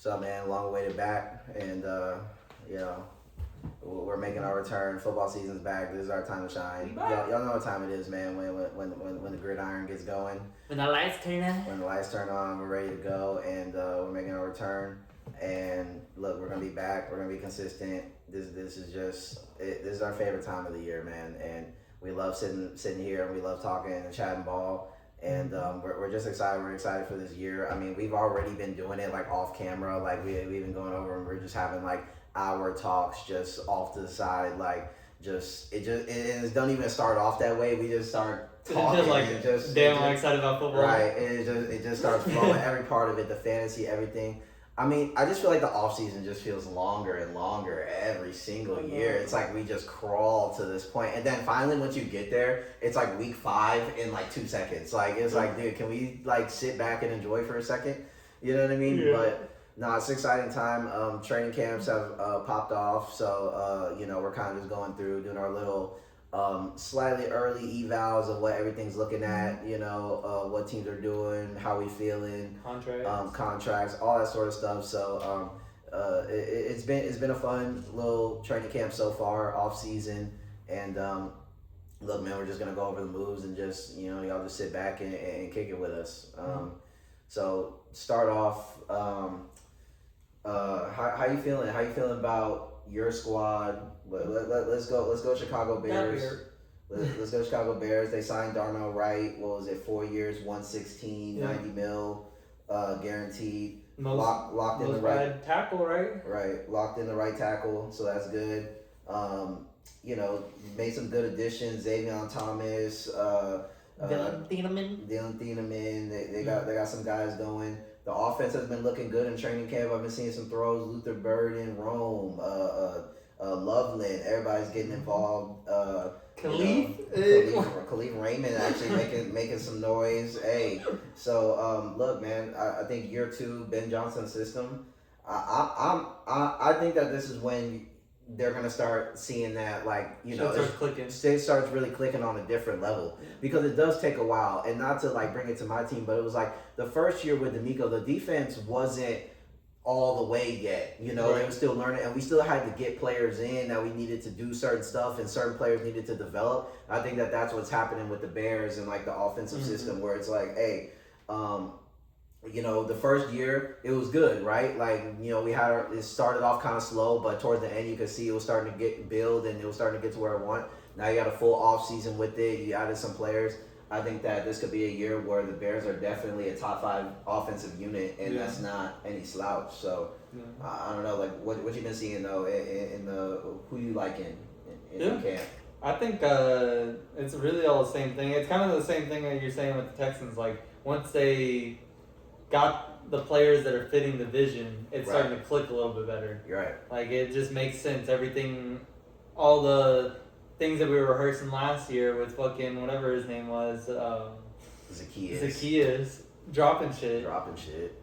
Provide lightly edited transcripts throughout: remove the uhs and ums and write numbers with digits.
So, man, long awaited back, and you know, we're making our return. Football season's back. This is our time to shine. Y'all know what time it is, man. When the gridiron gets going, when the lights turn on, we're ready to go, and we're making our return. And look, we're gonna be back. We're gonna be consistent. This is just it, this is our favorite time of the year, man. And we love sitting here, and we love talking and chatting ball. And we're just excited. We're excited for this year. I mean, we've already been doing it like off camera. Like we've been going over, and we're just having like hour talks just off to the side. Like it don't even start off that way. We just start talking. Damn, I'm excited about football. Right. It just starts flowing. Every part of it, the fantasy, everything. I mean, I just feel like the off season just feels longer and longer every single year. It's like we just crawl to this point, and then finally, once you get there, it's like week 5 in like 2 seconds. Like it's like, dude, can we like sit back and enjoy for a second? You know what I mean? Yeah. But no, it's an exciting time. Training camps have popped off, so we're kind of just going through doing our little slightly early evals of what everything's looking at, what teams are doing, how we feeling, contracts, all that sort of stuff. So it's been a fun little training camp so far, off season, and look, man, we're just gonna go over the moves and just y'all just sit back and kick it with us. So start off. How you feeling? How you feeling about your squad? Let's go Chicago Bears. Let's go Chicago Bears. They signed Darnell Wright. What was it? 4 years, 116, 90 mil, guaranteed. Locked in the right tackle, right? Right, locked in the right tackle. So that's good. Made some good additions. Xavier Thomas. Dylan Thieneman. They got some guys going. The offense has been looking good in training camp. I've been seeing some throws. Luther Burden, Rome, Loveland. Everybody's getting involved. Khalif Raymond actually making some noise. Hey, so look, man. I think year 2, Ben Johnson's system. I think that this is when they're gonna start seeing that, like, it starts really clicking on a different level, because it does take a while. And not to like bring it to my team, but it was like the first year with D'Amico, the defense wasn't all the way yet. They were still learning, and we still had to get players in that we needed to do certain stuff, and certain players needed to develop. I think that that's what's happening with the Bears and like the offensive system, where it's like, hey, the first year it was good, right? Like, it started off kind of slow, but towards the end you could see it was starting to get build, and it was starting to get to where it want. Now you got a full off season with it. You added some players. I think that this could be a year where the Bears are definitely a top 5 offensive unit, and that's not any slouch. So I don't know, like what you've been seeing though in the who you like in camp. I think it's really all the same thing. It's kind of the same thing that you're saying with the Texans. Like, once they got the players that are fitting the vision, it's starting to click a little bit better. You're right. Like, it just makes sense. Everything, all the things that we were rehearsing last year with fucking whatever his name was, Zacchaeus, dropping shit.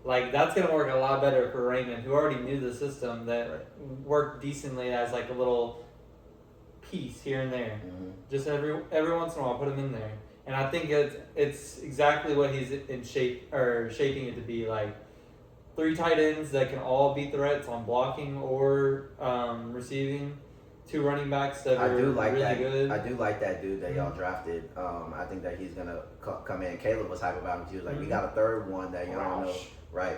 Like, that's going to work a lot better for Raymond, who already knew the system, that worked decently as like a little piece here and there. Just every once in a while, put him in there. And I think it's exactly what he's in shaping it to be. Like, 3 tight ends that can all beat the threats on blocking or receiving. 2 running backs that are really good. I do like that dude that y'all drafted. I think that he's gonna come in. Caleb was hype about him too. He was like, we got a third one that y'all know. Right.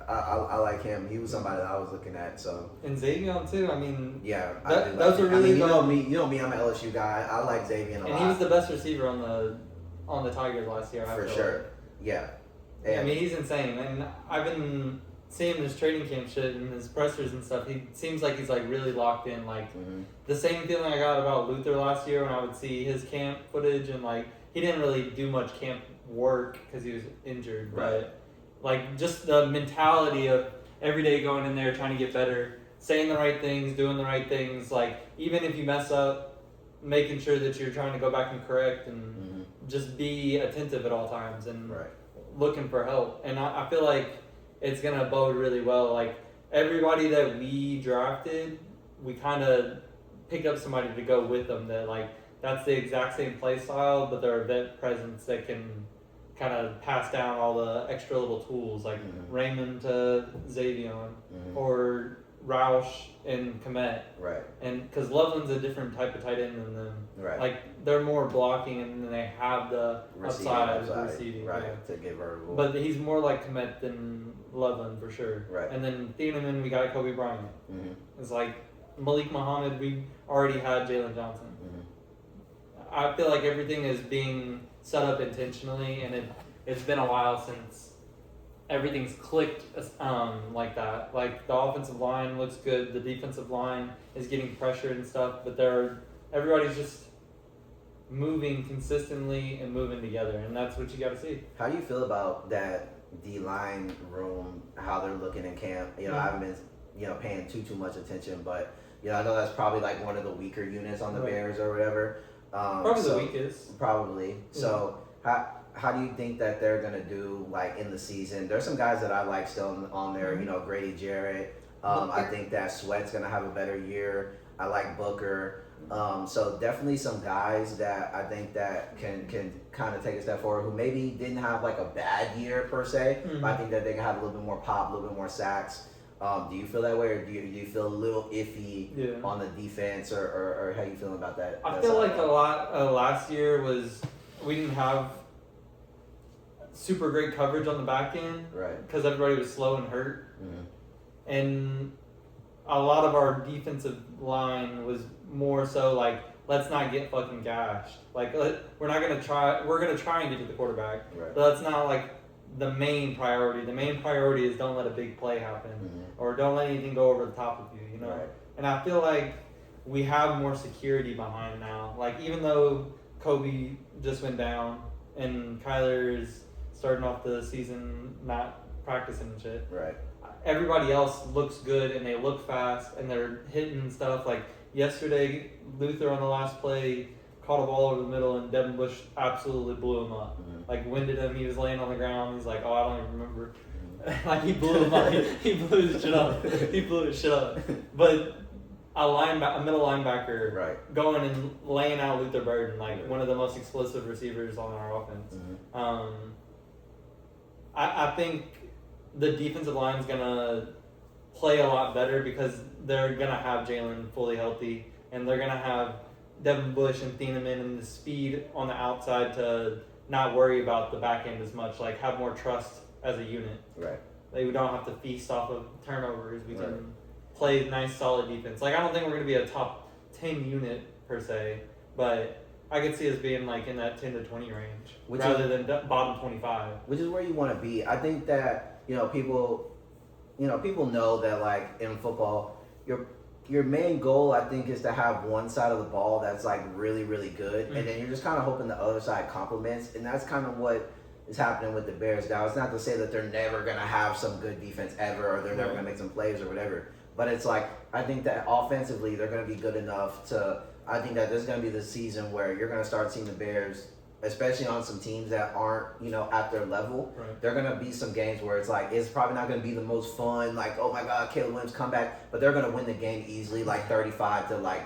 I like him. He was somebody that I was looking at. So. And Xavier too. I mean. Yeah. Those are really. You know me. I'm an LSU guy. I like Xavier a lot. And he was the best receiver on the Tigers last year. For sure. Yeah. I mean, he's insane, and I've been seeing his training camp shit and his pressers and stuff. He seems like he's like really locked in. Like the same feeling I got about Luther last year when I would see his camp footage, and like he didn't really do much camp work because he was injured, but like just the mentality of every day going in there trying to get better, saying the right things, doing the right things. Like, even if you mess up, making sure that you're trying to go back and correct, and just be attentive at all times, and looking for help. And I feel like it's going to bode really well. Like, everybody that we drafted, we kind of picked up somebody to go with them that, like, that's the exact same play style, but they're a vet presence that can kind of pass down all the extra little tools like Raymond to Xavion or Roush and Komet. Right. And because Loveland's a different type of tight end than them. Right. Like they're more blocking and then they have the upside receiving. Right. Yeah. To get vertical. But he's more like Komet than Loveland for sure. Right. And then Thieneman, we got Kobe Bryant. It's like Malik Muhammad, we already had Jalen Johnson. I feel like everything is being set up intentionally, and it's been a while since everything's clicked like that. Like the offensive line looks good, the defensive line is getting pressure and stuff, but everybody's just moving consistently and moving together, and that's what you got to see. How do you feel about that D-line room, how they're looking in camp? I haven't been paying too much attention, but I know that's probably like one of the weaker units on the Bears or whatever. Probably the weakest. Probably. Yeah. So how do you think that they're gonna do like in the season? There's some guys that I like still on there. Grady Jarrett. I think that Sweat's gonna have a better year. I like Booker. So definitely some guys that I think that can kind of take a step forward who maybe didn't have like a bad year per se. But I think that they can have a little bit more pop, a little bit more sacks. Do you feel that way, or do you feel a little iffy on the defense, or how you feeling about that? I feel like a lot last year was we didn't have super great coverage on the back end, right? Because everybody was slow and hurt, and a lot of our defensive line was more so like, let's not get fucking gashed. Like we're gonna try and get to the quarterback, right. But that's not like the main priority. The main priority is don't let a big play happen or don't let anything go over the top of you, Right. And I feel like we have more security behind now. Like even though Kobe just went down and Kyler is starting off the season not practicing and shit. Right. Everybody else looks good and they look fast and they're hitting stuff. Like yesterday, Luther on the last play caught a ball over the middle and Devin Bush absolutely blew him up. Like winded him, he was laying on the ground. He's like, oh, I don't even remember. Like he blew him up. He blew his shit up. He blew his shit up. But a middle linebacker going and laying out Luther Burden, like one of the most explosive receivers on our offense. I think the defensive line is gonna play a lot better because they're gonna have Jalen fully healthy and they're gonna have Devin Bush and Thieneman and the speed on the outside to not worry about the back end as much, like have more trust as a unit. Right. Like we don't have to feast off of turnovers. We can play nice, solid defense. Like I don't think we're going to be a top 10 unit per se, but I could see us being like in that 10 to 20 range rather than bottom 25. Which is where you want to be. I think that, people know that like in football, your main goal, I think, is to have one side of the ball that's like really, really good, and then you're just kind of hoping the other side complements, and that's kind of what is happening with the Bears now. It's not to say that they're never gonna have some good defense ever, or they're never gonna make some plays or whatever. But it's like I think that offensively they're gonna be good enough to. I think that this is gonna be the season where you're gonna start seeing the Bears, especially on some teams that aren't, at their level. Right. There are going to be some games where it's like, it's probably not going to be the most fun, like, oh my God, Caleb Williams come back, but they're going to win the game easily, like 35 to like,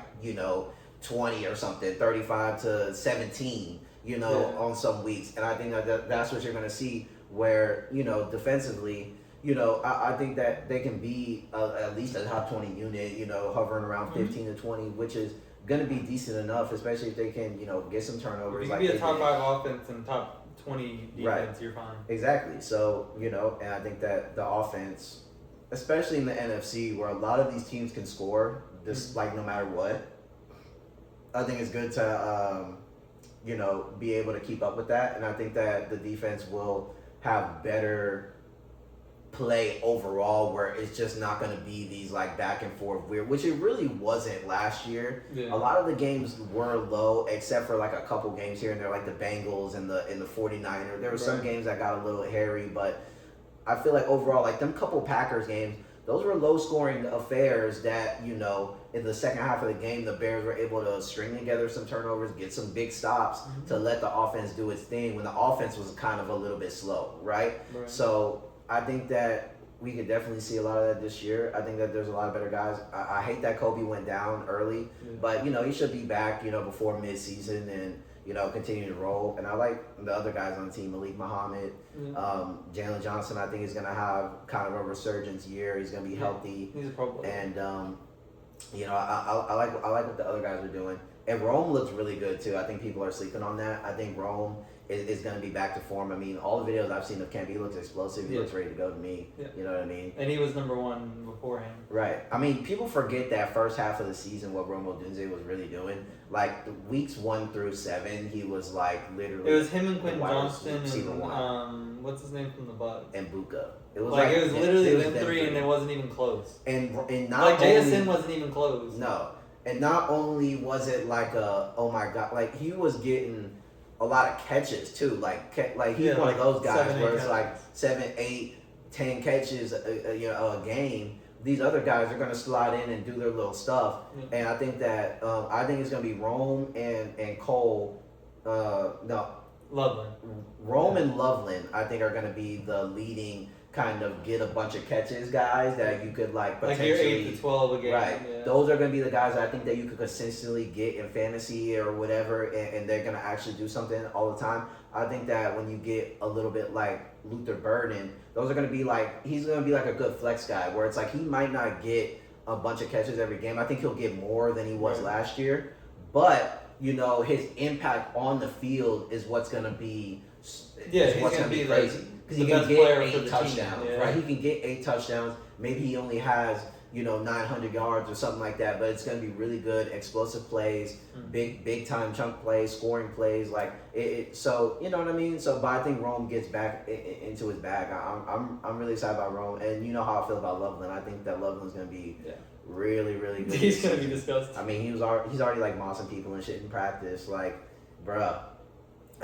20 or something, 35 to 17, on some weeks. And I think that's what you're going to see where, defensively, I think that they can be at least a top 20 unit, hovering around 15 to 20, which is going to be decent enough, especially if they can, get some turnovers. If you can be a top 5 offense and top 20 defense, you're fine. Exactly. So, and I think that the offense, especially in the NFC, where a lot of these teams can score, just like no matter what, I think it's good to, be able to keep up with that. And I think that the defense will have better play overall, where it's just not going to be these like back and forth weird, which it really wasn't last year. A lot of the games were low, except for like a couple games here and there, like the Bengals and the 49ers. There were some games that got a little hairy, but I feel like overall, like them couple Packers games, those were low scoring affairs that, in the second half of the game, the Bears were able to string together some turnovers, get some big stops to let the offense do its thing when the offense was kind of a little bit slow, right? So I think that we could definitely see a lot of that this year. I think that there's a lot of better guys. I hate that Kobe went down early, but he should be back, before midseason, and continue to roll. And I like the other guys on the team, Malik Muhammad, Jalen Johnson. I think he's gonna have kind of a resurgence year. He's gonna be healthy. He's a pro player. And I like what the other guys are doing. And Rome looks really good too. I think people are sleeping on that. I think Rome is going to be back to form. I mean, all the videos I've seen of Kemp, he looks explosive. He looks ready to go to me. Yeah. You know what I mean? And he was number one beforehand. Right. I mean, people forget that first half of the season what Rome Odunze was really doing. Like weeks 1 through 7, he was like literally. It was him and Quentin Johnston and what's his name from the Bucks? And Buka. It was it was literally them three, and it wasn't even close. And not like JSN wasn't even close. No. And not only was it like oh my god, like he was getting a lot of catches too. Like he's one of those guys where it's like 7, 8, 10 catches a game. These other guys are gonna slide in and do their little stuff. Yeah. And I think that it's gonna be Rome and Cole. Loveland. Rome and Loveland, I think, are gonna be the leading kind of get a bunch of catches guys that you could potentially your 8 to 12 a game. Right. Yeah. Those are going to be the guys that I think that you could consistently get in fantasy or whatever, and they're going to actually do something all the time. I think that when you get a little bit like Luther Burden, those are going to be he's going to be like a good flex guy where it's like he might not get a bunch of catches every game. I think he'll get more than he was last year, but his impact on the field is what's going to be what's going to be crazy. Because he can get 8 touchdowns, right? He can get 8 touchdowns. Maybe he only has, 900 yards or something like that, but it's going to be really good, explosive plays, big time chunk plays, scoring plays, so you know what I mean. So, but I think Rome gets back into his bag. I'm really excited about Rome, and you know how I feel about Loveland. I think that Loveland's going to be really, really good. He's going to be disgusting. I mean, he's already mossing people and shit in practice, bruh.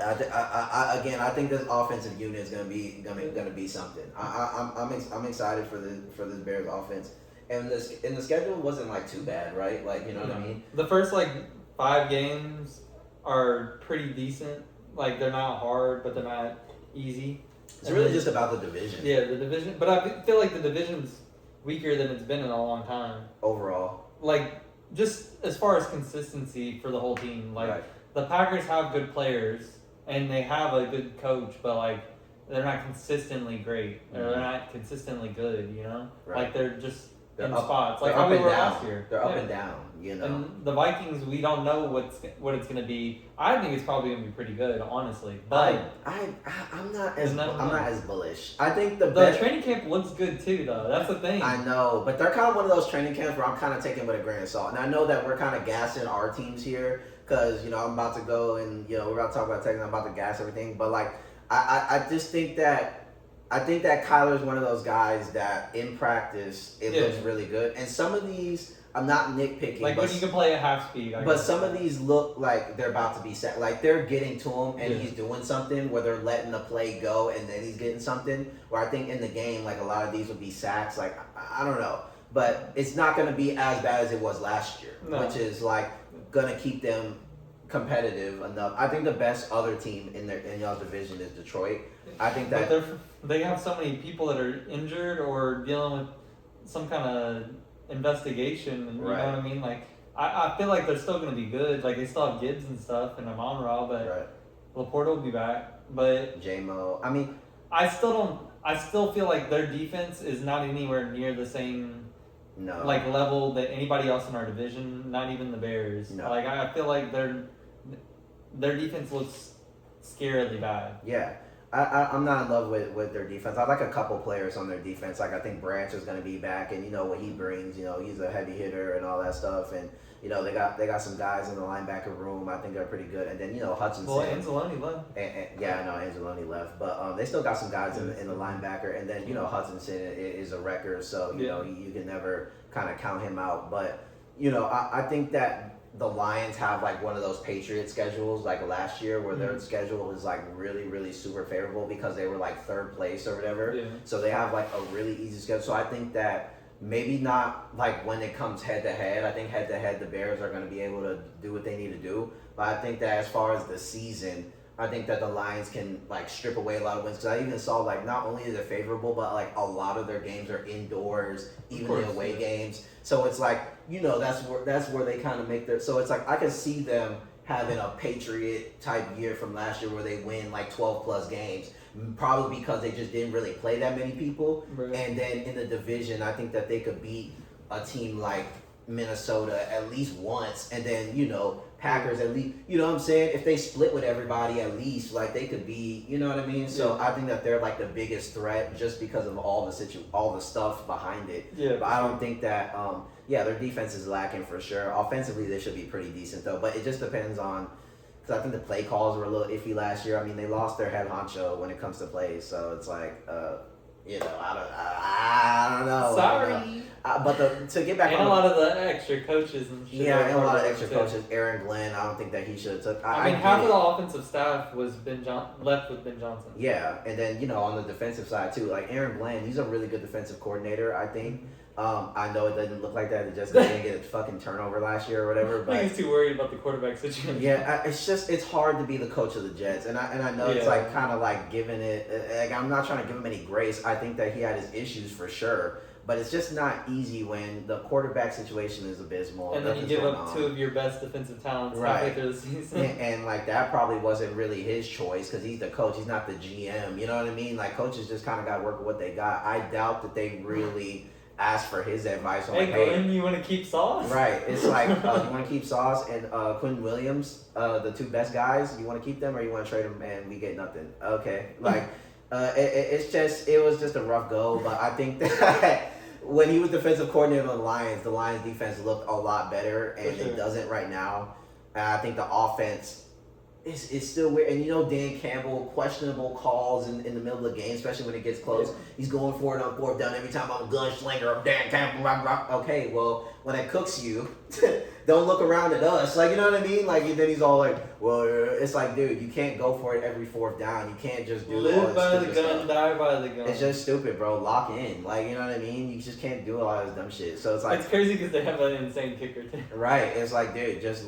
I think this offensive unit is gonna be something. I'm excited for this Bears offense, and the schedule wasn't too bad, right? What I mean. The first 5 games are pretty decent. They're not hard, but they're not easy. It's really just about the division. Yeah, the division, but I feel like the division's weaker than it's been in a long time. Overall, just as far as consistency for the whole team, right. The Packers have good players. And they have a good coach, but they're not consistently great, or they're not consistently good. Right. They're just in up, spots, how we were last year. They're up and down, And the Vikings, we don't know what it's gonna be. I think it's probably gonna be pretty good, honestly. But I'm not as bullish. I think the training camp looks good too, though. That's the thing. I know, but they're kind of one of those training camps where I'm kind of taking with a grain of salt, and I know that we're kind of gassing our teams here. Because, I'm about to go and, we're about to talk about Texans. I'm about to gas everything. But, I just think that Kyler's one of those guys that in practice, it looks really good. And some of these, I'm not nitpicking. When you can play at half speed. But some of these look like they're about to be set. They're getting to him and he's doing something where they're letting the play go and then he's getting something. Where I think in the game, a lot of these would be sacks. I don't know. But it's not going to be as bad as it was last year. No. Which is, gonna keep them competitive enough. I think the best other team in y'all's division is Detroit. I think that they have so many people that are injured or dealing with some kind of investigation, and you know what I mean. I feel like they're still gonna be good. They still have Gibbs and stuff and Amon-Ra, but Laporta will be back. But J-Mo, I mean, I still feel like their defense is not anywhere near the same. No. Level that anybody else in our division, not even the Bears. No. I feel like their defense looks scarily bad. Yeah. I'm not in love with their defense. I like a couple players on their defense. I think Branch is going to be back, and what he brings. He's a heavy hitter and all that stuff. And they got some guys in the linebacker room. I think they're pretty good. And then Hutchinson. Well, Anzalone left. I know Anzalone left, but they still got some guys in the linebacker. And then Hutchinson is a wrecker, so you can never kind of count him out. But I think that the Lions have one of those Patriot schedules last year where their schedule is really, really super favorable because they were 3rd place or whatever. Yeah. So they have a really easy schedule. So I think that maybe not when it comes head to head. I think head to head the Bears are going to be able to do what they need to do. But I think that as far as the season, I think that the Lions can strip away a lot of wins because I even saw not only is it favorable, but a lot of their games are indoors, even the away games. So it's that's where they kind of make their. So it's I can see them having a Patriot type year from last year where they win like 12 plus games. Probably because they just didn't really play that many people. Right. And then in the division, I think that they could beat a team like Minnesota at least once, and then Packers at least. You know what I'm saying? If they split with everybody at least, like they could be. You know what I mean? So I think that they're like the biggest threat just because of all the stuff behind it. Yeah. But I don't think that. Their defense is lacking for sure. Offensively, they should be pretty decent though. But it just depends on. Because I think the play calls were a little iffy last year. I mean, they lost their head honcho when it comes to plays, so it's like, I don't know. Sorry. But to get back and on a lot of the extra coaches and shit. Yeah, and a lot of extra coaches. Aaron Glenn, I don't think that he should have took. I mean, half of the offensive staff was left with Ben Johnson. Yeah, and then on the defensive side too, like Aaron Glenn, he's a really good defensive coordinator. I think. I know it doesn't look like that. It just didn't get a fucking turnover last year or whatever. But I think he's too worried about the quarterback situation. Yeah, it's hard to be the coach of the Jets, and I know it's like kind of like giving it. Like, I'm not trying to give him any grace. I think that he had his issues for sure, but it's just not easy when the quarterback situation is abysmal. And then you give up two of your best defensive talents halfway through the season. And like that probably wasn't really his choice because he's the coach. He's not the GM. You know what I mean? Like coaches just kind of got to work with what they got. I doubt that they really ask for his advice on Glenn, you want to keep Sauce? Right. It's like you want to keep Sauce and Quentin Williams, the two best guys. You want to keep them or you want to trade them and we get nothing. Okay. Like it was just a rough go, but I think that when he was defensive coordinator on the Lions defense looked a lot better and it doesn't right now. And I think the offense it's still weird. And Dan Campbell, questionable calls in the middle of the game, especially when it gets close. Yeah. He's going for it on fourth down every time. I'm a gunslinger. I'm Dan Campbell. Okay, well, when it cooks you, don't look around at us. Like, you know what I mean? Like, and then he's all like, well, it's like, dude, you can't go for it every fourth down. You can't just do live by the gun, stuff. Die by the gun. It's just stupid, bro. Lock in. Like, you know what I mean? You just can't do a lot of this dumb shit. So it's like... It's crazy because they have an insane kicker, too. Right. It's like, dude, just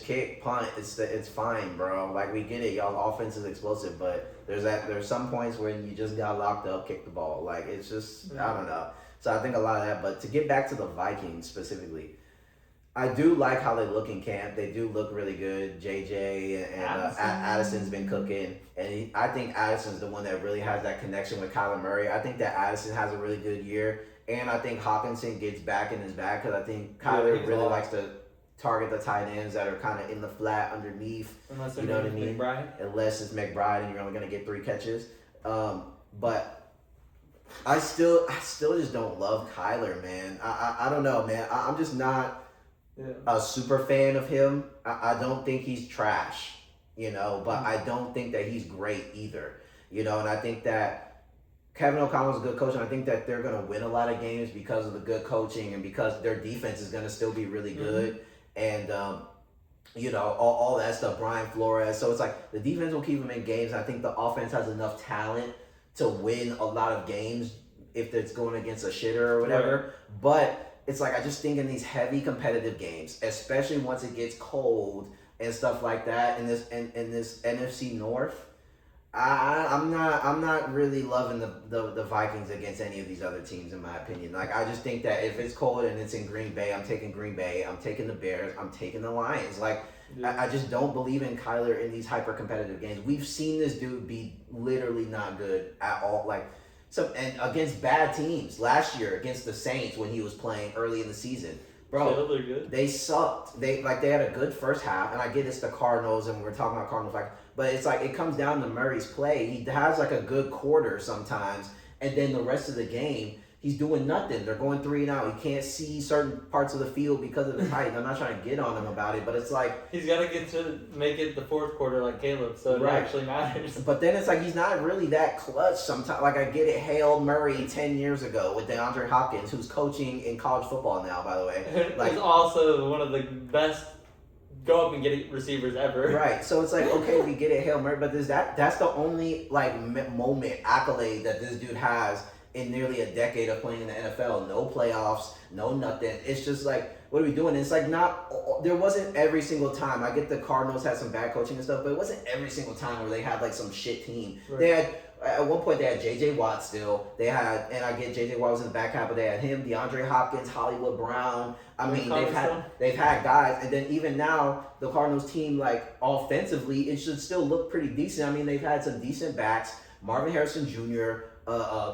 kick, punt. It's fine, bro. Like, we get it. Y'all offense is explosive, but there's some points where you just got locked up, kick the ball. Like, it's just, I don't know. So I think a lot of that. But to get back to the Vikings specifically, I do like how they look in camp. They do look really good. JJ and Addison's been cooking. And I think Addison's the one that really has that connection with Kyler Murray. I think that Addison has a really good year. And I think Hawkinson gets back in his bag because I think Kyler really likes to target the tight ends that are kind of in the flat underneath. Unless you know what I mean? McBride. Unless it's McBride and you're only going to get 3 catches. But I still just don't love Kyler, man. I don't know, man. I'm just not a super fan of him. I don't think he's trash, but I don't think that he's great either, and I think that Kevin O'Connell's a good coach, and I think that they're going to win a lot of games because of the good coaching and because their defense is going to still be really good. And, all that stuff, Brian Flores. So it's like the defense will keep them in games. I think the offense has enough talent to win a lot of games if it's going against a shitter or whatever. Right. But it's like I just think in these heavy competitive games, especially once it gets cold and stuff like that in this NFC North, I'm not really loving the Vikings against any of these other teams in my opinion. Like I just think that if it's cold and it's in Green Bay, I'm taking Green Bay, I'm taking the Bears, I'm taking the Lions. Like I just don't believe in Kyler in these hyper competitive games. We've seen this dude be literally not good at all. Like and against bad teams last year against the Saints when he was playing early in the season. Bro, they sucked. They had a good first half, and I get it's the Cardinals, and we're talking about Cardinals, but it's like it comes down to Murray's play. He has like a good quarter sometimes, and then the rest of the game, he's doing nothing. They're going 3 and out. He can't see certain parts of the field because of his height. I'm not trying to get on him about it, but it's like he's got to get to make it the fourth quarter like Caleb, so it actually matters. But then it's like he's not really that clutch sometimes. Like I get it, Hail Murray 10 years ago with DeAndre Hopkins, who's coaching in college football now, by the way. Like he's also one of the best go up and get it receivers ever. Right. So it's like, okay, we get it, Hail Murray, but that's the only like moment accolade that this dude has in nearly a decade of playing in the NFL. No playoffs, no nothing. It's just like, what are we doing? It's like there wasn't every single time. I get the Cardinals had some bad coaching and stuff, but it wasn't every single time where they had like some shit team. Right. They had at one point they had J.J. Watt still. They had, and I get J.J. Watt was in the back half, but they had him, DeAndre Hopkins, Hollywood Brown. I mean, they've had guys, and then even now the Cardinals team, like offensively, it should still look pretty decent. I mean, they've had some decent backs. Marvin Harrison Jr.,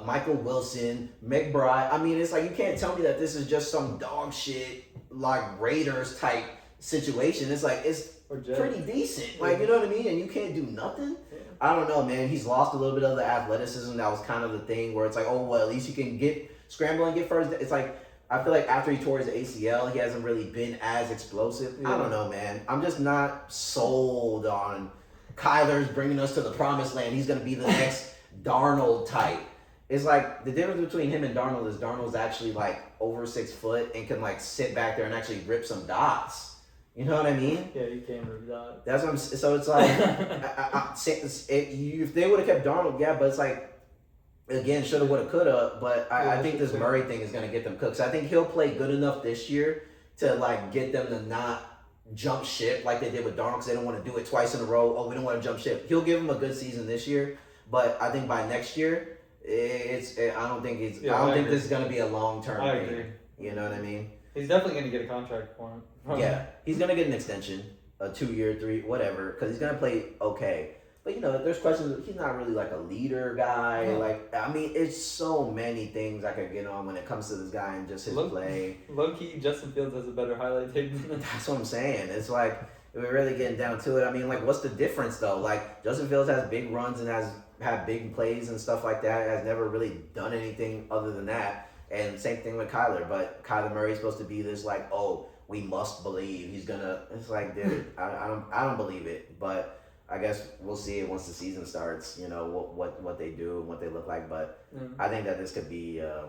Michael Wilson, McBride. I mean, it's like you can't tell me that this is just some dog shit like Raiders type situation. It's like it's pretty decent. Like, you know what I mean? And you can't do nothing. I don't know, man. He's lost a little bit of the athleticism. That was kind of the thing where it's like, oh well, at least you can scramble and get first. It's like I feel like after he tore his ACL, he hasn't really been as explosive. I don't know, man. I'm just not sold on Kyler's bringing us to the promised land. He's gonna be the next Darnold type. It's like the difference between him and Darnold is Darnold's actually like over 6 foot and can like sit back there and actually rip some dots. You know what I mean? Yeah, you can rip dots. That's what I'm. So it's like, if they would have kept Darnold, yeah, but it's like, again, shoulda, woulda, coulda. But I think this Murray thing is gonna get them cooked. So I think he'll play good enough this year to like get them to not jump ship like they did with Darnold because they don't want to do it twice in a row. Oh, we don't want to jump ship. He'll give them a good season this year, but I think by next year, I don't think this is gonna be a long-term thing. Agree. You know what I mean? He's definitely gonna get a contract for him. Yeah, he's gonna get an extension, a 2-year, 3, whatever, because he's gonna play okay. But there's questions. He's not really like a leader guy. No. Like, I mean, it's so many things I could get on when it comes to this guy and just his play. Low key, Justin Fields has a better highlight tape than him. That's what I'm saying. It's like we're really getting down to it. I mean, like, what's the difference though? Like, Justin Fields has big runs and has had big plays and stuff like that. Has never really done anything other than that. And same thing with Kyler. But Kyler Murray's supposed to be this like, oh, we must believe he's gonna. It's like, dude, I don't believe it. But I guess we'll see it once the season starts. What they do and what they look like. But I think that this could be. I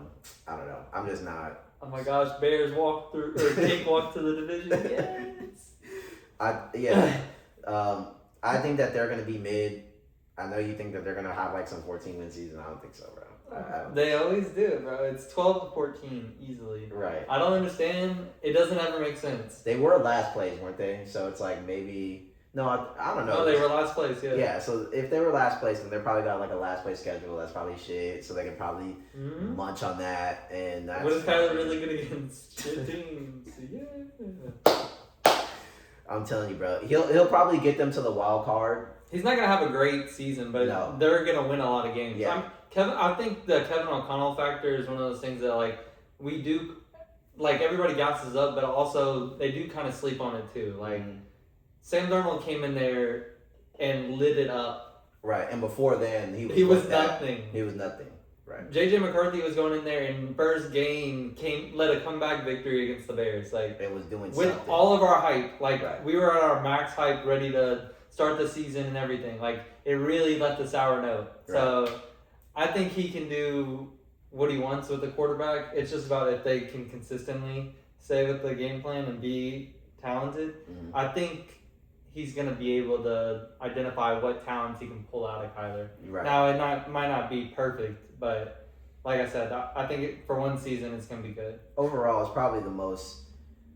don't know. I'm just not. Oh my gosh! Bears walk through or cakewalk to the division. Yes. I think that they're gonna be mid. I know you think that they're gonna have like some 14-win season. I don't think so, bro. They always do, bro. It's 12 to 14 easily. Right. I don't understand. It doesn't ever make sense. They were last place, weren't they? So it's like maybe no, I don't know. No, they were last place. Yeah. Yeah. So if they were last place, then they're probably got like a last place schedule. That's probably shit. So they can probably munch on that. And that's what is Kyler really good against shit teams? Yeah. I'm telling you, bro. He'll probably get them to the wild card. He's not gonna have a great season, but they're gonna win a lot of games. Yeah. I think the Kevin O'Connell factor is one of those things that like we do, like everybody gasses up, but also they do kind of sleep on it too. Like Sam Darnold came in there and lit it up. Right, and before then he was nothing. He was nothing. Right. JJ McCarthy was going in there and first game led a comeback victory against the Bears. Like it was doing with something. all of our hype. Like we were at our max hype, ready to start the season and everything. Like it really left a sour note. Right. So I think he can do what he wants with the quarterback. It's just about if they can consistently stay with the game plan and be talented. I think he's going to be able to identify what talents he can pull out of Kyler. Right. Now, it might not be perfect, but like I said, I think for one season it's going to be good. Overall, it's probably the most,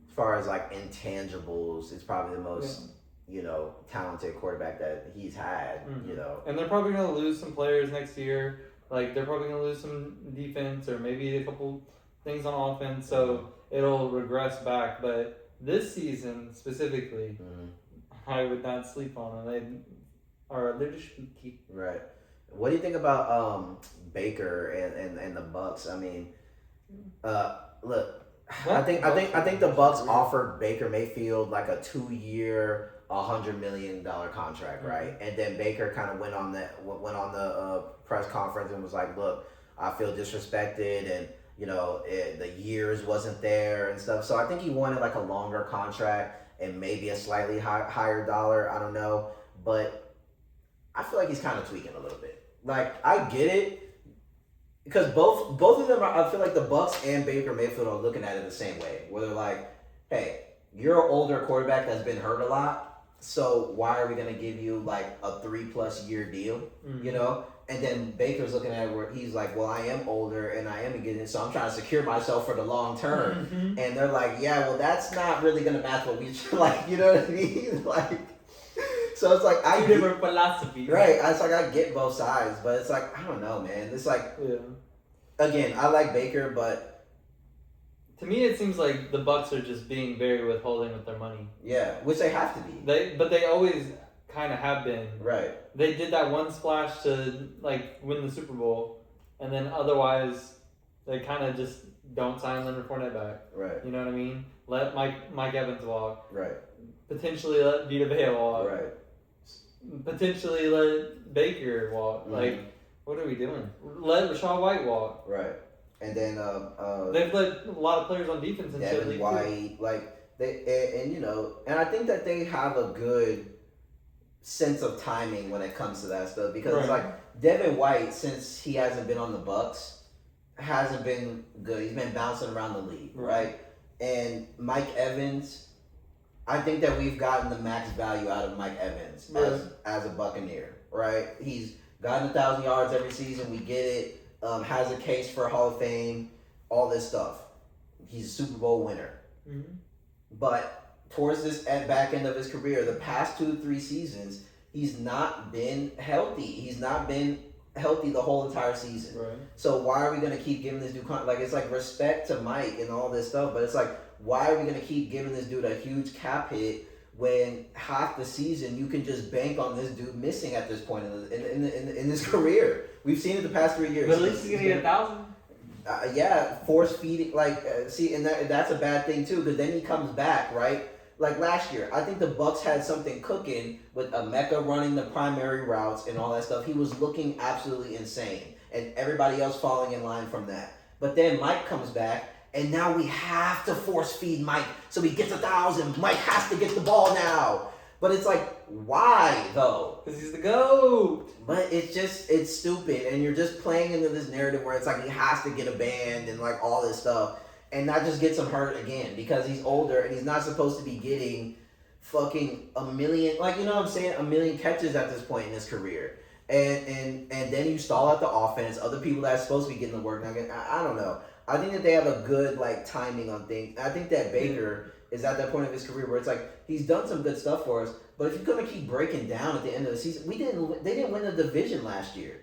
as far as like intangibles, it's probably the most... talented quarterback that he's had, And they're probably going to lose some players next year. Like, they're probably going to lose some defense or maybe a couple things on offense. So, it'll regress back. But this season, specifically, I would not sleep on them. They're just spooky. Right. What do you think about Baker and the Bucks? I mean, look, I think the Bucks offered Baker Mayfield like a 2-year, $100 million contract, right? And then Baker kind of went on the press conference and was like, "Look, I feel disrespected, and the years wasn't there and stuff." So I think he wanted like a longer contract and maybe a slightly higher dollar. I don't know, but I feel like he's kind of tweaking a little bit. Like I get it. Because both of them I feel like the Bucks and Baker Mayfield are looking at it the same way. Where they're like, hey, you're an older quarterback that's been hurt a lot. So why are we going to give you like a 3+ year deal? And then Baker's looking at it where he's like, well, I am older and I am getting it. So I'm trying to secure myself for the long term. And they're like, yeah, well, that's not really going to match what we like. You know what I mean? Like, So it's like two different philosophies. Right. It's like I get both sides, but it's like I don't know, man. It's like again, I like Baker, but to me it seems like the Bucks are just being very withholding with their money. Yeah, which they have to be. They always kind of have been. Right. They did that one splash to like win the Super Bowl, and then otherwise they kind of just don't sign Leonard Fournette back. Right. You know what I mean? Let Mike Evans walk. Right. Potentially let Vita Vea walk. Right. Potentially let Baker walk. Mm-hmm. Like, what are we doing? Let Rashawn White walk. Right. And then they've let a lot of players on defense and shit. Devin White, like they and you know, and I think that they have a good sense of timing when it comes to that stuff because it's like Devin White, since he hasn't been on the Bucks, hasn't been good. He's been bouncing around the league, right? And Mike Evans, I think that we've gotten the max value out of Mike Evans as a Buccaneer, right? He's gotten 1,000 yards every season. We get it. Has a case for Hall of Fame, all this stuff. He's a Super Bowl winner. Mm-hmm. But towards this back end of his career, the past 2-3 seasons, he's not been healthy. He's not been healthy the whole entire season. Right. So why are we going to keep giving this dude like it's like respect to Mike and all this stuff, but it's like why are we going to keep giving this dude a huge cap hit when half the season you can just bank on this dude missing at this point in his career? We've seen it the past 3 years. But at least he's gonna get 1,000. Yeah, force feeding, see, and that's a bad thing too, because then he comes back, right? Like last year, I think the Bucks had something cooking with Emeka running the primary routes and all that stuff. He was looking absolutely insane, and everybody else falling in line from that. But then Mike comes back, and now we have to force feed Mike, so he gets 1,000. Mike has to get the ball now. But it's like, why though? Because he's the GOAT. But it's stupid, and you're just playing into this narrative where it's like he has to get a band and like all this stuff, and that just gets him hurt again because he's older and he's not supposed to be getting fucking a million, like you know what I'm saying, a million catches at this point in his career, and then you stall out the offense. Other people that's supposed to be getting the work now, I don't know. I think that they have a good like timing on things. I think that Baker is at that point of his career where it's like he's done some good stuff for us, but if you're gonna keep breaking down at the end of the season, they didn't win the division last year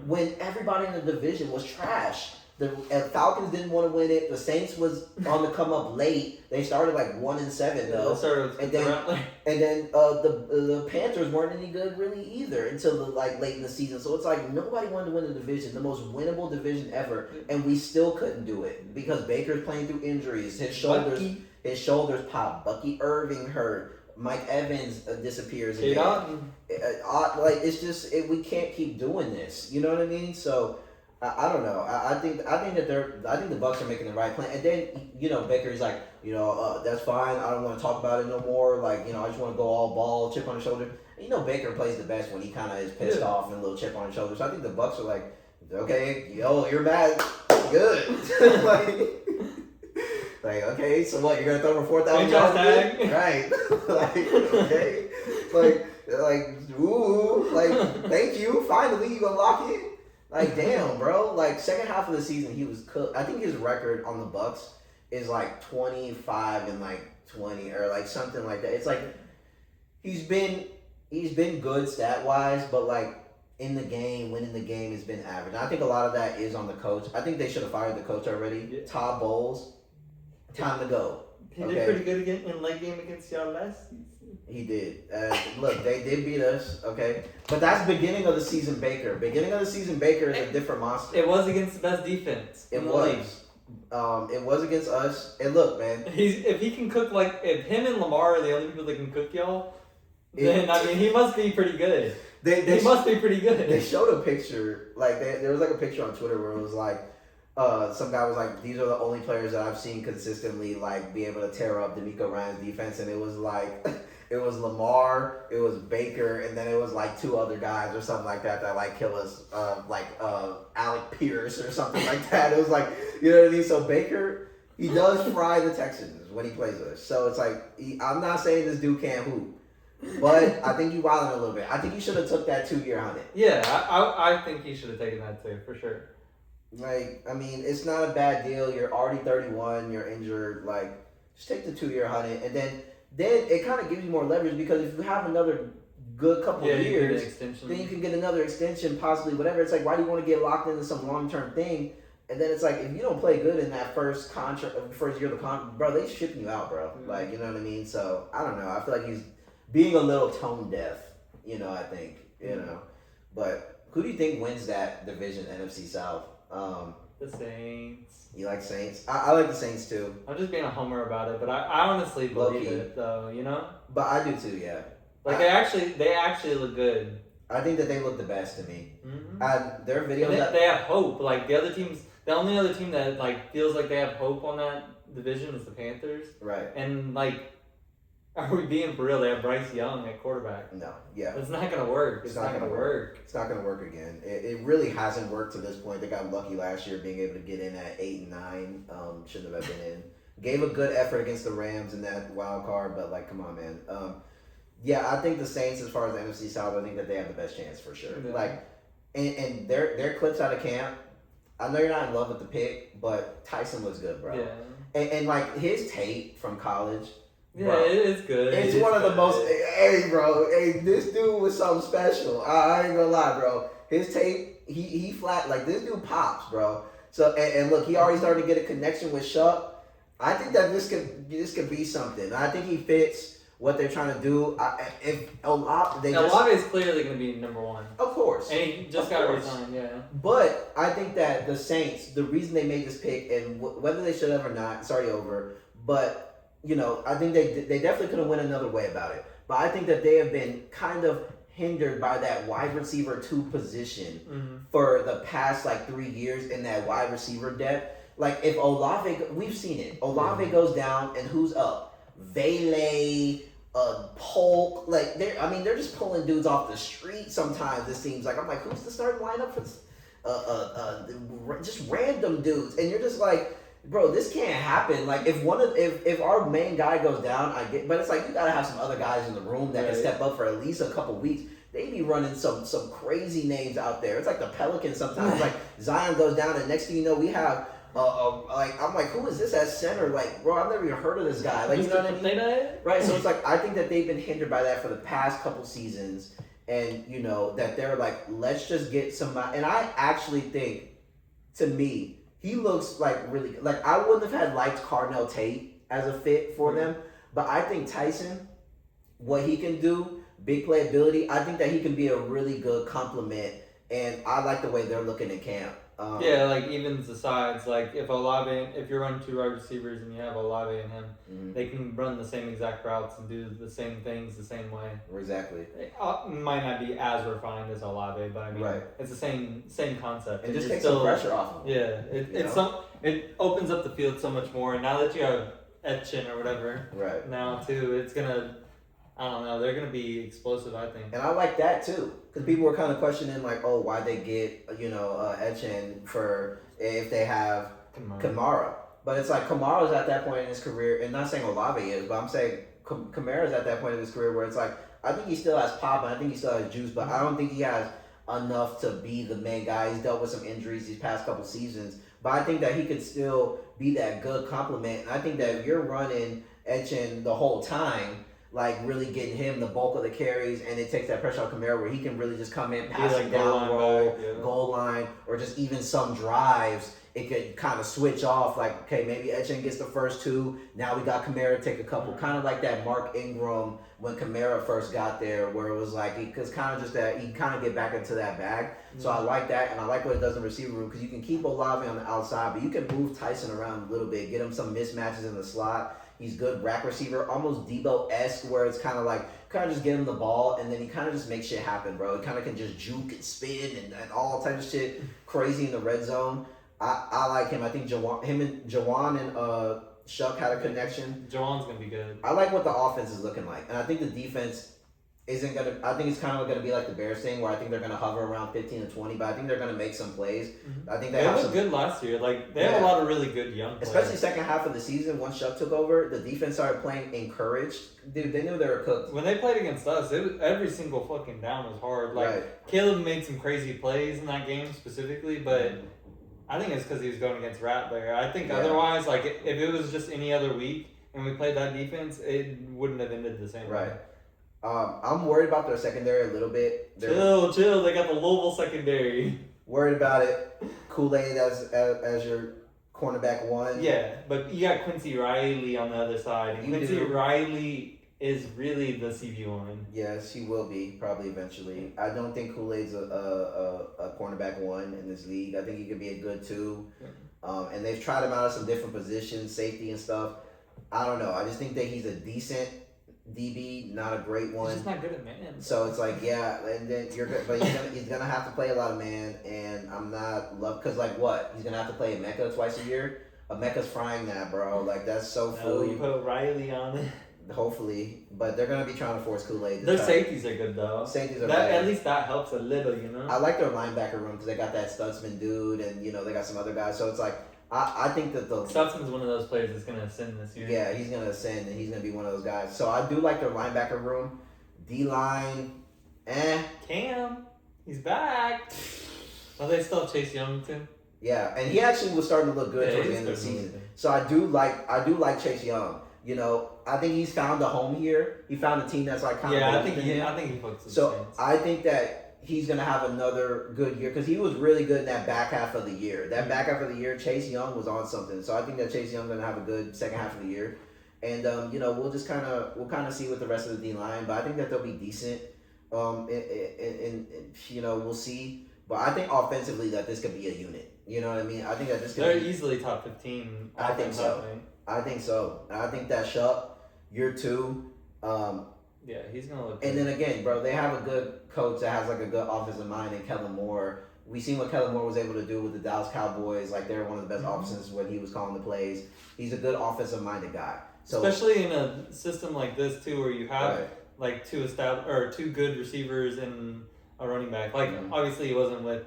when everybody in the division was trash. The Falcons didn't want to win it. The Saints was on the come up late. They started like 1-7 though, and then the Panthers weren't any good really either until late in the season. So it's like nobody wanted to win the division, the most winnable division ever, and we still couldn't do it because Baker's playing through injuries. His shoulders pop. Bucky Irving hurt. Mike Evans disappears again. It's just we can't keep doing this. You know what I mean? So. I don't know. I think the Bucks are making the right plan. And then Baker's like, that's fine. I don't want to talk about it no more. Like, I just want to go all ball, chip on his shoulder. And Baker plays the best when he kind of is pissed off and a little chip on his shoulder. So I think the Bucks are like, okay, you're mad, good. like okay, so what? You're gonna throw for 4,000 yards? Right? okay, thank you. Finally, you gonna lock in? Like, damn, bro. Like, second half of the season, he was cooked. I think his record on the Bucks is like 25 and like 20 or like something like that. It's like he's been good stat wise, but like in the game, winning the game has been average. And I think a lot of that is on the coach. I think they should have fired the coach already. Yeah. Todd Bowles, time to go. He did pretty good again in late game against y'all last season. He did. Look, they did beat us, okay? But that's beginning of the season Baker. Beginning of the season Baker is a different monster. It was against the best defense. It was. It was against us. And look, man. If he can cook, like, if him and Lamar are the only people that can cook y'all, then, I mean, he must be pretty good. He must be pretty good. They showed a picture, like, there was, like, a picture on Twitter where it was, like, some guy was like, these are the only players that I've seen consistently, like, be able to tear up D'Amico Ryan's defense. And it was, like... It was Lamar, it was Baker, and then it was like two other guys or something like that like kill us, Alec Pierce or something like that. It was like, you know what I mean? So Baker, he does fry the Texans when he plays us. So it's like, I'm not saying this dude can't hoop, but I think you wilding a little bit. I think he should have took that 2-year $100. Yeah, I think he should have taken that too, for sure. Like, I mean, it's not a bad deal. You're already 31, you're injured. Like, just take the 2-year $100, and then it kind of gives you more leverage because if you have another good couple Yeah, you get an years, extension. then you can get another extension, possibly whatever. It's like, why do you want to get locked into some long term thing? And then it's like, if you don't play good in that first contract, first year of the contract, bro, they shipping you out, bro. Mm-hmm. Like, you know what I mean? So I don't know. I feel like he's being a little tone deaf. You know, I think But who do you think wins that division, NFC South? The Saints. You like Saints? I like the Saints too. I'm just being a homer about it, but I honestly believe Low-key. it though. You know. But I do too. Yeah. Like they actually look good. I think that they look the best to me. Mm-hmm. Their videos. They have hope. Like the other teams, the only other team that like feels like they have hope on that division is the Panthers. Right. And like, are we being for real? They have Bryce Young at quarterback. No. Yeah. It's not gonna work. It's not gonna work. It's not gonna work again. It really hasn't worked to this point. They got lucky last year being able to get in at 8 and 9. Shouldn't have been in. Gave a good effort against the Rams in that wild card, but like, come on, man. Yeah, I think the Saints, as far as the NFC South, I think that they have the best chance for sure. Yeah. Like, and their clips out of camp. I know you're not in love with the pick, but Tyson looks good, bro. Yeah. And like his tape from college. Yeah, bro, it's good. It's one of the most. Hey, bro. Hey, this dude was something special. I ain't gonna lie, bro. His tape, he flat like this dude pops, bro. So and look, he already started to get a connection with Shuck. I think that this could be something. I think he fits what they're trying to do. If Olave is clearly going to be number one. Of course. And he just got resigned, yeah. But I think that the Saints, the reason they made this pick, and whether they should have or not, it's already over. But I think they definitely could have went another way about it. But I think that they have been kind of hindered by that wide receiver 2 position for the past like 3 years in that wide receiver depth. Like if Olave, we've seen it. Olave goes down, and who's up? Vele, Polk. Like they're just pulling dudes off the street. Sometimes it seems like I'm like, who's the starting lineup for just random dudes? And you're just like, bro, this can't happen. Like if our main guy goes down, I get, but it's like you gotta have some other guys in the room that can step up for at least a couple weeks. They be running some crazy names out there. It's like the Pelicans sometimes. Like Zion goes down, and next thing you know, we have like I'm like, who is this at center? Like, bro, I've never even heard of this guy. Like, you know what I mean? Right. So it's like I think that they've been hindered by that for the past couple seasons, and that they're like, let's just get somebody. And I actually think, to me, he looks like really like I wouldn't have had liked Cardinal Tate as a fit for them, but I think Tyson, what he can do, big playability, I think that he can be a really good complement, and I like the way they're looking at camp. Like evens the sides. Like if you're running 2 wide receivers and you have Olave and him, they can run the same exact routes and do the same things the same way. Exactly. It might not be as refined as Olave, but I mean, it's the same concept. And just take some pressure off of him. Yeah, it opens up the field so much more. And now that you have Etchen or whatever, now too, it's gonna. I don't know. They're gonna be explosive, I think. And I like that too, because people were kind of questioning like, oh, why they get Etchen for if they have Kamara. But it's like Kamara's at that point in his career, and not saying Olave is, but I'm saying Kamara's at that point in his career where it's like I think he still has pop and I think he still has juice, but I don't think he has enough to be the main guy. He's dealt with some injuries these past couple seasons, but I think that he could still be that good complement. And I think that if you're running Etchen the whole time, like really getting him the bulk of the carries, and it takes that pressure off Kamara where he can really just come in, pass it down roll, goal line, or just even some drives. It could kind of switch off, like, okay, maybe Etchen gets the first 2. Now we got Kamara take a couple. Kind of like that Mark Ingram when Kamara first got there, where it was like, because kind of just that, he kind of get back into that bag. So I like that, and I like what it does in the receiver room, because you can keep Olave on the outside, but you can move Tyson around a little bit, get him some mismatches in the slot. He's good rack receiver, almost Debo-esque, where it's kind of just get him the ball, and then he kind of just makes shit happen, bro. He kind of can just juke and spin and all types of shit crazy in the red zone. I like him. I think Jawan and Shuck had a connection. Jawan's going to be good. I like what the offense is looking like, and I think the defense isn't going to – I think it's kind of going to be like the Bears thing, where I think they're going to hover around 15 to 20, but I think they're going to make some plays. I think they looked good last year. Like, they have a lot of really good young players. Especially second half of the season, once Shuck took over, the defense started playing encouraged. Dude, they knew they were cooked. When they played against us, every single fucking down was hard. Like, Caleb made some crazy plays in that game specifically, but I think it's because he was going against Rattler. I think otherwise, like, if it was just any other week and we played that defense, it wouldn't have ended the same way. I'm worried about their secondary a little bit. Chill. They got the Louisville secondary. Worried about it. Kool-Aid as your cornerback one. Yeah, but you got Quincy Riley on the other side. And Quincy Riley is really the CB1. Yes, he will be, probably eventually. I don't think Kool-Aid's a cornerback one in this league. I think he could be a good two. And they've tried him out at some different positions, safety and stuff. I don't know. I just think that he's a decent DB, not a great one. He's just not good at man. So it's like, yeah, and then you're good, but he's gonna have to play a lot of man, and I'm not because like what he's gonna have to play Emeka twice a year. Emeka's frying that, bro. Like that's so food. You put Riley on it. Hopefully, but they're gonna be trying to force Kool-Aid. Their safeties are good though. Safeties are that good. At least that helps a little, you know. I like their linebacker room because they got that Stutzman dude, and they got some other guys. So it's like. I think that Stutzman's one of those players that's going to ascend this year. Yeah, he's going to ascend, and he's going to be one of those guys. So I do like their linebacker room. D-line, Cam, he's back. Oh, they still have Chase Young, too? Yeah, and he actually was starting to look good towards the end of the season. So I do like Chase Young. I think he's found a home here. He found a team that's like kind of I think he focuses. So I think that he's going to have another good year because he was really good in that back half of the year. That back half of the year, Chase Young was on something. So I think that Chase Young's going to have a good second half of the year. And, we'll just kind of see with the rest of the D-line. But I think that they'll be decent. And we'll see. But I think offensively that this could be a unit. You know what I mean? I think that this could They're easily top 15. I think so. I think so. And I think that Shup, year two, yeah, he's going to look good. And then again, bro, they have a good coach that has like a good offensive mind in Kellen Moore. We seen what Kellen Moore was able to do with the Dallas Cowboys. Like they're one of the best offenses when he was calling the plays. He's a good offensive minded guy. So especially in a system like this too, where you have like two good receivers and a running back. Like obviously it wasn't with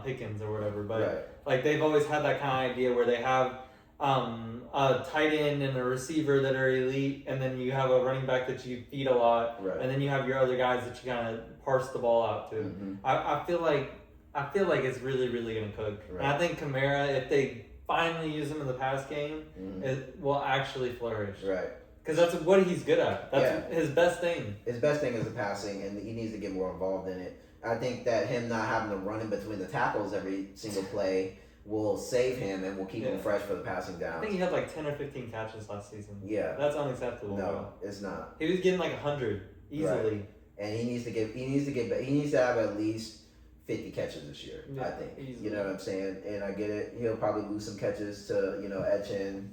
Pickens or whatever, but like they've always had that kind of idea where they have a tight end and a receiver that are elite, and then you have a running back that you feed a lot, and then you have your other guys that you kind of parse the ball out to. I feel like it's really, really gonna cook. And I think Kamara, if they finally use him in the pass game, it will actually flourish. Right. Because that's what he's good at. That's his best thing. His best thing is the passing, and he needs to get more involved in it. I think that him not having to run in between the tackles every single play will save him and will keep him fresh for the passing down. I think he had like 10 or 15 catches last season. Yeah. That's unacceptable. No, it's not. He was getting like 100 easily. Right. And he needs to have at least 50 catches this year, I think. Easily. You know what I'm saying? And I get it. He'll probably lose some catches to, Etchen,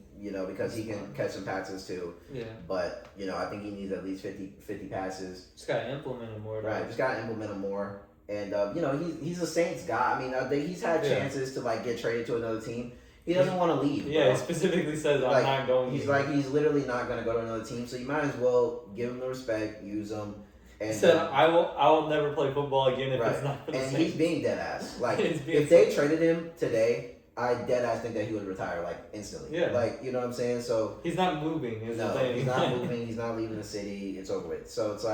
because he can catch some passes too. Yeah. But, I think he needs at least 50 passes. Just got to implement him more. Right. Just got to implement him more. And, he's a Saints guy. I mean, he's had chances to, get traded to another team. He doesn't want to leave. Yeah, he specifically says, I'm not going He's he's literally not going to go to another team. So you might as well give him the respect, use him. And, he said, I will never play football again if it's not for the Saints. And he's being dead ass. If they traded him today, I dead ass think that he would retire, instantly. Yeah. You know what I'm saying? So he's not moving. He's not moving. He's not leaving the city. It's over with. So it's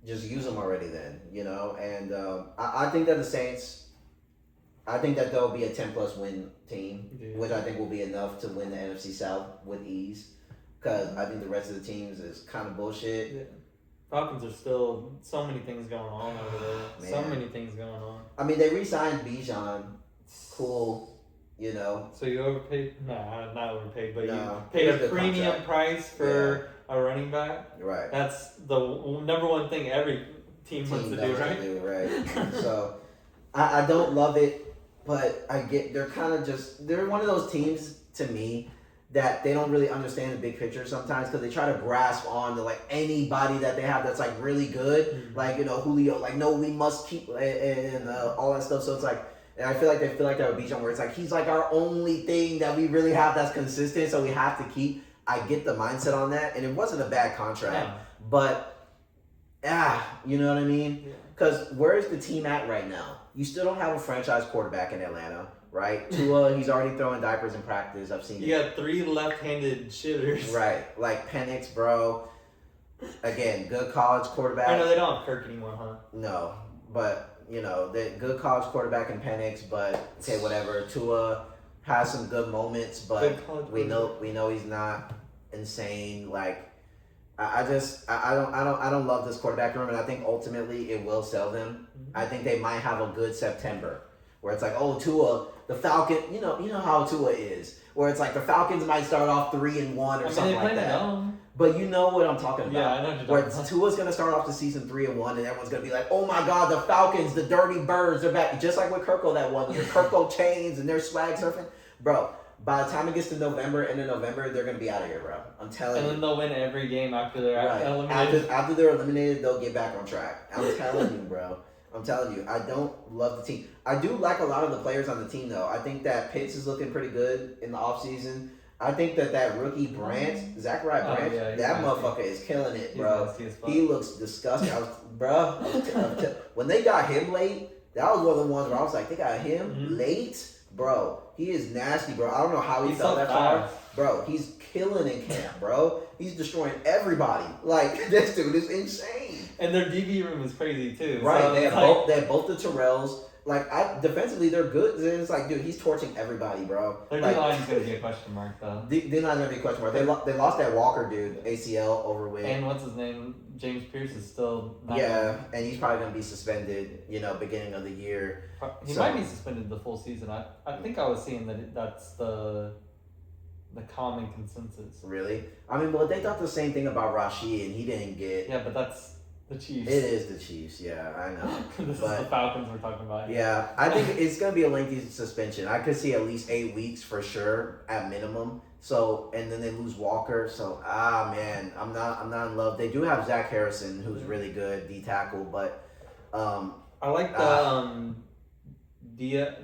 just use them already then, And I think that the Saints, I think that they'll be a 10-plus win team, which I think will be enough to win the NFC South with ease. Because I think the rest of the teams is kind of bullshit. Yeah. Falcons are still so many things going on over there. So many things going on. I mean, they re-signed Bijan. Cool. So you overpaid? Nah, not overpaid, but you paid a premium price for a running back. Right. That's the number one thing every team wants to do, right? So I don't love it, but I get they're kind of they're one of those teams to me that they don't really understand the big picture sometimes because they try to grasp on to anybody that they have that's really good, Julio, no, we must keep and all that stuff. So it's and I feel like they feel like that with Bijan, where it's he's our only thing that we really have that's consistent, so we have to keep. I get the mindset on that, and it wasn't a bad contract, but you know what I mean? Because where's the team at right now? You still don't have a franchise quarterback in Atlanta, right? Tua, he's already throwing diapers in practice. I've seen it. You got 3 left-handed shitters. Right, Penix, bro. Again, good college quarterback. I know they don't have Kirk anymore, huh? No, but the good college quarterback in Penix, but okay, whatever. Tua has some good moments, but we know he's not insane. I don't love this quarterback room, and I think ultimately it will sell them. I think they might have a good September where it's like, oh, Tua, the Falcon, you know how Tua is, where it's like the Falcons might start off 3-1 or something like that. But you know what I'm talking about. Yeah, I know what you're where talking about. Tua's gonna start off the season 3-1, and everyone's gonna be like, oh my God, the Falcons, the Dirty Birds, they're back, just like with Kirko that one year. Kirko chains and they're swag surfing, bro. By the time it gets to November, end of November, they're gonna be out of here, bro. I'm telling you. And then they'll win every game after they're eliminated. After they're eliminated, they'll get back on track. I'm telling you, bro. I'm telling you. I don't love the team. I do like a lot of the players on the team, though. I think that Pitts is looking pretty good in the offseason. I think that rookie Branch, Zachariah Branch, that motherfucker is killing it, bro. He looks disgusting. When they got him late, that was one of the ones where I was like, they got him late? Bro, he is nasty, bro. I don't know how he fell that far. Bro, he's killing in camp, bro. He's destroying everybody. Like, this dude is insane. And their DB room is crazy, too. Right, so they have both the Terrells. Like, defensively, they're good. And it's like, dude, he's torching everybody, bro. Their D-line's going to be a question mark, though. D-line's going to be a question mark. They lost that Walker dude, ACL, over with. And what's his name? James Pierce is still not and he's probably going to be suspended, beginning of the year. He might be suspended the full season. I think I was seeing that's the common consensus. Really? I mean, well, they thought the same thing about Rashid, and he didn't get... Yeah, but that's the Chiefs. It is the Chiefs, yeah, I know. This is the Falcons we're talking about. Yeah, I think it's going to be a lengthy suspension. I could see at least 8 weeks for sure, at minimum. So, and then they lose Walker. So, man, I'm not in love. They do have Zach Harrison, who's really good, D-tackle, but... I like the...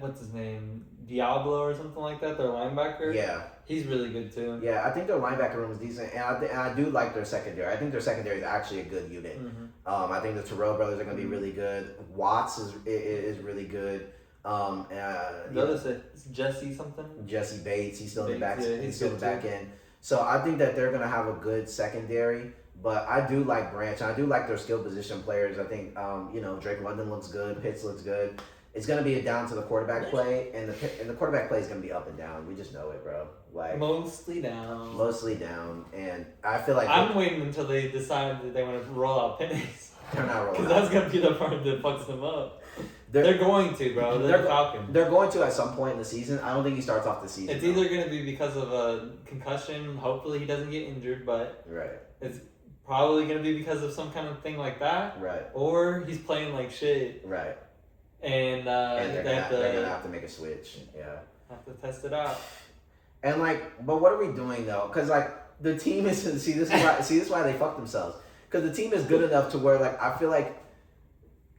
what's his name? Diablo or something like that, their linebacker. Yeah. He's really good too. Yeah, I think their linebacker room is decent, and I do like their secondary. I think their secondary is actually a good unit. I think the Terrell brothers are going to be really good. Watts is really good. It's Jesse something? Jesse Bates, he's still in the back. Yeah, he's still in the back end. So I think that they're going to have a good secondary. But I do like Branch. I do like their skill position players. I think Drake London looks good. Pitts looks good. It's gonna be down to the quarterback play, and the quarterback play is gonna be up and down. We just know it, bro. Like mostly down, and I feel like I'm waiting until they decide that they want to roll out pennies. They're not rolling. Because that's gonna be the part that fucks them up. They're going to, bro. They're Falcons. They're going to at some point in the season. I don't think he starts off the season. It's either gonna be because of a concussion. Hopefully he doesn't get injured, but it's probably gonna be because of some kind of thing like that. Right. Or he's playing like shit. Right. And they're gonna have to make a switch. Yeah. Have to test it out. And but what are we doing though? Because the team is this is why they fuck themselves. Because the team is good enough to where I feel like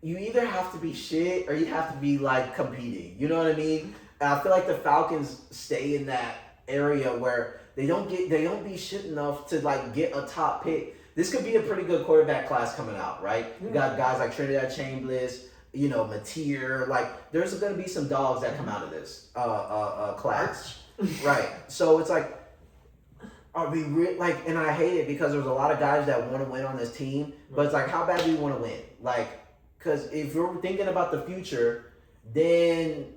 you either have to be shit or you have to be competing. You know what I mean? And I feel like the Falcons stay in that area where they don't be shit enough to get a top pick. This could be a pretty good quarterback class coming out, right? You got guys like Trinidad Chambliss. Mateer, there's going to be some dogs that come out of this class. Right. So it's are we and I hate it because there's a lot of guys that want to win on this team, but it's how bad do you want to win? Because if you're thinking about the future, then,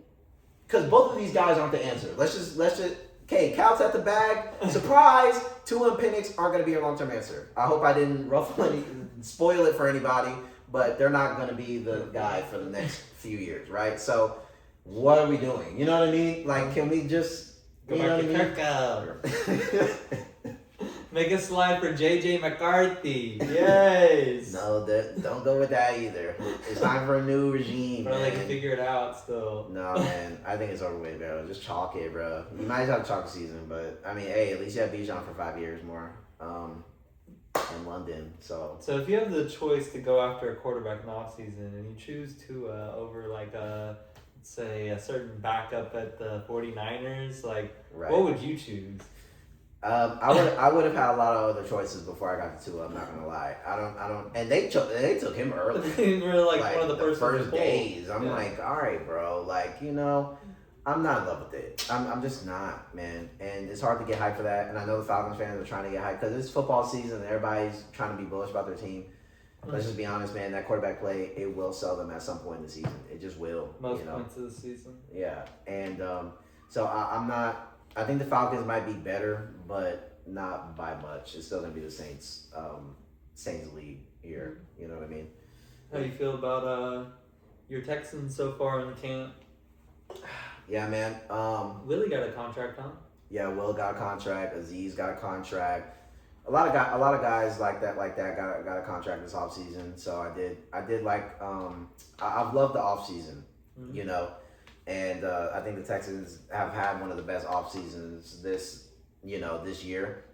because both of these guys aren't the answer. Let's just, okay, Cal's at the bag. Surprise! Tua and Penix aren't going to be your long-term answer. I hope I didn't spoil it for anybody. But they're not going to be the guy for the next few years, right? So, what are we doing? You know what I mean? Can we just go back to Kirk? Make a slide for JJ McCarthy. Yes. No, don't go with that either. It's time for a new regime. Bro, they can figure it out still. No, man. I think it's over with, bro. Just chalk it, bro. You might have a chalk season, but I mean, hey, at least you have Bijan for 5 years more. In London, so if you have the choice to go after a quarterback in the offseason and you choose Tua over say a certain backup at the 49ers, what would you choose? I would have had a lot of other choices before I got to Tua. I'm not gonna lie. I don't. And they took him early. They were one of the first days. I'm all right, bro. I'm not in love with it. I'm just not, man. And it's hard to get hyped for that. And I know the Falcons fans are trying to get hyped because it's football season and everybody's trying to be bullish about their team. Let's just be honest, man. That quarterback play, it will sell them at some point in the season. It just will. Most points of the season. Yeah. And so I'm not I think the Falcons might be better, but not by much. It's still gonna be the Saints. Saints lead here. You know what I mean? How you feel about your Texans so far in the camp? Yeah, man. Willie got a contract, huh? Yeah, Will got a contract. Aziz got a contract. A lot of guys like that got a contract this offseason. So I did like I've loved the offseason, you know, and I think the Texans have had one of the best off seasons this year.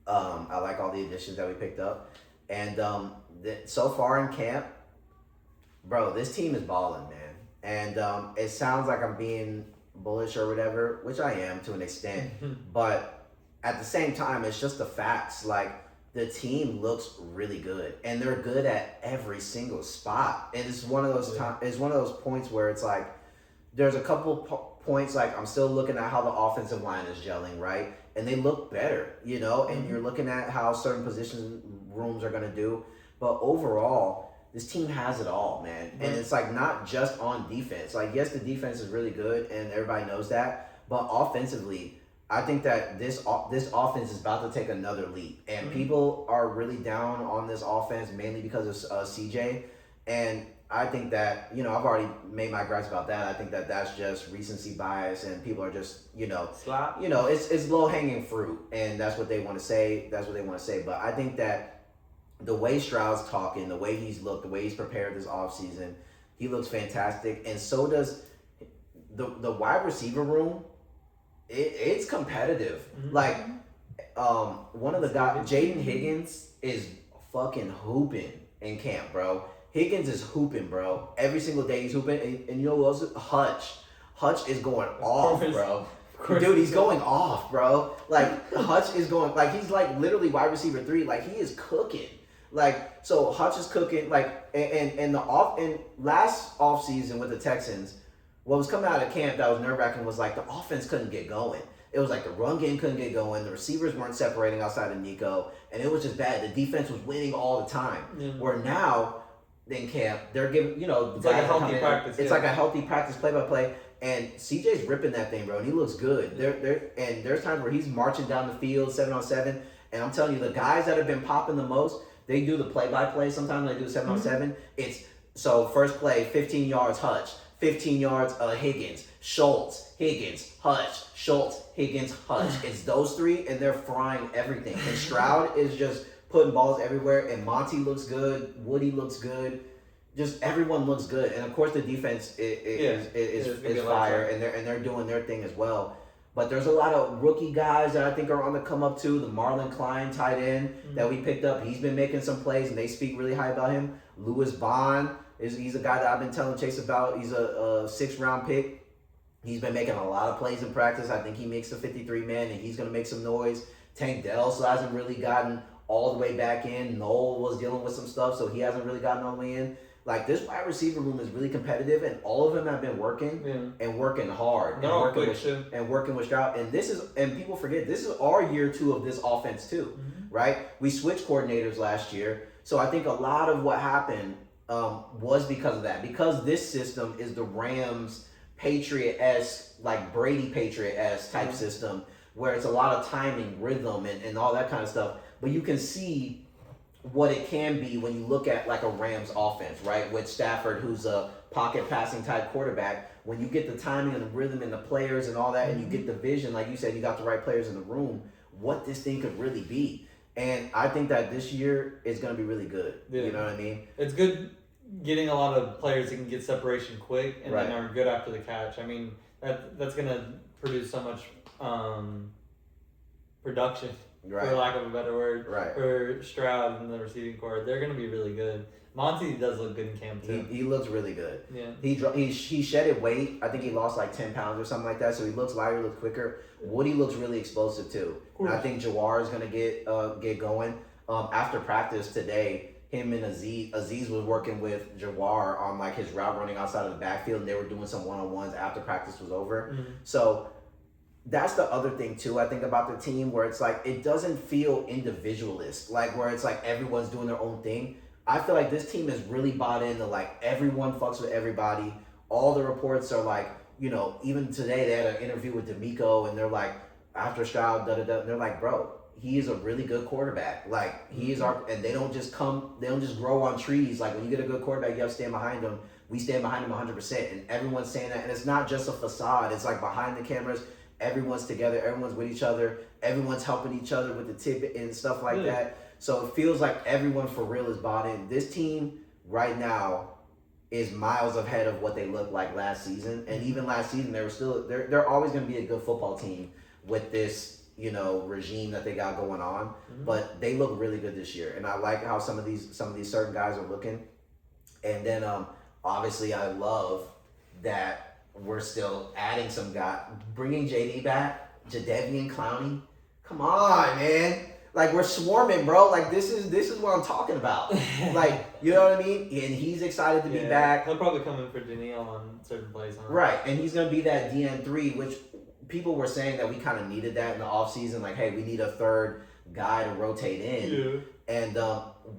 I like all the additions that we picked up, and so far in camp, bro, this team is balling, man. And it sounds like I'm being bullish or whatever, which I am to an extent, but at the same time, it's just the facts. Like the team looks really good, and they're good at every single spot. And it's one of those It's one of those points where it's like there's a couple points like I'm still looking at how the offensive line is gelling, right? And they look better, you know. And you're looking at how certain position rooms are gonna do, but overall, this team has it all, man. And it's like not just on defense. Like yes, the defense is really good, and everybody knows that. But offensively, I think that this offense is about to take another leap, and people are really down on this offense mainly because of CJ. And I think that I've already made my gripes about that. I think that that's just recency bias, and people are just Slap. It's low hanging fruit, and that's what they want to say. That's what they want to say. But I think that the way Stroud's talking, the way he's looked, the way he's prepared this offseason, he looks fantastic. And so does the wide receiver room. It's competitive. Like, one of the guys, Jaden Higgins, is fucking hooping in camp, bro. Higgins is hooping, bro. Every single day he's hooping. And you know who else? Hutch. Hutch is going off, bro. Dude, he's going off, bro. Like, Hutch is going, like, he's like literally wide receiver 3. Like, he is cooking. Like, so Hutch is cooking. Like, and last offseason with the Texans, what was coming out of camp that was nerve-wracking was like the offense couldn't get going. It was like the run game couldn't get going. The receivers weren't separating outside of Nico, and it was just bad. The defense was winning all the time. Where now in camp, they're giving it's like a healthy practice. It's like a healthy practice, play-by-play, and CJ's ripping that thing, bro, and he looks good. There's times where he's marching down the field 7-on-7, and I'm telling you, the guys that have been popping the most, they do the play-by-play. Sometimes they do 7-on-7. It's so first play, 15 yards, Hutch. 15 yards, Higgins, Schultz, Higgins, Hutch, Schultz, Higgins, Hutch. It's those three, and they're frying everything. And Stroud is just putting balls everywhere, and Monty looks good, Woody looks good, just everyone looks good. And of course, the defense is fire, and they're doing their thing as well. But there's a lot of rookie guys that I think are on the come up too. The Marlon Klein tight end that we picked up, he's been making some plays, and they speak really high about him. Lewis Bond. He's a guy that I've been telling Chase about. He's a 6th-round pick. He's been making a lot of plays in practice. I think he makes the 53-man, and he's going to make some noise. Tank Dell still hasn't really gotten all the way back in. Noel was dealing with some stuff, so he hasn't really gotten all the way in. Like, this wide receiver room is really competitive, and all of them have been working and working hard. They're all quick too. And working with Stroud. And people forget, this is our year 2 of this offense too, right? We switched coordinators last year, so I think a lot of what happened was because of that. Because this system is the Rams Patriot-esque, like Brady Patriot-esque type system, where it's a lot of timing, rhythm, and all that kind of stuff. But you can see what it can be when you look at like a Rams offense, right? With Stafford, who's a pocket passing type quarterback. When you get the timing and the rhythm and the players and all that, and you get the vision, like you said, you got the right players in the room, what this thing could really be. And I think that this year is going to be really good. You know what I mean? It's good getting a lot of players that can get separation quick and then are good after the catch. I mean, that's going to produce so much production, for lack of a better word, for Stroud and the receiving corps. They're going to be really good. Monty does look good in camp too. He looks really good. Yeah. He shedded weight. I think he lost like 10 pounds or something like that. So he looks lighter, looks quicker. Woody looks really explosive too. And I think Jawar is gonna get going. After practice today, him and Aziz was working with Jawar on like his route running outside of the backfield, and they were doing some one-on-ones after practice was over. So that's the other thing too, I think, about the team, where it's like it doesn't feel individualist, like where it's like everyone's doing their own thing. I feel like this team is really bought into like everyone fucks with everybody. All the reports are like, even today they had an interview with D'Amico, and they're like, after Stroud, they're like, bro, he is a really good quarterback. Like he is and they don't just grow on trees. Like when you get a good quarterback, you have to stand behind him. We stand behind him 100%, and everyone's saying that. And it's not just a facade. It's like behind the cameras, everyone's together, everyone's with each other, everyone's helping each other with the tip and stuff like that. So it feels like everyone for real is bought in. This team right now is miles ahead of what they looked like last season. And even last season, they're always going to be a good football team with this, regime that they got going on. But they look really good this year, and I like how some of these certain guys are looking. And then obviously I love that we're still adding some guy, bringing JD back, Jadeveon Clowney. Come on, man. Like we're swarming, bro. Like this is what I'm talking about. Like, you know what I mean? And he's excited to be back. He'll probably come in for Danielle on certain plays, huh? Right, and he's gonna be that DN3, which people were saying that we kind of needed that in the offseason. Like, hey, we need a third guy to rotate in. Yeah. And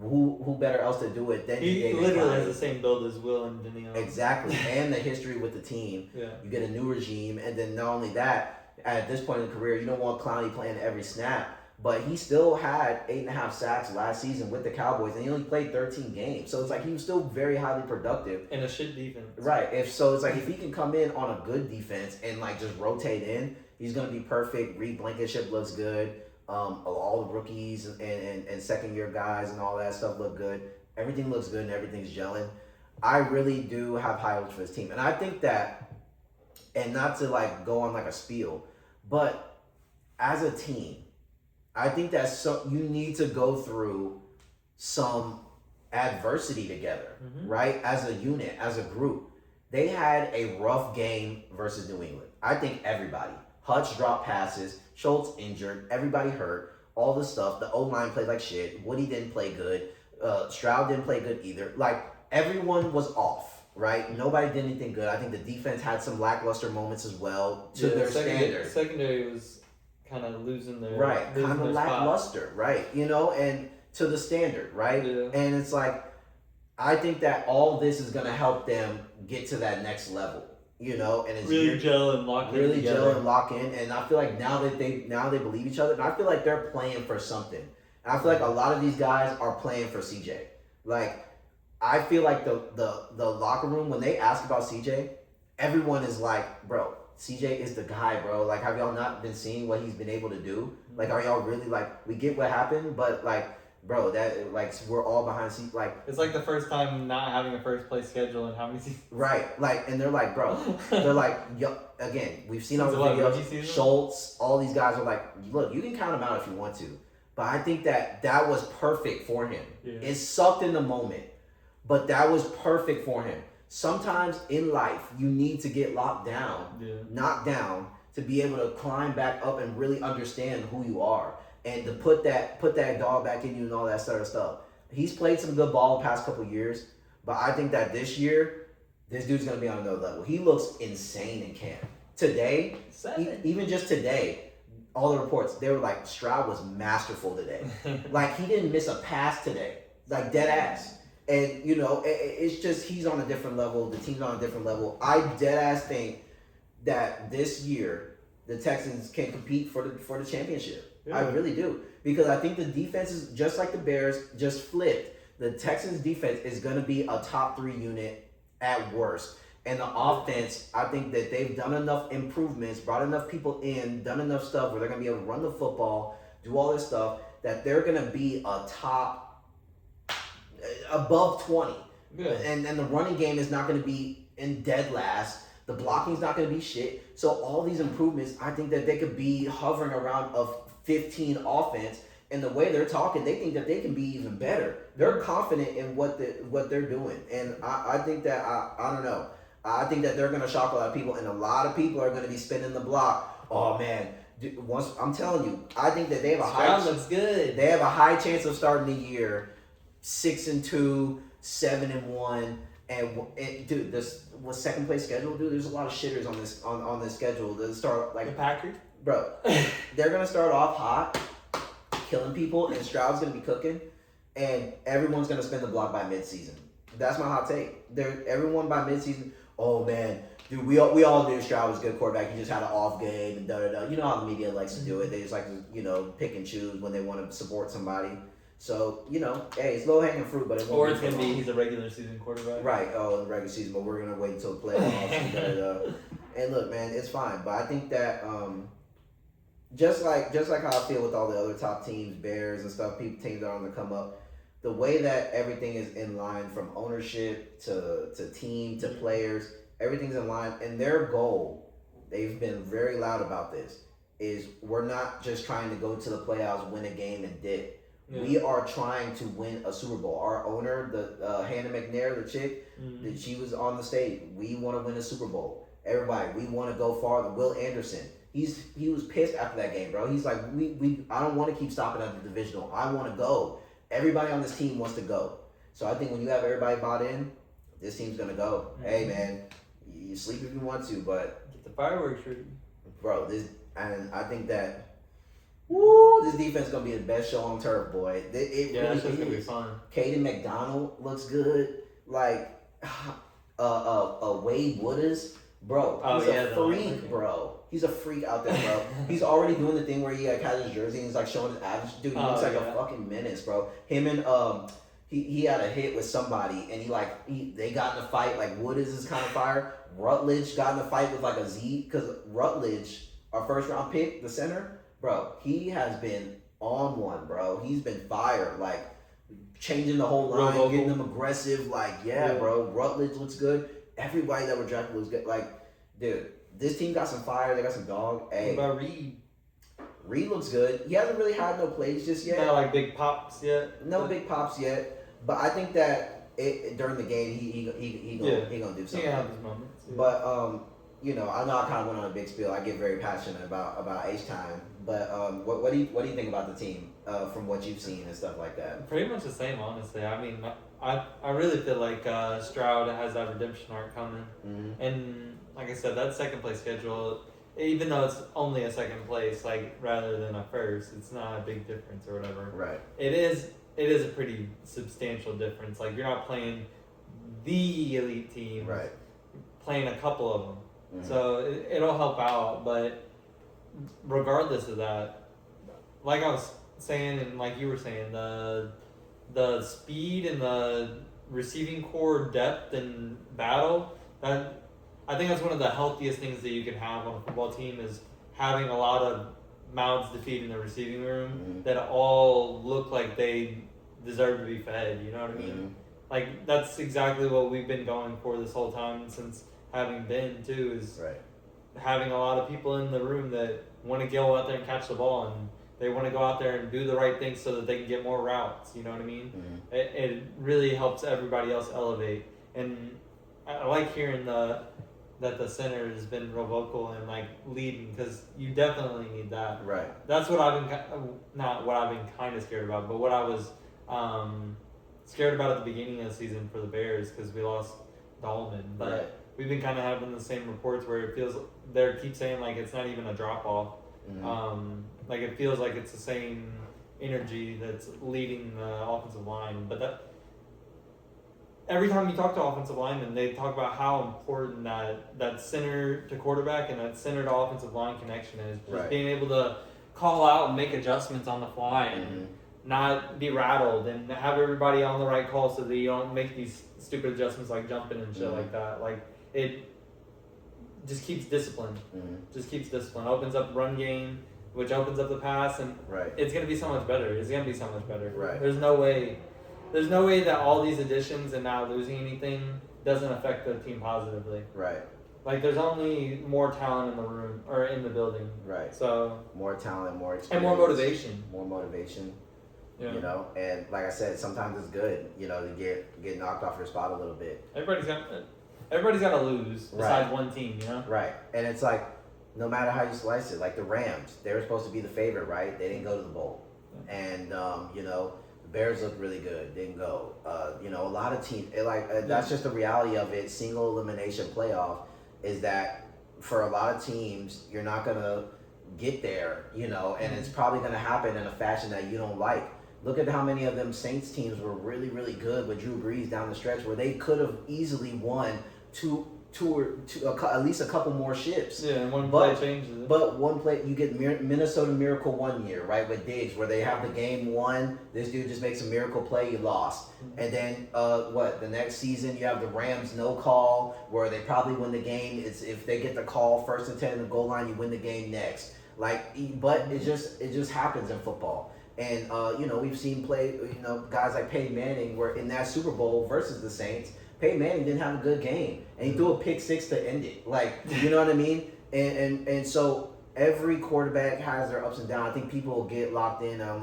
who better else to do it than he literally has the same build as Will and Danielle. Exactly, and the history with the team. Yeah. You get a new regime, and then not only that, at this point in the career, you don't want Clowney playing every snap. But he still had 8.5 sacks last season with the Cowboys, and he only played 13 games. So it's like he was still very highly productive. And a shit defense. Right. It's like if he can come in on a good defense and like just rotate in, he's gonna be perfect. Reed Blankenship looks good. All the rookies and second year guys and all that stuff look good. Everything looks good and everything's gelling. I really do have high hopes for this team, and I think that, and not to like go on like a spiel, but as a team, I think that you need to go through some adversity together, right? As a unit, as a group. They had a rough game versus New England. I think everybody. Hutch dropped passes, Schultz injured, everybody hurt, all this stuff. The O-line played like shit. Woody didn't play good. Stroud didn't play good either. Like, everyone was off, right? Nobody did anything good. I think the defense had some lackluster moments as well to their standard. Secondary was kind of losing their kind of lackluster, right? And to the standard, right? Yeah. And it's like, I think that all this is going to help them get to that next level, and it's really gel and lock in. Really gel and lock in, and I feel like now they believe each other, and I feel like they're playing for something. And I feel like a lot of these guys are playing for CJ. Like, I feel like the locker room, when they ask about CJ, everyone is like, bro, CJ is the guy, bro. Like, have y'all not been seeing what he's been able to do? Like, are y'all really like, we get what happened, but like, bro, that like we're all behind like it's like the first time not having a first place schedule in how many seasons? Right, like, and they're like, bro, they're like, yo, again, we've seen on the videos, Schultz, all these guys are like, look, you can count them out if you want to, but I think that was perfect for him. Yeah. It sucked in the moment, but that was perfect for him. Sometimes in life, you need to get knocked down, to be able to climb back up and really understand who you are, and to put that dog back in you and all that sort of stuff. He's played some good ball the past couple years, but I think that this year, this dude's going to be on another level. He looks insane in camp. Today, even just today, all the reports, they were like, Stroud was masterful today. Like, he didn't miss a pass today. Like, dead ass. And, it's just, he's on a different level. The team's on a different level. I dead ass think that this year, the Texans can compete for the championship. Yeah. I really do. Because I think the defense is just like the Bears, just flipped. The Texans defense is going to be a top 3 unit at worst. And the offense, I think that they've done enough improvements, brought enough people in, done enough stuff where they're going to be able to run the football, do all this stuff, that they're going to be a top, above 20. Yeah. And the running game is not going to be in dead last. The blocking's not going to be shit. So all these improvements, I think that they could be hovering around a 15 offense. And the way they're talking, they think that they can be even better. They're confident in what they're doing. And I think that, I don't know. I think that they're going to shock a lot of people. And a lot of people are going to be spinning the block. Oh, man. Once I'm telling you, I think that they have a high looks good. They have a high chance of starting the year 6-2, 7-1. And dude, this was second place schedule, dude. There's a lot of shitters on this schedule. They start like the Packers, bro. They're gonna start off hot, killing people, and Stroud's gonna be cooking, and everyone's gonna spin the block by midseason. That's my hot take. Everyone by midseason. Oh man, dude, we all knew Stroud was a good quarterback. He just had an off game and da da da. You know how the media likes to do it. They just like to pick and choose when they want to support somebody. So hey, it's low hanging fruit, but it won't. Or it's gonna be he's a regular season quarterback. Right. Oh, in the regular season, but we're gonna wait until the playoffs and da da da. And look, man, it's fine. But I think that just like how I feel with all the other top teams, Bears and stuff, teams that are on the come up, the way that everything is in line from ownership to team to players, everything's in line. And their goal, they've been very loud about this, is we're not just trying to go to the playoffs, win a game, and dip. Yeah. We are trying to win a Super Bowl. Our owner, the Hannah McNair, the chick, that she was on the stage. We want to win a Super Bowl. Everybody, we want to go farther. Will Anderson, he was pissed after that game, bro. He's like, I don't want to keep stopping at the divisional. I want to go. Everybody on this team wants to go. So I think when you have everybody bought in, this team's gonna go. Mm-hmm. Hey man, you sleep if you want to, but get the fireworks ready, bro. And I think that. Woo! This defense is gonna be the best show on turf, boy. That's gonna be fun. Caden McDonald looks good. Like, Wade Wooders, bro. He's a freak, bro. He's a freak out there, bro. He's already doing the thing where he has his jersey and he's like showing his average. Dude, he looks like a fucking menace, bro. Him and he had a hit with somebody and they got in a fight. Like Wooders is kind of fire. Rutledge got in a fight with like a Z because Rutledge, our first round pick, the center. Bro, he has been on one, bro. He's been fired, like changing the whole line, getting them aggressive. Like, yeah, bro. Rutledge looks good. Everybody that were drafted was good. Like, dude, this team got some fire. They got some dog. Hey, what about Reed? Reed looks good. He hasn't really had no plays just yet. Not like big pops yet. No big pops yet. But I think that during the game, he gonna do something. He have his moments. Yeah. But I know I kind of went on a big spiel. I get very passionate about H-Time. But what do you think about the team from what you've seen and stuff like that? Pretty much the same, honestly. I mean, I really feel like Stroud has that redemption arc coming. Mm-hmm. And like I said, that second place schedule, even though it's only a second place, like rather than a first, it's not a big difference or whatever. Right. It is a pretty substantial difference. Like you're not playing the elite team. Right. Playing a couple of them. Mm-hmm. So it'll help out, but regardless of that, like I was saying and like you were saying, the speed and the receiving core depth and battle, that I think that's one of the healthiest things that you can have on a football team is having a lot of mouths to feed in the receiving room. Mm-hmm. That all look like they deserve to be fed, you know what I mean? Mm-hmm. Like that's exactly what we've been going for this whole time since having been too, is right. Having a lot of people in the room that want to go out there and catch the ball and they want to go out there and do the right things so that they can get more routes, you know what I mean? Mm-hmm. It really helps everybody else elevate. And I like hearing that the center has been real vocal and like leading, because you definitely need that. Right. That's what I've been, not what I've been kind of scared about, but what I was scared about at the beginning of the season for the Bears, because we lost Dahlman. But right. We've been kind of having the same reports where it feels they keep saying like it's not even a drop off. Mm-hmm. Like it feels like it's the same energy that's leading the offensive line. But that every time you talk to offensive linemen, they talk about how important that center to quarterback and that center to offensive line connection is. Just right. Being able to call out and make adjustments on the fly and mm-hmm. not be rattled and have everybody on the right call so that you don't make these stupid adjustments like jumping and shit mm-hmm. like that. Like it just keeps discipline. Mm-hmm. Just keeps discipline. Opens up run game, which opens up the pass, and right. It's gonna be so much better. It's gonna be so much better. Right. There's no way that all these additions and not losing anything doesn't affect the team positively. Right. Like there's only more talent in the room or in the building. Right. So more talent, more experience, and more motivation. More motivation. Yeah. You know, and like I said, sometimes it's good, you know, to get knocked off your spot a little bit. Everybody's got to lose besides right. one team, you know? Right. And it's like, no matter how you slice it, like the Rams, they were supposed to be the favorite, right? They didn't go to the bowl. Yeah. And, you know, the Bears looked really good. Didn't go. You know, a lot of teams, that's just the reality of it. Single elimination playoff is that for a lot of teams, you're not going to get there, you know, and it's probably going to happen in a fashion that you don't like. Look at how many of them Saints teams were really, really good with Drew Brees down the stretch where they could have easily won 2 at least a couple more ships. Yeah, and one play changes it. But one play, you get Minnesota Miracle one year, right, with Diggs, where they have the game won. This dude just makes a miracle play, you lost. And then the next season you have the Rams no call, where they probably win the game. It's if they get the call 1st and 10 in the goal line, you win the game next. But it just happens in football. And we've seen guys like Peyton Manning were in that Super Bowl versus the Saints. Peyton Manning didn't have a good game, and he threw a pick 6 to end it. You know what I mean? And so every quarterback has their ups and downs. I think people get locked in on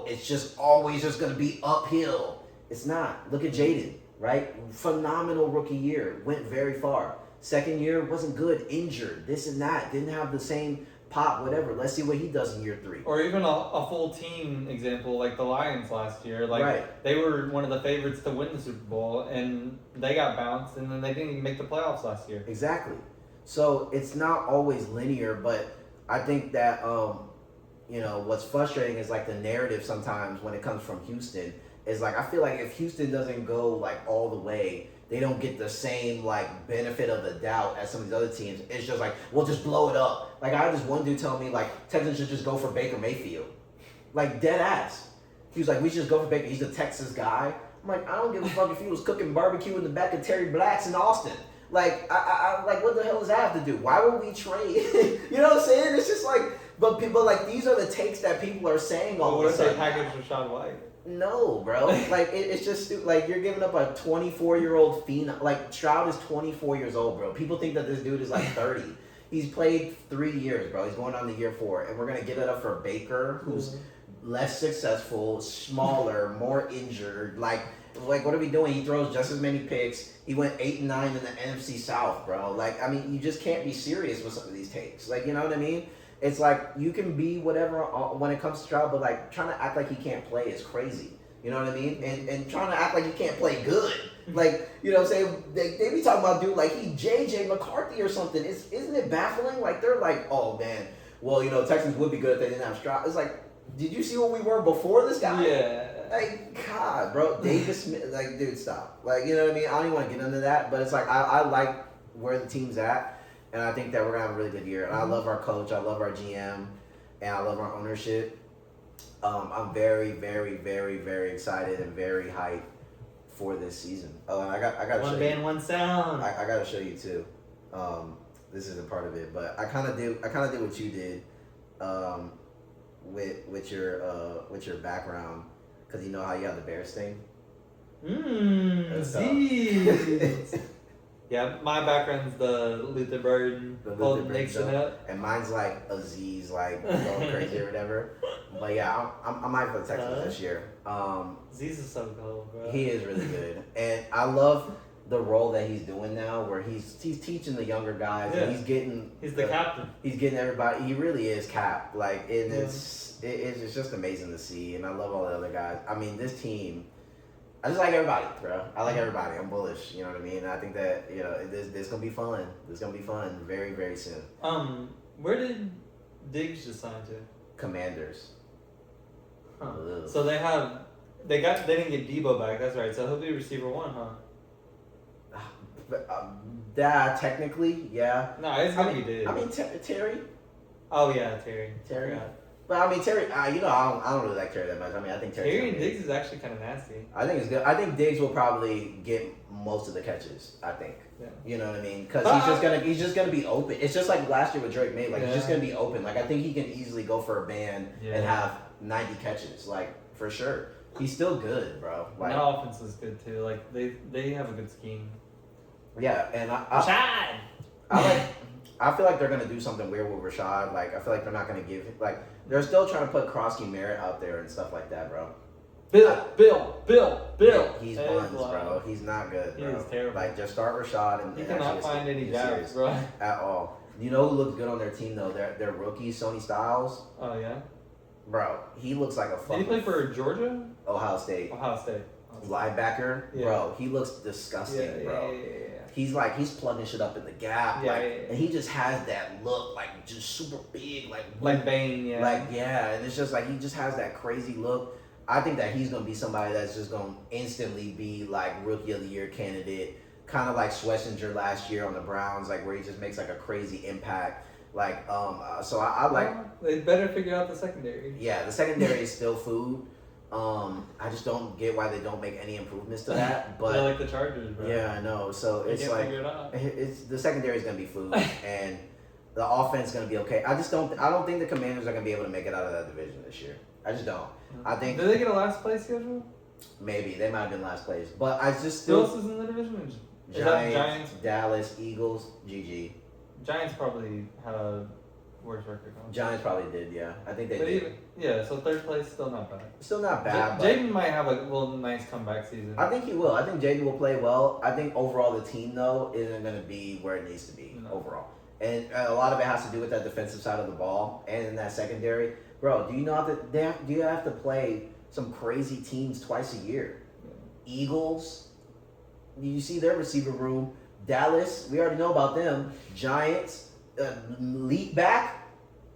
it's just always just going to be uphill. It's not. Look at Jaden, right? Phenomenal rookie year, went very far. Second year wasn't good, injured, this and that, didn't have the same pop, whatever. Let's see what he does in year 3. Or even a full team example, like the Lions last year. They were one of the favorites to win the Super Bowl, and they got bounced, and then they didn't even make the playoffs last year. Exactly. So it's not always linear, but I think that what's frustrating is the narrative sometimes when it comes from Houston is I feel like if Houston doesn't go all the way, they don't get the same benefit of the doubt as some of these other teams. It's just we'll just blow it up. I had this one dude tell me Texans should just go for Baker Mayfield, dead ass. He was we should just go for Baker. He's a Texas guy. I'm I don't give a fuck if he was cooking barbecue in the back of Terry Black's in Austin. I what the hell does that have to do? Why would we trade? You know what I'm saying? It's just but people these are the takes that people are saying all of a sudden. What if they package Rashawn White? No, bro. It's just you're giving up a 24-year-old phenom. Stroud is 24 years old, bro. People think that this dude is 30. He's played 3 years, bro. He's going on to year 4, and we're gonna give it up for Baker, who's less successful, smaller, more injured. What are we doing? He throws just as many picks. He went 8-9 in the NFC South, bro. You just can't be serious with some of these takes. You know what I mean? It's you can be whatever when it comes to Stroud, but trying to act like he can't play is crazy. You know what I mean? And trying to act like he can't play good. You know what I'm saying? They be talking about dude he JJ McCarthy or something. Isn't it baffling? They're oh man, well Texans would be good if they didn't have Stroud. It's did you see what we were before this guy? Yeah. God, bro, Davis Smith, dude, stop. You know what I mean? I don't even want to get into that, but it's I like where the team's at. And I think that we're going to have a really good year. And I love our coach. I love our GM. And I love our ownership. I'm very, very, very, very excited and very hyped for this season. Oh, and I got to show you. One band, one sound. I got to show you, too. This isn't part of it. But I kind of did what you did with your background. Because you know how you have the Bears thing? Yeah, my background's the Luther Burden, holding Nixon up. And mine's Aziz, going crazy or whatever. But yeah, I'm hyped for the Texans this year. Aziz is so cool, bro. He is really good. And I love the role that he's doing now where he's teaching the younger guys. Yeah. And he's the captain. He's getting everybody. He really is cap. It's just amazing to see. And I love all the other guys. I mean, this team, I just like everybody, bro. I like everybody. I'm bullish. You know what I mean? And I think that this gonna be fun. This gonna be fun very, very soon. Where did Diggs just sign to? Commanders. Huh. So they didn't get Debo back. That's right. So he'll be receiver 1, huh? Yeah, technically, yeah. No, it's gonna be Diggs. I mean, Terry. Oh yeah, Terry. But I mean, Terry, I don't really like Terry that much. I mean, I think Terry and Diggs is actually kind of nasty. I think it's good. I think Diggs will probably get most of the catches. I think. Yeah. You know what I mean? Because he's just gonna be open. It's just like last year with Drake May. He's just gonna be open. I think he can easily go for a band and have 90 catches. For sure. He's still good, bro. That offense is good too. They have a good scheme. Yeah, and I feel like they're gonna do something weird with Rashad. I feel like they're not gonna give they're still trying to put Krosky Merritt out there and stuff like that, bro. Bill. He's buns, bro. He's not good, bro. He is terrible. Just start Rashad and you cannot find any jabs, bro. At all. You know who looks good on their team though? Their rookie, Sonny Styles. Oh yeah. Bro, he looks like a fucking. Did he play for Georgia? Ohio State. Linebacker, yeah. Bro. He looks disgusting, bro. Yeah. He's plugging shit up in the gap, and he just has that look, just super big, like Bane, yeah. And it's just he just has that crazy look. I think that he's gonna be somebody that's just gonna instantly be rookie of the year candidate. kind of like Schlesinger last year on the Browns, like where he just makes like a crazy impact. Like, so I like. They better figure out the secondary. Yeah, the secondary is still food. I just don't get why they don't make any improvements to that. But they're like the Chargers, bro. yeah, I know. So They it's can't like figure it out. it's the secondary is gonna be food, and the offense is gonna be okay. I just don't. I don't think the Commanders are gonna be able to make it out of that division this year. I just don't. I think. Did they get a last place schedule? Maybe they might have been last place, but I just Who still. else is in the division? Is that Giants, Dallas, Eagles, GG. Giants probably had a worse record. Giants probably did, yeah. I think they But did. even, yeah, so third place still not bad. Still not bad. But Jaden might have a nice comeback season. I think he will. I think Jaden will play well. I think overall the team though isn't going to be where it needs to be overall, and a lot of it has to do with that defensive side of the ball and in that secondary. Bro, do you know do you have to play some crazy teams twice a year? Yeah. Eagles. You see their receiver room. Dallas, we already know about them. Giants, leap back,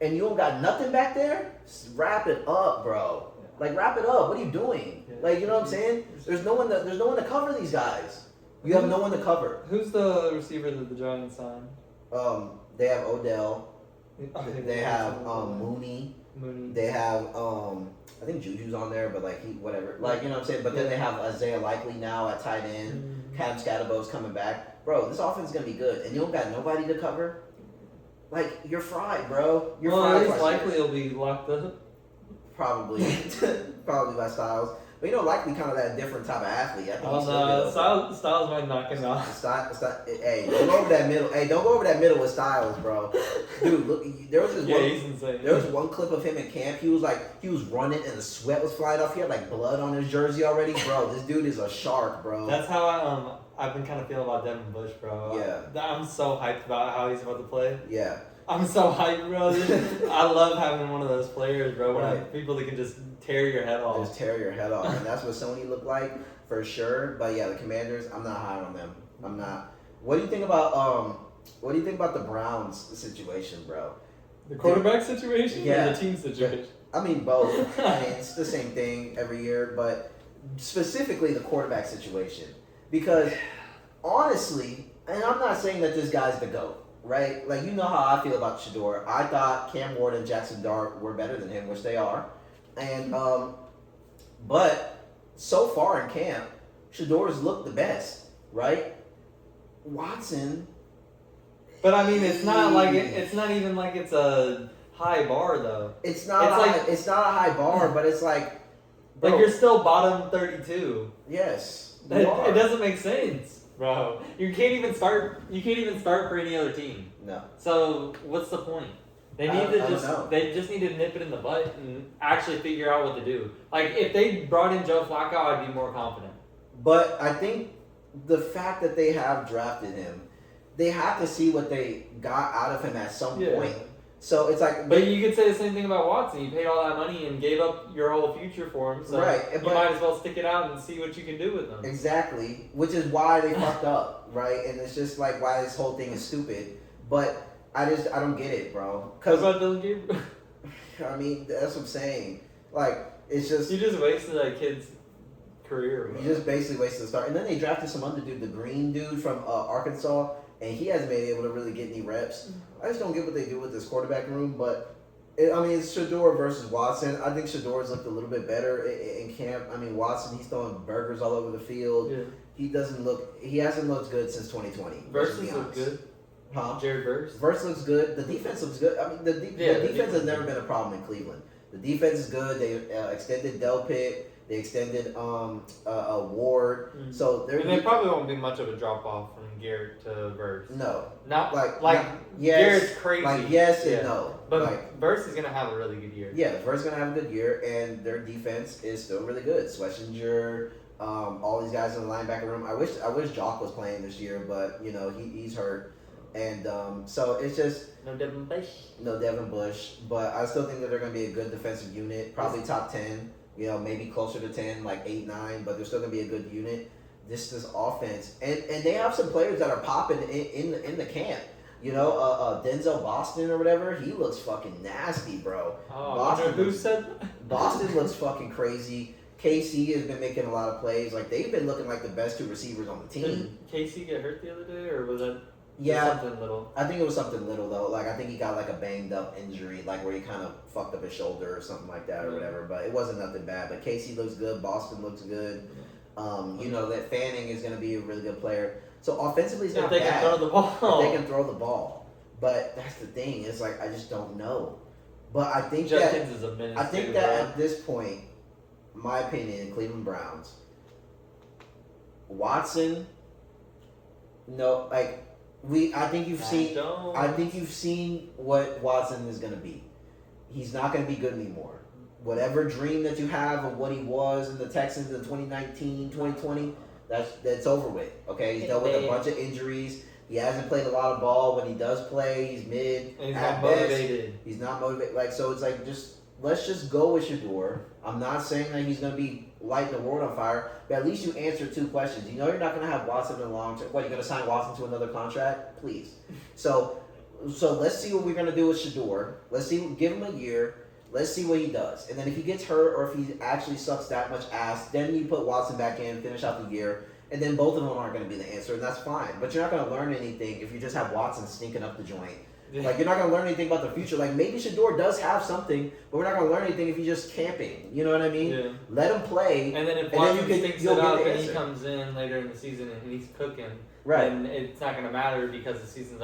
and you don't got nothing back there? Wrap it up, bro. Yeah. Like, wrap it up. What are you doing? Yeah. Like, you know what I'm saying? There's no one to cover these guys. You have no one to cover. Who's the receiver that the Giants signed? They have Odell. They have Mooney. They have I think Juju's on there, but like whatever. Like, you know what I'm saying? But then they have Isaiah Likely now at tight end. Cam Scatterbo's coming back. Bro, this offense is gonna be good. And you don't got nobody to cover? Like, you're fried, bro. You're fried. Well, Likely will be locked up. Probably. Probably by Styles. But you know, Likely kind of that different type of athlete. I think Styles might knock him out. Hey, don't go over that middle. Hey, don't go over that middle with Styles, bro. Dude, look, there was this he's insane. There was one clip of him in camp. He was running and the sweat was flying off. He had like blood on his jersey already, bro. This dude is a shark, bro. That's how I've been kind of feeling about Devin Bush, bro. Yeah. I'm so hyped about how he's about to play. Yeah. I'm so hyped, bro. I love having one of those players, bro. Right. People that can just tear your head off. Just tear your head off. And that's what Sony looked like for sure. But yeah, the Commanders, I'm not high on them. I'm not. What do you think about the Browns situation, bro? The quarterback situation or the team situation? I mean both. I mean, it's the same thing every year, but specifically the quarterback situation. Because honestly, and I'm not saying that this guy's the GOAT. Right? Like, you know how I feel about Shador. I thought Cam Ward and Jackson Dart were better than him, which they are. And, but so far in camp, Shador's looked the best, right? Watson. But I mean, it's not like it's not even like it's a high bar though. It's not a high bar, but it's like, bro, like you're still bottom 32. Yes. It doesn't make sense. Bro, you can't even start for any other team. No. So what's the point? They just need to nip it in the butt and actually figure out what to do. Like, if they brought in Joe Flacco, I'd be more confident. But I think the fact that they have drafted him, they have to see what they got out of him at some point. So it's like, but you could say the same thing about Watson. You paid all that money and gave up your whole future for him. So you might as well stick it out and see what you can do with them. Exactly, which is why they fucked up, right? And it's just like why this whole thing is stupid. But I don't get it, bro. What about Dylan Gabriel? I mean, that's what I'm saying. Like, it's just you just wasted a kid's career. Bro. You just basically wasted the start. And then they drafted some other dude, the green dude from Arkansas. And he hasn't been able to really get any reps. I just don't get what they do with this quarterback room. But, it's Shador versus Watson. I think Shador's looked a little bit better in camp. I mean, Watson, he's throwing burgers all over the field. Yeah. He hasn't looked good since 2020. Versus look good. Huh? Jared Verse? Verse looks good. The defense looks good. I mean, the defense has never been a problem in Cleveland. The defense is good. They extended Delpit. They extended Ward. Mm-hmm. So there probably won't be much of a drop off from Garrett to Verse. No. Not yes, Garrett's crazy. Like yes and no. But Verse is gonna have a really good year. Yeah, Verse is gonna have a good year, and their defense is still really good. Schlesinger, all these guys in the linebacker room. I wish Jock was playing this year, but he's hurt. And so it's just no Devin Bush, but I still think that they're gonna be a good defensive unit, probably top 10. Maybe closer to 10, like 8, 9, but they're still gonna be a good unit. This offense, and they have some players that are popping in the camp. Denzel Boston or whatever, he looks fucking nasty, bro. Oh, Boston who said that? Boston looks fucking crazy. KC has been making a lot of plays. Like, they've been looking like the best 2 receivers on the team. Didn't KC get hurt the other day, or was that something little? I think it was something little, though. Like, I think he got, like, a banged-up injury, like, where he kind of fucked up his shoulder or something like that or whatever. But it wasn't nothing bad. But KC looks good. Boston looks good. You know, that Fanning is going to be a really good player. So, offensively, it's not bad. If they can throw the ball. If they can throw the ball. But that's the thing. It's like, I just don't know. But I think Judkins is a menace at this point, my opinion, Cleveland Browns, Watson, no, like, I think you've seen what Watson is going to be. He's not going to be good anymore. Whatever dream that you have of what he was in the Texans in 2019, 2020, that's over with. Okay, he's dealt with a bunch of injuries. He hasn't played a lot of ball. When he does play, he's mid. And he's not motivated. He's not motivated. Like, so it's like, let's just go with Shador. I'm not saying that he's going to be lighting the world on fire, but at least you answer 2 questions. You know you're not going to have Watson in the long term. What, you're going to sign Watson to another contract? Please. So let's see what we're going to do with Shador. Let's see. Give him a year. Let's see what he does. And then if he gets hurt or if he actually sucks that much ass, then you put Watson back in, finish out the year. And then both of them aren't going to be the answer, and that's fine. But you're not going to learn anything if you just have Watson sneaking up the joint. Like, you're not going to learn anything about the future. Like, maybe Shador does have something, but we're not going to learn anything if he's just camping. You know what I mean? Yeah. Let him play. And then if Watson stinks it up and he comes in later in the season and he's cooking, then it's not going to matter because the season's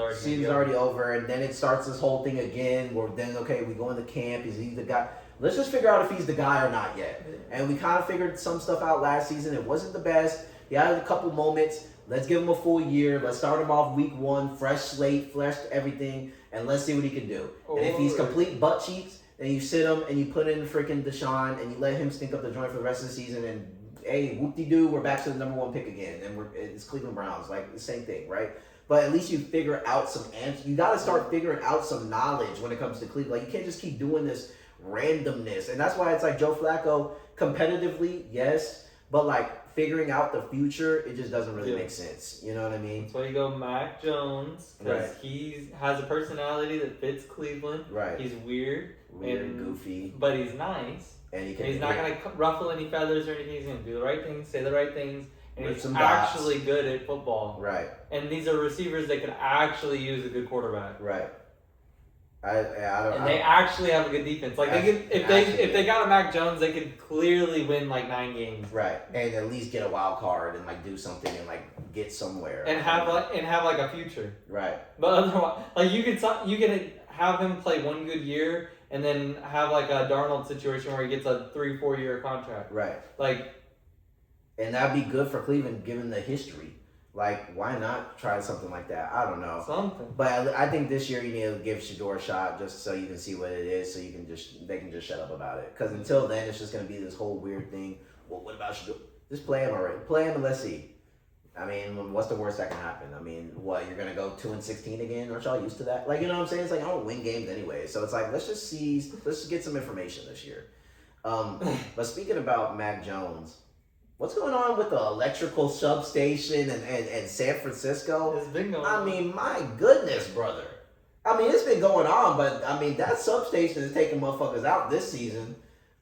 already over. And then it starts this whole thing again where then, okay, we go into camp. Is he the guy? Let's just figure out if he's the guy or not yet. And we kind of figured some stuff out last season. It wasn't the best. He had a couple moments. Let's give him a full year. Let's start him off week 1, fresh slate, fresh everything, and let's see what he can do. And if he's complete butt cheeks, then you sit him and you put in freaking Deshaun and you let him stink up the joint for the rest of the season. And hey, whoop-de-doo, we're back to the number 1 pick again. And it's Cleveland Browns, like the same thing, right? But at least you figure out some answers. You got to start figuring out some knowledge when it comes to Cleveland. Like, you can't just keep doing this randomness. And that's why it's like Joe Flacco, competitively, yes, but like, figuring out the future, it just doesn't really make sense. You know what I mean? That's why you go Mac Jones, because he has a personality that fits Cleveland. Right. He's weird and goofy, but he's nice. And he's not going to ruffle any feathers or anything. He's going to do the right things, say the right things, and he's actually good at football. Right. And these are receivers that could actually use a good quarterback. Right. They actually have a good defense. Like, if they got a Mac Jones, they could clearly win like 9 games. Right, and at least get a wild card and like do something and like get somewhere and have like a future. Right. But otherwise, like you could have him play 1 good year and then have like a Darnold situation where he gets a 3-4 year contract. Right. Like, and that'd be good for Cleveland given the history. Like, why not try something like that? I don't know. Something. But I think this year you need to give Shador a shot just so you can see what it is, so they can just shut up about it. Because until then, it's just going to be this whole weird thing. Well, what about Shador? Just play him already. Play him and let's see. I mean, what's the worst that can happen? I mean, what, you're going to go 2-16 again? Aren't y'all used to that? Like, you know what I'm saying? It's like, I don't win games anyway. So it's like, let's just get some information this year. But speaking about Mac Jones, what's going on with the electrical substation and San Francisco? It's been going on. I mean, my goodness, brother. I mean, it's been going on, but I mean, that substation is taking motherfuckers out this season.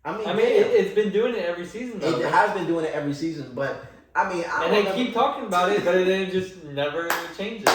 I mean, it's been doing it every season, though. It has been doing it every season, but I mean, they keep talking about it, but it just never changes.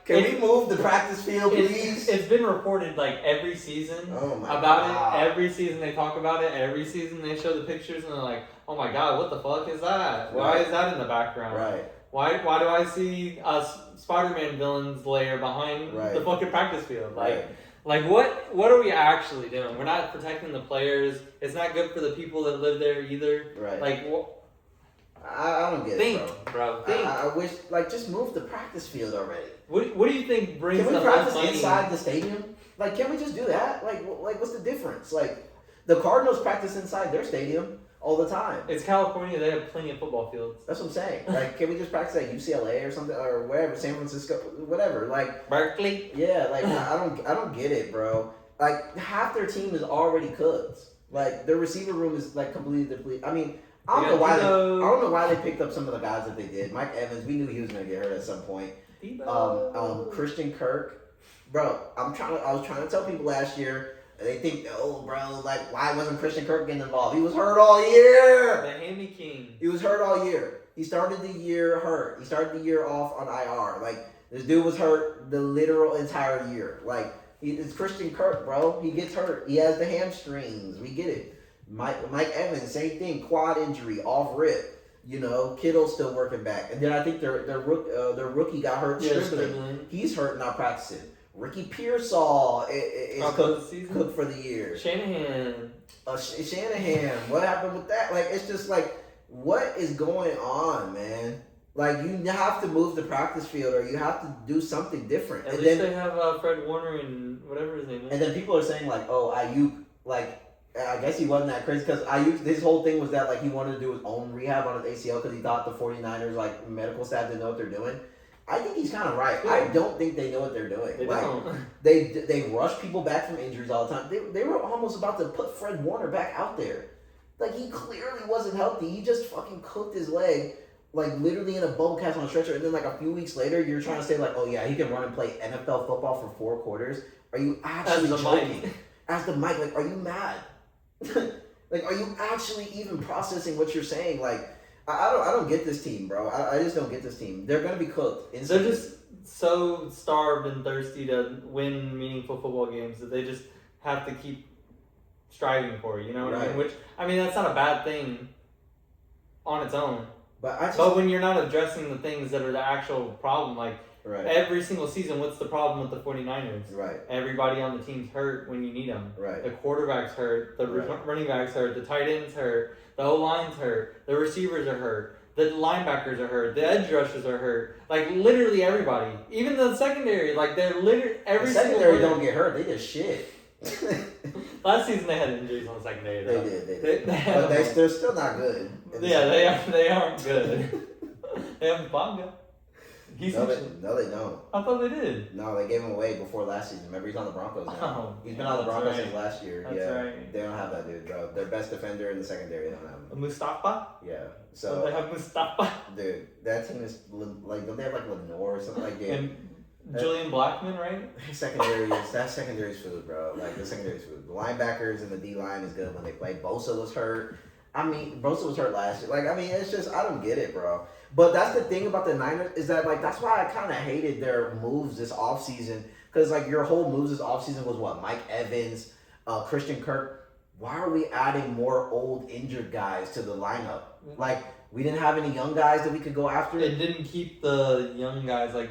Can we move the practice field, please? It's been reported like every season about it. Every season they talk about it. Every season they show the pictures and they're like, "Oh my god, what the fuck is that? Why is that in the background? Right? Why do I see a Spider-Man villain's lair behind the fucking practice field? Like what are we actually doing? We're not protecting the players. It's not good for the people that live there either. Right? Like I don't get it, bro. Think. I wish, like, just move the practice field already. What do you think brings the most money? Can we practice inside the stadium? Like, can we just do that? Like, what's the difference? Like, the Cardinals practice inside their stadium all the time. It's California. They have plenty of football fields. That's what I'm saying. Like, can we just practice at UCLA or something, or wherever, San Francisco, whatever? Like Berkeley. Yeah. Like, I don't get it, bro. Like, half their team is already cooked. Like, their receiver room is like completely depleted. I mean, I don't know why they picked up some of the guys that they did. Mike Evans, we knew he was gonna get hurt at some point. Christian Kirk, bro. I was trying to tell people last year, They think, oh, bro, like, why wasn't Christian Kirk getting involved? He was hurt all year. The Hammy King. He was hurt all year. He started the year hurt. He started the year off on IR. Like, this dude was hurt the literal entire year. Like, it's Christian Kirk, bro. He gets hurt. He has the hamstrings. We get it. Mike Evans, same thing. Quad injury, off rip. You know, Kittle's still working back. And then I think their rookie got hurt. Strickland. He's hurt, not practicing. Ricky Pearsall is cooked for the year. Shanahan. Shanahan. What happened with that? Like, it's just like, what is going on, man? Like, you have to move the practice field, or you have to do something different. At least they have Fred Warner and whatever his name is. And then people are saying, like, oh, Ayuk, like, I guess he wasn't that crazy, because Ayuk, his whole thing was that, like, he wanted to do his own rehab on his ACL because he thought the 49ers, like, medical staff didn't know what they're doing. I think he's kind of right. Yeah. I don't think they know what they're doing. They don't. They rush people back from injuries all the time. They were almost about to put Fred Warner back out there. Like, he clearly wasn't healthy. He just fucking cooked his leg, like, literally in a bubble cast on a stretcher. And then, like, a few weeks later, you're trying to say, like, oh, yeah, he can run and play NFL football for 4 quarters. Are you actually joking? As the mic, like, are you mad? Like, are you actually even processing what you're saying? Like, I don't get this team, bro. I just don't get this team. They're going to be cooked. They're just so starved and thirsty to win meaningful football games that they just have to keep striving for it, you know what I mean? Which, I mean, that's not a bad thing on its own. But when you're not addressing the things that are the actual problem, like every single season, what's the problem with the 49ers? Right. Everybody on the team's hurt when you need them. Right. The quarterback's hurt. The running back's hurt. The tight end's hurt. The O-line's hurt. The receivers are hurt. The linebackers are hurt. The edge rushers are hurt. Like, literally everybody. Even the secondary. Like, they're literally every the secondary don't get hurt. They just shit. Last season they had injuries on the secondary. Though. They did. But they're still not good. Yeah, they aren't good. They have Bonga. No, they don't. I thought they did. No, they gave him away before last season. Remember, he's on the Broncos now. He's been on the Broncos since last year. That's right. They don't have that dude, bro. Their best defender in the secondary, they don't have him. Mustafa? Yeah. So they have Mustafa. Dude, that team is like, don't they have like Lenore or something like that? And Julian Blackman, right? That secondary's food, bro. Like, the secondary's food. The linebackers and the D line is good when they play. Bosa was hurt. I mean, Bosa was hurt last year. Like, I mean, it's just, I don't get it, bro. But that's the thing about the Niners is that, like, that's why I kind of hated their moves this offseason. Because, like, your whole moves this offseason was what? Mike Evans, Christian Kirk. Why are we adding more old, injured guys to the lineup? Like, we didn't have any young guys that we could go after. It didn't keep the young guys like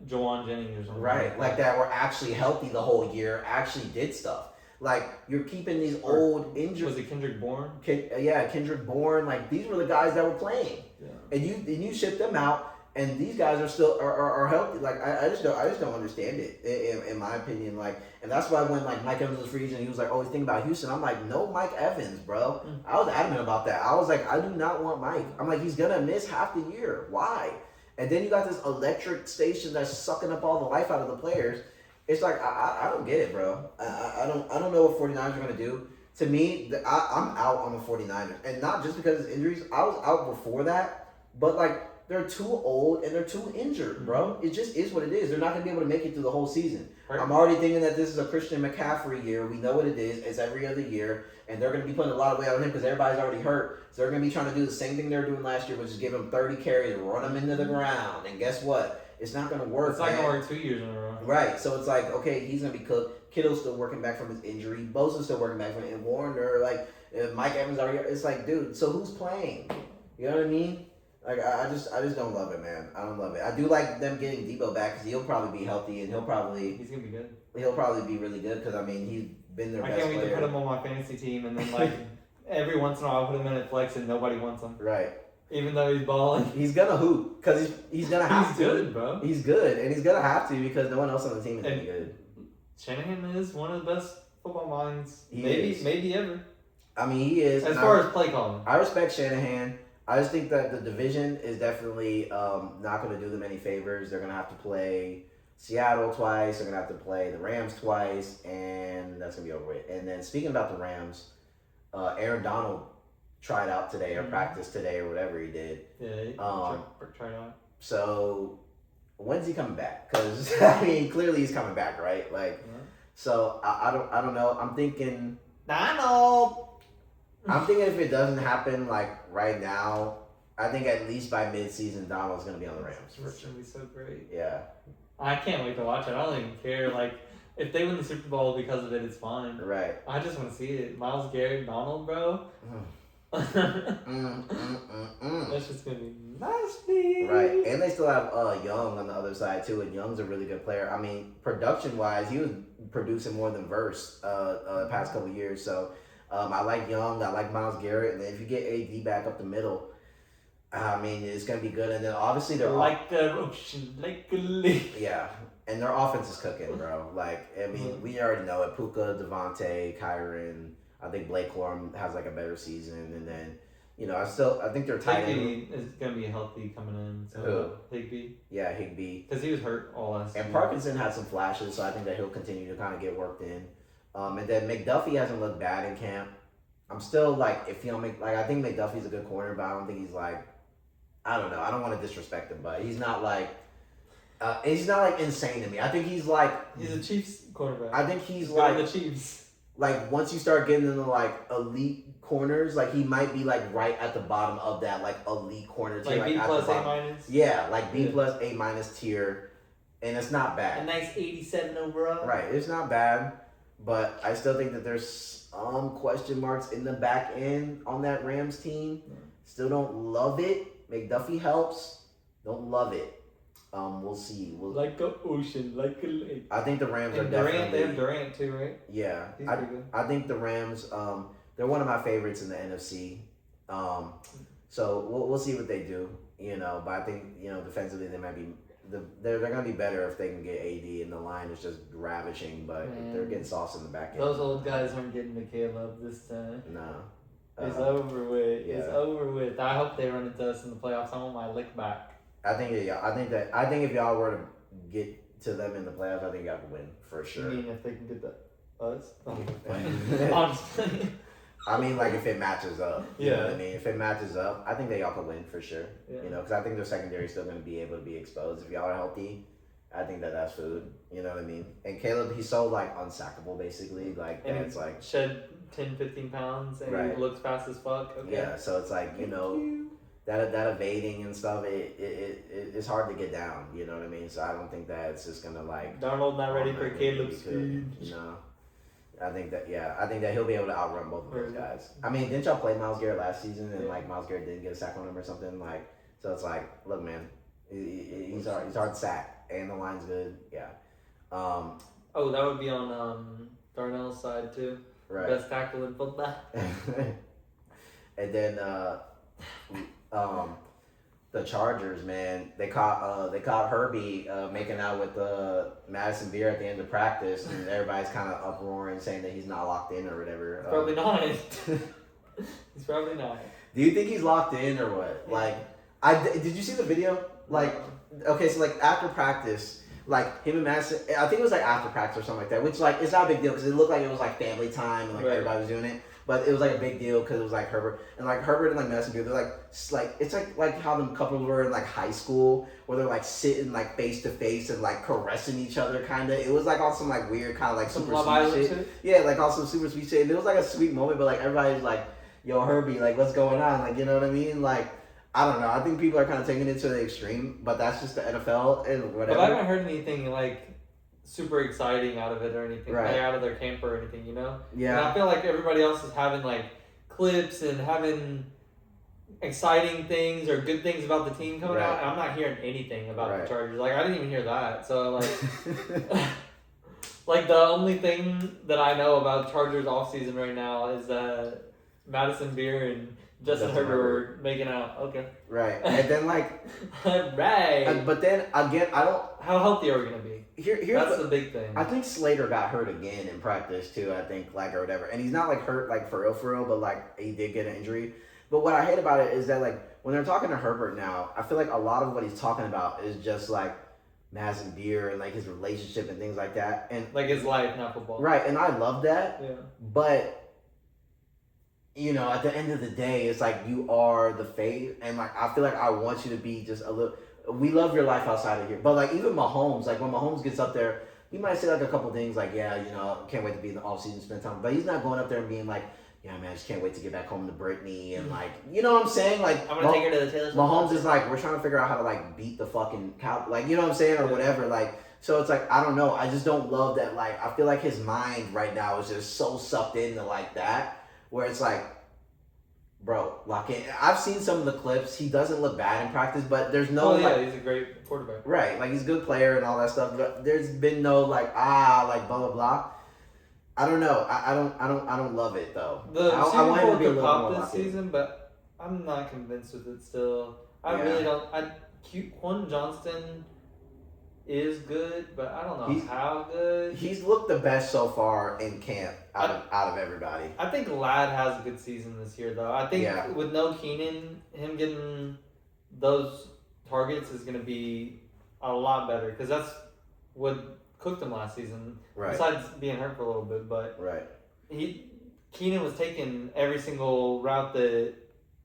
Jawan Jennings or something. Right, like that were actually healthy the whole year, actually did stuff. Like, you're keeping these old injured. Was it Kendrick Bourne? Kendrick Bourne. Like, these were the guys that were playing. Yeah. And you ship them out, and these guys are still are healthy. Like, I just don't understand it in my opinion. Like, and that's why when like Mike Evans was free agent, he was like, oh, he's thinking about Houston. I'm like, no, Mike Evans, bro. I was adamant about that. I was like, I do not want Mike. I'm like, he's gonna miss half the year. Why? And then you got this electric station that's sucking up all the life out of the players. It's like, I don't get it, bro. I don't know what 49ers are going to do. To me, I'm out on the 49ers. And not just because of injuries. I was out before that. But, like, they're too old and they're too injured, bro. It just is what it is. They're not going to be able to make it through the whole season. Right. I'm already thinking that this is a Christian McCaffrey year. We know what it is. It's every other year. And they're going to be putting a lot of weight on him because everybody's already hurt. So they're going to be trying to do the same thing they were doing last year, which is give him 30 carries, run him into the ground. And guess what? It's not going to work. It's not going to work 2 years in a row. Right. So it's like, okay, he's going to be cooked. Kittle's still working back from his injury. Bosa's still working back from it. And Warner, like, Mike Evans already. It's like, dude, so who's playing? You know what I mean? Like, I just don't love it, man. I don't love it. I do like them getting Debo back because he'll probably be healthy and he's going to be good. He'll probably be really good because, I mean, he's been their best player. I can't wait to put him on my fantasy team and then, like, every once in a while I put him in at flex and nobody wants him. Right. Even though he's balling. He's going to hoop because he's going to have to. He's good, bro. He's good. And he's going to have to because no one else on the team is any good. Shanahan is one of the best football minds maybe ever. I mean, he is. As far as play calling. I respect Shanahan. I just think that the division is definitely not going to do them any favors. They're going to have to play Seattle twice. They're going to have to play the Rams twice. And that's going to be over with. And then speaking about the Rams, Aaron Donald tried out today or practiced today or whatever he did. Yeah, he tried out. So, when's he coming back? Because, I mean, clearly he's coming back, right? Like, So I don't know. Donald. I'm thinking if it doesn't happen like right now, I think at least by mid-season Donald's gonna be on the Rams for It's sure. gonna be so great. Yeah. I can't wait to watch it. I don't even care. Like, if they win the Super Bowl because of it, it's fine. Right. I just want to see it. Miles Garrett, Donald, bro. That's just gonna be nasty. Right, and they still have Young on the other side too, and Young's a really good player. I mean, production-wise, he was producing more than Verse the past couple years. So I like Young, I like Miles Garrett, and then if you get AD back up the middle, I mean, it's gonna be good. And then obviously they're like the ocean, like a lake. Yeah, and their offense is cooking, bro. Like, I mean, we already know it. Puka, Devontae, Kyron. I think Blake Corum has like a better season, and then I think they're tight end. Higbee is gonna be healthy coming in. So Higbee. Yeah, Higbee. Because he was hurt all last year. And Parkinson had some flashes, so I think that he'll continue to kind of get worked in. And then McDuffie hasn't looked bad in camp. I'm still like, if you don't I think McDuffie's a good corner, but I don't think he's like, I don't know. I don't want to disrespect him, but he's not like insane to me. I think he's like, he's a Chiefs quarterback. I think he's like the Chiefs. Like once you start getting into like elite corners, like he might be like right at the bottom of that like elite corner tier, like B plus A minus. Yeah, like B plus A minus tier, and it's not bad. A nice 87 overall. Right, it's not bad, but I still think that there's some question marks in the back end on that Rams team. Still don't love it. McDuffie helps. Don't love it. We'll see. Like a ocean, like a lake. I think the Rams and are Durant, definitely. they have Durant too, right? Yeah, he's pretty good. I think the Rams. They're one of my favorites in the NFC. So we'll see what they do. But I think defensively they might be. They're gonna be better if they can get AD, and the line is just ravishing. But they're getting sauce in the back end. Those old guys aren't getting the Caleb this time. No. It's over with. Yeah. It's over with. I hope they run into us in the playoffs. I want my lick back. I think if y'all were to get to them in the playoffs, I think y'all could win for sure. You mean if they can get us? Honestly. I mean, like if it matches up. You know what I mean? If it matches up, I think that y'all could win for sure. Yeah. Because I think their secondary is still going to be able to be exposed. If y'all are healthy, I think that's food. You know what I mean? And Caleb, he's so like unsackable basically. Like and it's like shed 10, 15 pounds and he looks fast as fuck. Okay. Yeah, so it's like that evading and stuff, it's hard to get down. You know what I mean? So I don't think that it's just gonna like. Darnold not ready for Caleb's speed. No, I think that he'll be able to outrun both of those guys. I mean, didn't y'all play Myles Garrett last season and like Myles Garrett didn't get a sack on him or something like? So it's like, look, man, he's hard to sack and the line's good. Yeah. Oh, that would be on Darnell's side too. Right. Best tackle in football. And then the Chargers, man, they caught Herbie making out with Madison Beer at the end of practice, and everybody's kind of uproaring, saying that he's not locked in or whatever. Probably not. He's probably not. Do you think he's locked in or what? Like, did you see the video? Like, okay, so like after practice. Like him and Madison, I think it was like after practice or something like that, which like it's not a big deal because it looked like it was like family time and like everybody was doing it, but it was like a big deal because it was like Herbert and like Madison Beer, they're like it's like how the couple were in like high school where they're like sitting like face to face and like caressing each other kind of. It was like on some like weird kind of like some super sweet shit. Yeah, like on some super sweet shit. And it was like a sweet moment, but like everybody's like, "Yo, Herbie, like what's going on?" Like you know what I mean? Like. I don't know. I think people are kind of taking it to the extreme, but that's just the NFL and whatever. But I haven't heard anything like super exciting out of it or anything, like out of their camp or anything, you know? Yeah. And I feel like everybody else is having like clips and having exciting things or good things about the team coming out, and I'm not hearing anything about the Chargers. Like I didn't even hear that. So like, like the only thing that I know about Chargers offseason right now is that Madison Beer and Justin Herbert were making out. Okay. Right. And then like right. But then again, I don't. How healthy are we gonna be? Here's that's the big thing. I think Slater got hurt again in practice too. I think like or whatever, and he's not like hurt like for real, but like he did get an injury. But what I hate about it is that like when they're talking to Herbert now, I feel like a lot of what he's talking about is just like Madison Beer and like his relationship and things like that, and like his life, not football. Right, and I love that. Yeah. But you know, at the end of the day, it's like you are the face, and like I feel like I want you to be just a little. We love your life outside of here, but like even Mahomes, like when Mahomes gets up there, he might say like a couple things like, yeah, can't wait to be in the off season, spend time. But he's not going up there and being like, yeah, man, I just can't wait to get back home to Brittany and like, you know what I'm saying? Like, I'm gonna take her to the Taylor Swift Mahomes concert. is like, we're trying to figure out how to like beat the fucking cow, like, you know what I'm saying, or whatever. Like, so it's like, I don't know. I just don't love that. Like, I feel like his mind right now is just so sucked into like that, where it's like, bro, lock in. I've seen some of the clips. He doesn't look bad in practice, but there's no like, he's a great quarterback. Right, like he's a good player and all that stuff. But there's been no like like blah blah blah. I don't know. I don't love it though. The I want him to be a little more this locked in. season, but I'm not convinced with it still. I Yeah. really don't. Quan Johnston is good, but I don't know how good. He's looked the best so far in camp out of everybody. I think Ladd has a good season this year, though. I think with no Keenan, him getting those targets is going to be a lot better because that's what cooked him last season. Right. Besides being hurt for a little bit, but Keenan was taking every single route that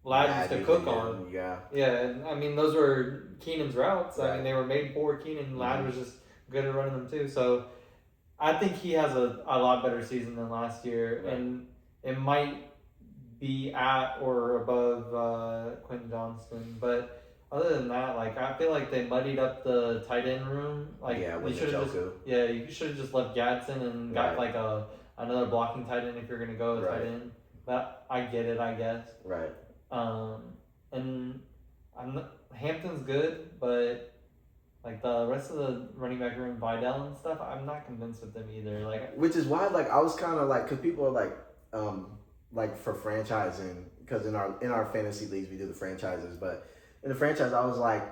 Ladd used to cook on. Yeah. Yeah, and I mean those were Keenan's routes. Right. I mean they were made for Keenan. Ladd was just good at running them too. So I think he has a lot better season than last year, and it might be at or above Quentin Johnston. But other than that, like I feel like they muddied up the tight end room. Like with you should have you should have just left Gadsden and got like another blocking tight end if you're gonna go with tight end. But I get it, I guess. Right. And Hampton's good, but like the rest of the running back room, Vidal and stuff, I'm not convinced with them either. Like, which is why, like, I was kind of like, because people are like for franchising, because in our fantasy leagues we do the franchises, but in the franchise I was like,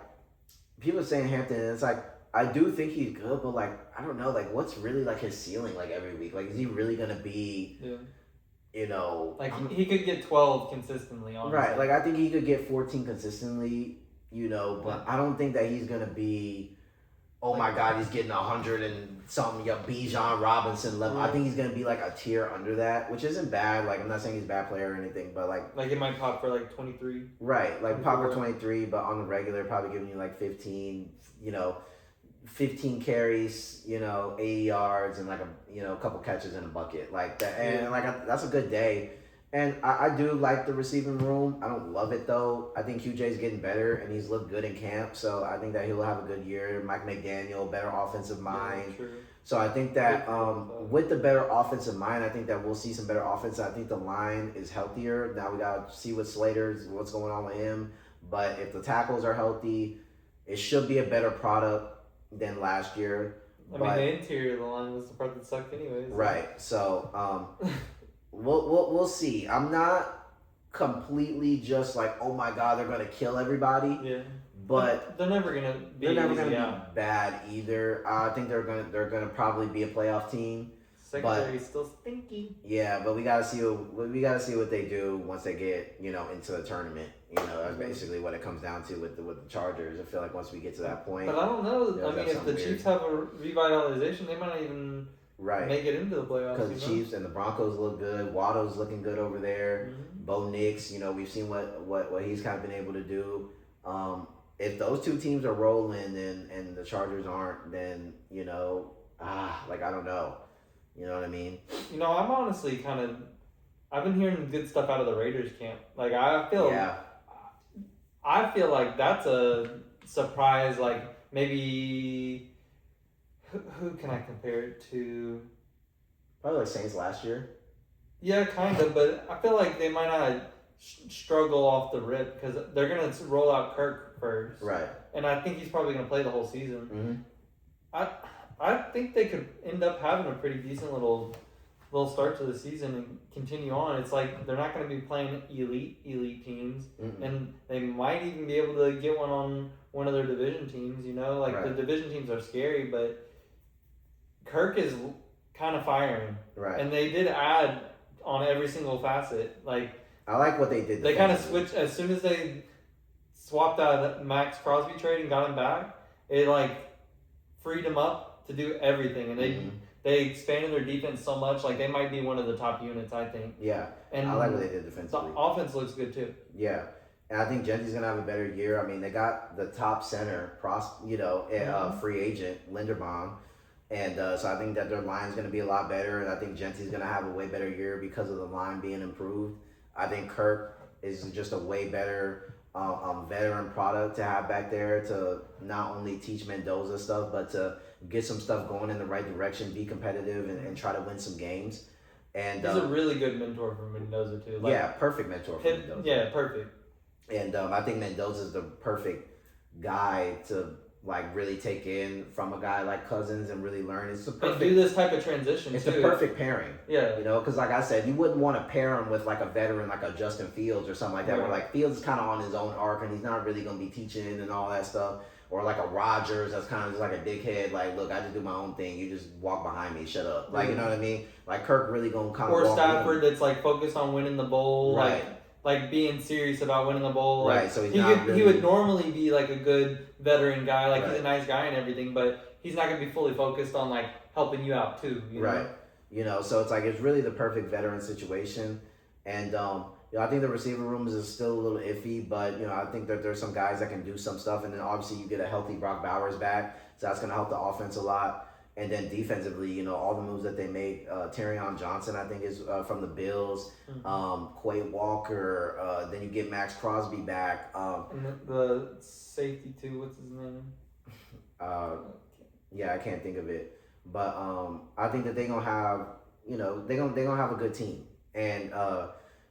people saying Hampton, and it's like I do think he's good, but like I don't know, like what's really like his ceiling like every week? Like, is he really gonna be? Yeah. Like he could get 12 consistently, honestly. Right, like I think he could get 14 consistently, but I don't think that he's gonna be, oh my God, he's getting 100 and something, Bijan Robinson level. I think he's gonna be like a tier under that, which isn't bad. Like I'm not saying he's a bad player or anything, but like it might pop for like 23. Right, like pop for 23, but on the regular, probably giving you like 15, 15 carries, 80 yards, and like a couple catches in a bucket like that, and that's a good day. And I do like the receiving room. I don't love it though. I think QJ's getting better, and he's looked good in camp, so I think that he'll have a good year. Mike McDaniel, better offensive mind. Yeah, so I think that with the better offensive mind, I think that we'll see some better offense. I think the line is healthier. Now we got to see what's going on with him. But if the tackles are healthy, it should be a better product than last year. I mean, the interior of the line was the part that sucked anyways. Right. So we'll see. I'm not completely just like, oh my God, they're gonna kill everybody. Yeah. But they're never gonna be bad either. I think they're gonna probably be a playoff team. Secondary's still stinky. Yeah, but we gotta see what they do once they get into the tournament. That's basically what it comes down to with the Chargers. I feel like once we get to that point. But I don't know. I mean, if the Chiefs have a revitalization, they might not even make it into the playoffs. Because the Chiefs and the Broncos look good. Waddle's looking good over there. Mm-hmm. Bo Nix, we've seen what he's kind of been able to do. If those two teams are rolling and the Chargers aren't, then I don't know. You know what I mean? I'm honestly I've been hearing good stuff out of the Raiders camp. Like I feel like that's a surprise. Like maybe who can I compare it to? Probably like Saints last year. Yeah, kind of, but I feel like they might not struggle off the rip because they're gonna roll out Kirk first, right? And I think he's probably gonna play the whole season. Mm-hmm. I think they could end up having a pretty decent little start to the season and continue on. It's like they're not going to be playing elite teams, and they might even be able to get one of their division teams. The division teams are scary, but Kirk is kind of firing, right? And they did add on every single facet. Like I like what they did. They kind of switched as soon as they swapped out Max Crosby trade and got him back. It freed him up to do everything, and they expanded their defense so much. Like they might be one of the top units, I think. Yeah, and I like what they did defensively. The offense looks good too. Yeah, and I think Genty's gonna have a better year. I mean, they got the top center, free agent Linderbaum. And so I think that their line's going to be a lot better, and I think Gentry's going to have a way better year because of the line being improved. I think Kirk is just a way better veteran product to have back there to not only teach Mendoza stuff, but to get some stuff going in the right direction, be competitive, and try to win some games. And he's a really good mentor for Mendoza too. Like, yeah, perfect mentor for Mendoza. Yeah, perfect. And I think Mendoza's the perfect guy to like really take in from a guy like Cousins and really learn. It's the perfect. And do this type of transition. It's too. the perfect pairing. Yeah. You know, because like I said, you wouldn't want to pair him with like a veteran like a Justin Fields or something like that, where like Fields is kind of on his own arc and he's not really going to be teaching and all that stuff. Or like a Rodgers that's kind of just like a dickhead. Like, look, I just do my own thing. You just walk behind me. Shut up. Like, you know what I mean? Like Kirk really going to kind of. Or Stafford that's like focused on winning the bowl. Right. Like being serious about winning the bowl. Right, like, so he would normally be like a good veteran guy, like right. He's a nice guy and everything, but he's not gonna be fully focused on like helping you out too. You know? Right. You know, so it's like it's really the perfect veteran situation. And you know, I think the receiver rooms is still a little iffy, but you know, I think that there's some guys that can do some stuff, and then obviously you get a healthy Brock Bowers back, so that's gonna help the offense a lot. And then defensively, you know, all the moves that they make, Terrion Johnson, I think, is from the Bills. Quay Walker. Then you get Max Crosby back. And the safety too. What's his name? Yeah, I can't think of it. But I think that they're gonna have, you know, they're gonna have a good team, and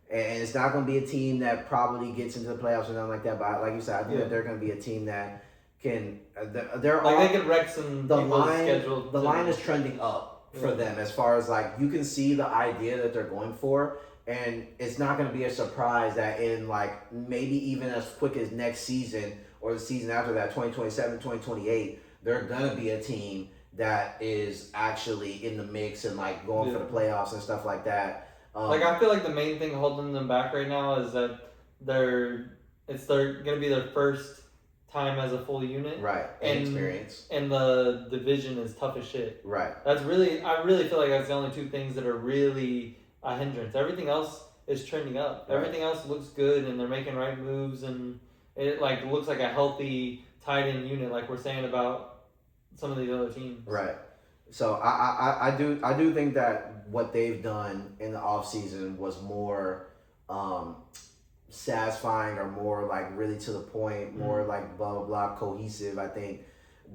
it's not gonna be a team that probably gets into the playoffs or nothing like that. But like you said, I think that they're gonna be a team that can they're like all, they can wreck some the people's line schedule. the line is trending up for them as far as like you can see the idea that they're going for, and it's not going to be a surprise that in like maybe even as quick as next season or the season after that, 2027, 2028, they're going to be a team that is actually in the mix and like going for the playoffs and stuff like that. Like I feel like the main thing holding them back right now is that they're going to be their first time as a full unit, right? And experience, and the division is tough as shit, right? I really feel like that's the only two things that are really a hindrance. Everything else is trending up. Right. Everything else looks good, and they're making right moves, and it like looks like a healthy tight end unit, like we're saying about some of these other teams, right? So I do think that what they've done in the offseason was more satisfying or more like really to the point, more like blah blah blah cohesive, I think,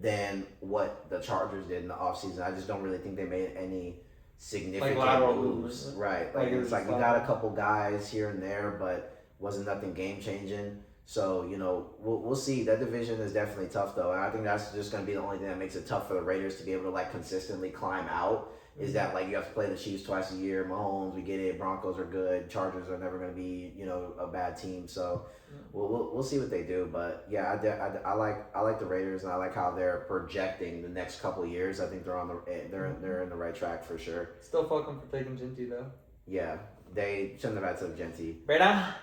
than what the Chargers did in the offseason. I just don't really think they made any significant like moves. Right. Like it's like you got a couple guys here and there, but wasn't nothing game changing. So, you know, we'll see. That division is definitely tough though. And I think that's just gonna be the only thing that makes it tough for the Raiders to be able to like consistently climb out. Is that like you have to play the Chiefs twice a year? Mahomes, we get it. Broncos are good. Chargers are never going to be, you know, a bad team. So we'll see what they do. But yeah, I like the Raiders, and I like how they're projecting the next couple of years. I think they're in the right track for sure. Still fuck them for taking Genty though. Yeah, they shouldn't have had took Genty. Right.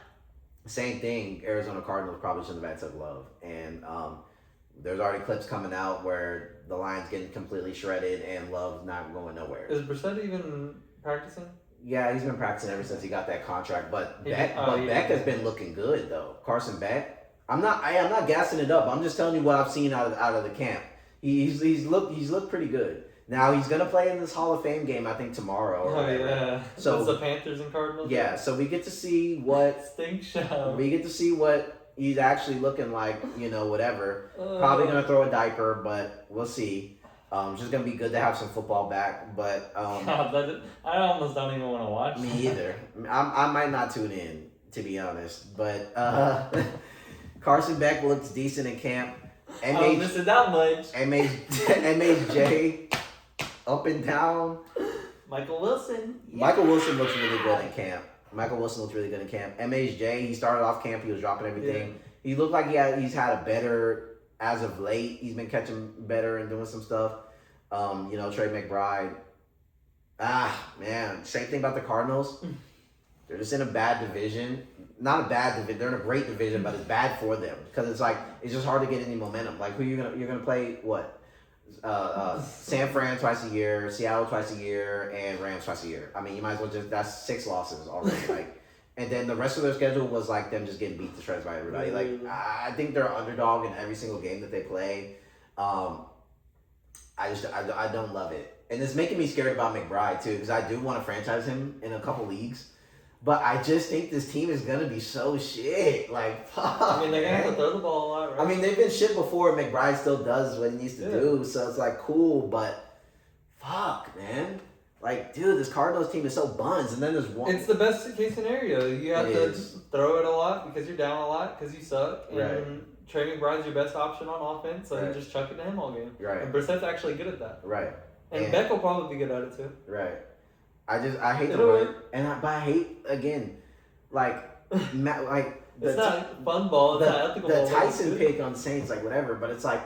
Same thing. Arizona Cardinals probably shouldn't have had took Love, and there's already clips coming out where the line's getting completely shredded and Love's not going nowhere. Is Brissett even practicing? Yeah, he's been practicing ever since he got that contract. But Beck has been looking good though. Carson Beck. I'm not gassing it up. I'm just telling you what I've seen out of the camp. He's looked pretty good. Now he's gonna play in this Hall of Fame game, I think tomorrow. Yeah. So it's the Panthers and Cardinals. Yeah. So we get to see what stink show. We get to see what he's actually looking like, you know, whatever. Probably going to throw a diaper, but we'll see. It's just going to be good to have some football back. But God, I almost don't even want to watch. Me either. I might not tune in, to be honest. But Carson Beck looks decent in camp. I don't miss it that much. MHJ, up and down. Michael Wilson. Yeah. Michael Wilson looks really good in camp. MHJ, he started off camp, he was dropping everything. Yeah. He looked like he's had a better, as of late, he's been catching better and doing some stuff. You know, Trey McBride. Man, same thing about the Cardinals. They're just in a bad division. Not a bad division, they're in a great division, but it's bad for them. Because it's like, it's just hard to get any momentum. Like, you're gonna play, what? San Fran twice a year, Seattle twice a year, and Rams twice a year. I mean, you might as well that's 6 losses already. Like, and then the rest of their schedule was like them just getting beat to shreds by everybody. Like, I think they're underdog in every single game that they play. I don't love it, and it's making me scared about McBride too because I do want to franchise him in a couple leagues. But I just think this team is gonna be so shit. Like, fuck. I mean, they're gonna have to man. throw the ball a lot, right? I mean, they've been shit before. McBride still does what he needs to do, so it's like cool. But fuck, man. Like, dude, this Cardinals team is so buns, and then there's one. It's the best case scenario. You have to throw it a lot because you're down a lot because you suck, and Right. Trey McBride's your best option on offense, so Right. you just chuck it to him all game. Right. And Brissett's actually good at that. Right. And Beck will probably be good at it too. Right. I hate the It'll run, work. but I hate again, like, like It's not fun ball. It's not ethical ball. The Tyson pick on Saints, like whatever, but it's like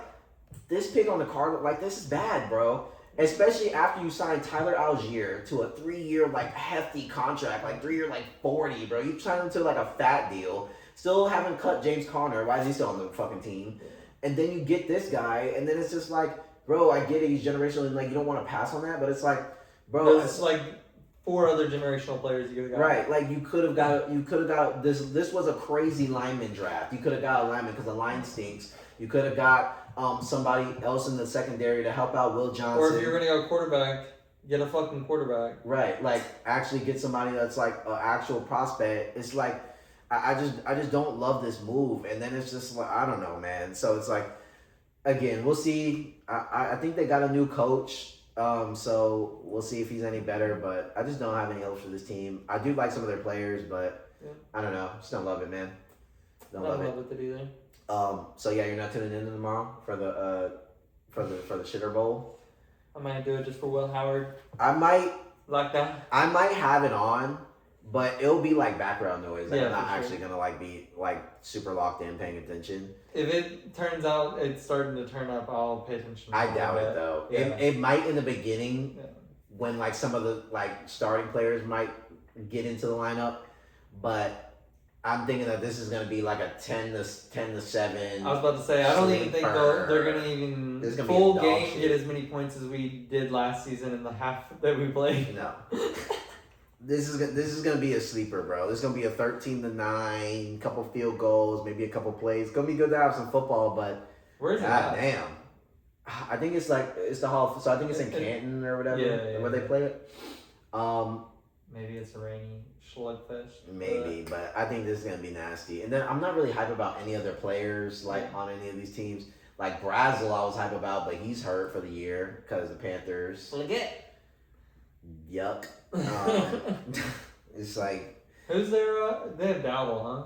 this pick on the Cardinals, like this is bad, bro. Especially after you sign Tyler Algier to a 3-year like hefty contract, like 3-year like 40, bro. You signed him to like a fat deal. Still haven't cut James Conner. Why is he still on the fucking team? And then you get this guy, and then it's just like, bro, I get it, he's generational, and like you don't want to pass on that, but it's like, bro, There's like 4 other generational players you could have got. Right, like you could have got this. This was a crazy lineman draft. You could have got a lineman because the line stinks. You could have got somebody else in the secondary to help out Will Johnson. Or if you're gonna go quarterback, get a fucking quarterback. Right, like actually get somebody that's like an actual prospect. It's like I just don't love this move, and then it's just like I don't know, man. So it's like again, we'll see. I think they got a new coach. So we'll see if he's any better, but I just don't have any hopes for this team. I do like some of their players, but I don't know. Just don't love it, man. Don't love it. It either. So yeah, you're not tuning in tomorrow for the Shitter Bowl. I might do it just for Will Howard. I might Like that. I might have it on, but it'll be like background noise. Like, Yeah, I'm not for sure. actually gonna like be like super locked in paying attention. If it turns out it's starting to turn up, I'll pay attention. I doubt it though. Yeah. It might in the beginning Yeah. when like some of the like starting players might get into the lineup, but I'm thinking that this is gonna be like a 10 to 7. I was about to say I don't even think they're gonna even This is gonna be full a dog game shit. get as many points as we did last season in the half that we played. No. This is gonna be a sleeper, bro. This is gonna be a 13-9, couple field goals, maybe a couple plays. It's gonna be good to have some football, but Where's it god at? damn. I think it's the Hall. So I think it's in Canton or whatever, where they play it. Maybe it's a rainy slugfest. Maybe, but I think this is gonna be nasty. And then I'm not really hype about any other players like on any of these teams. Like Brazel, I was hype about, but he's hurt for the year because the Panthers. Yuck. It's like Who's there? They have Dowdle, huh?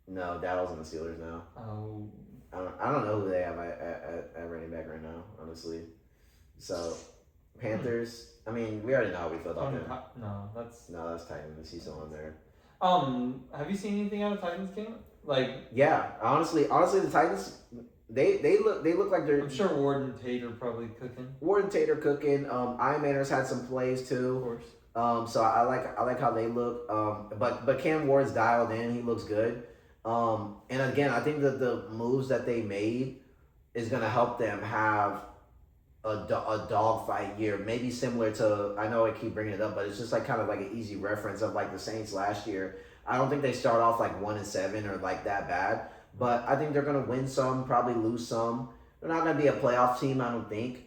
no, Daddle's in the Steelers now. Oh. I don't know who they have at running back right now, honestly. So Panthers. I mean, we already know how we feel about them. No, that's Titans. He's still on there. Have you seen anything out of Titans camp? Like, Yeah, honestly, the Titans. They look like they're. I'm sure Warden Tate are probably cooking. Warden Tater cooking. Iron Manor's had some plays Of too. course. So I like how they look. But Cam Ward's dialed in. He looks good. And again, I think that the moves that they made is gonna help them have a dogfight year. Maybe similar to, I know I keep bringing it up, but it's just like kind of like an easy reference of like the Saints last year. I don't think they start off like 1-7 or like that bad, but I think they're gonna win some, probably lose some. They're not gonna be a playoff team, I don't think.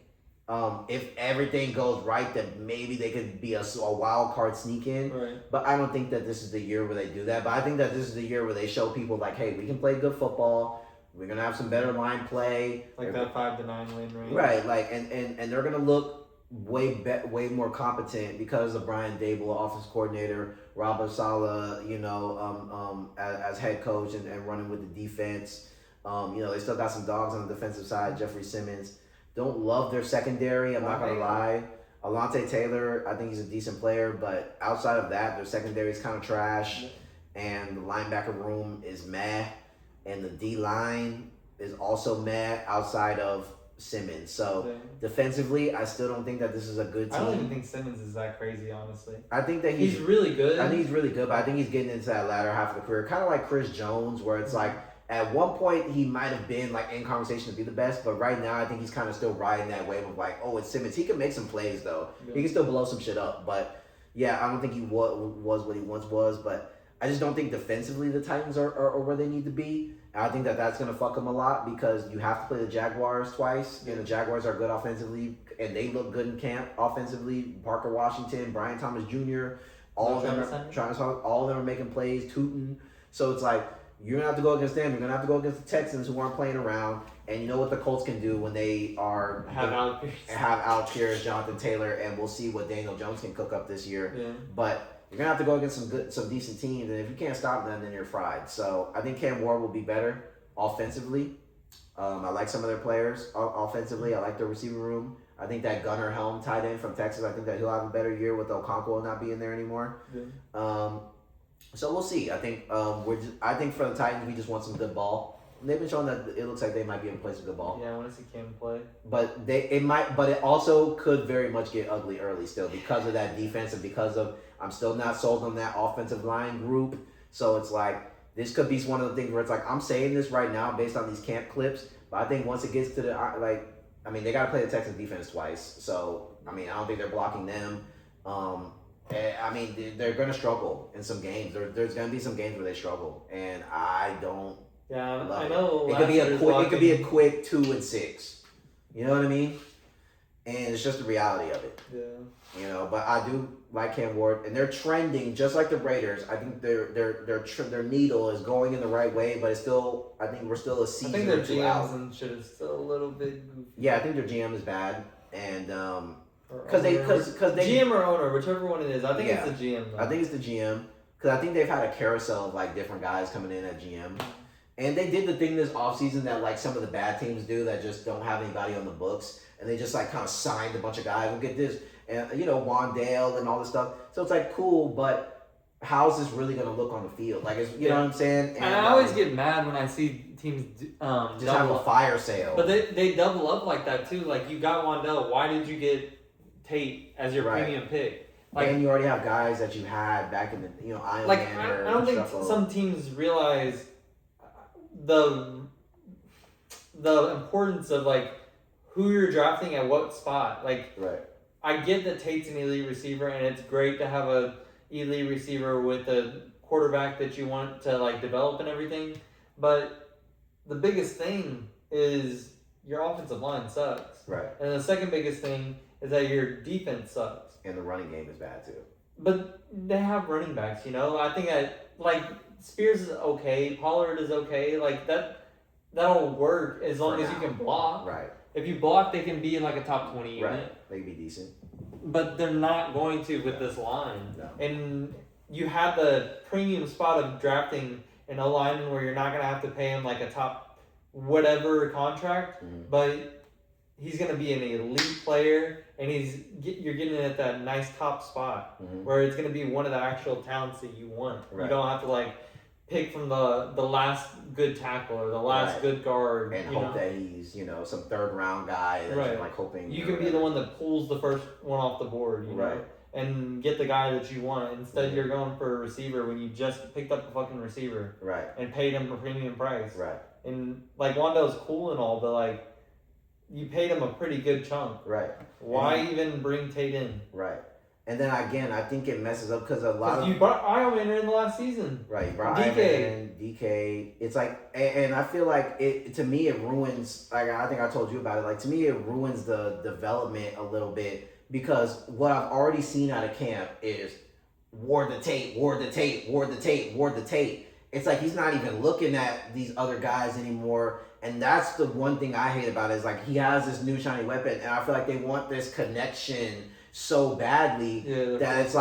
If everything goes right, then maybe they could be a wild card sneak in. Right. But I don't think that this is the year where they do that. But I think that this is the year where they show people like, hey, we can play good football. We're gonna have some better line play. Like that 5-9 win, right? Right. Like and they're gonna look way more competent because of Brian Dable, offense coordinator, Robert Saleh, as head coach and running with the defense. They still got some dogs on the defensive side. Jeffrey Simmons. Don't love their secondary. I'm not gonna lie. Alontae Taylor, I think he's a decent player, but outside of that, their secondary is kind of trash, and the linebacker room is meh, and the D line is also meh outside of Simmons. So defensively, I still don't think that this is a good team. I don't even think Simmons is that crazy, honestly. I think that he's really good. I think he's really good, but I think he's getting into that latter half of the career, kind of like Chris Jones, where it's like at one point he might have been like in conversation to be the best, but right now I think he's kind of still riding that wave of like, oh, it's Simmons. He can make some plays though. Yeah. He can still blow some shit up, but yeah, I don't think he was what he once was, but I just don't think defensively the Titans are where they need to be. And I think that that's going to fuck them a lot because you have to play the Jaguars twice, and the Jaguars are good offensively and they look good in camp offensively. Parker Washington, Brian Thomas Jr., all of them are making plays, tooting. So it's like you're gonna have to go against them. You're gonna have to go against the Texans who aren't playing around. And you know what the Colts can do when they have Alec Pierce, Jonathan Taylor, and we'll see what Daniel Jones can cook up this year. Yeah. But you're gonna have to go against some decent teams, and if you can't stop them, then you're fried. So I think Cam Ward will be better offensively. I like some of their players offensively. I like their receiver room. I think that Gunnar Helm tight end from Texas, I think that he'll have a better year with Okonkwo not being there anymore. Yeah. So we'll see. I think I think for the Titans, we just want some good ball. They've been showing that it looks like they might be able to play some good ball. Yeah, I want to see Cam play. But it also could very much get ugly early still because of that defense and because of I'm still not sold on that offensive line group. So it's like this could be one of the things where it's like I'm saying this right now based on these camp clips, but I think once it gets to the they got to play the Texans defense twice. So I don't think they're blocking them. They're going to struggle in some games. There's going to be some games where they struggle, and I don't. Yeah, I know. It could be a quick 2-6. You know what I mean? And it's just the reality of it. Yeah. But I do like Cam Ward, and they're trending just like the Raiders. I think their needle is going in the right way, but it's still. I think we're still a season. I think their or two out. GMs and shit is still a little bit goofy. Yeah, I think their GM is bad, and because they GM or owner, whichever one it is. I think it's the GM. Though. I think it's the GM because I think they've had a carousel of different guys coming in at GM. And they did the thing this offseason that some of the bad teams do that just don't have anybody on the books. And they just kind of signed a bunch of guys. We'll get this. And, Wandale and all this stuff. So it's cool, but how's this really going to look on the field? You know what I'm saying? And I always get mad when I see teams just have a fire sale. But they double up like that too. You got Wandale. Why did you get Tate as your premium pick? And you already have guys that you had back in the, Iron Man. I don't think some teams realize the importance of who you're drafting at what spot. Right. I get that Tate's an elite receiver, and it's great to have a elite receiver with a quarterback that you want to develop and everything. But the biggest thing is your offensive line sucks. Right. And the second biggest thing is that your defense sucks. And the running game is bad too. But they have running backs, I think that Spears is okay. Pollard is okay. That'll work as long as you can block. Right. If you block, they can be in a top 20 unit. Right. They can be decent. But they're not going to with this line. No. And you have the premium spot of drafting an O-lineman where you're not going to have to pay him a top whatever contract, but he's going to be an elite player, and you're getting it at that nice top spot where it's going to be one of the actual talents that you want. Right. You don't have to pick from the last good tackle or the last good guard and hope that he's some third round guy that you're hoping you can be the one that pulls the first one off the board, you know, and get the guy that you want. Instead, you're going for a receiver when you just picked up a fucking receiver, and paid him a premium price, And Wando's cool and all, but you paid him a pretty good chunk, Why even bring Tate in, And then again, I think it messes up because a lot of you brought Ironman in the last season, You brought DK. It's and I feel it to me it ruins. I think I told you about it. To me, it ruins the development a little bit because what I've already seen out of camp is Ward the Tate, Ward the Tate, Ward the Tate, Ward the Tate. It's he's not even looking at these other guys anymore. And that's the one thing I hate about it is he has this new shiny weapon, and I feel they want this connection so badly that it's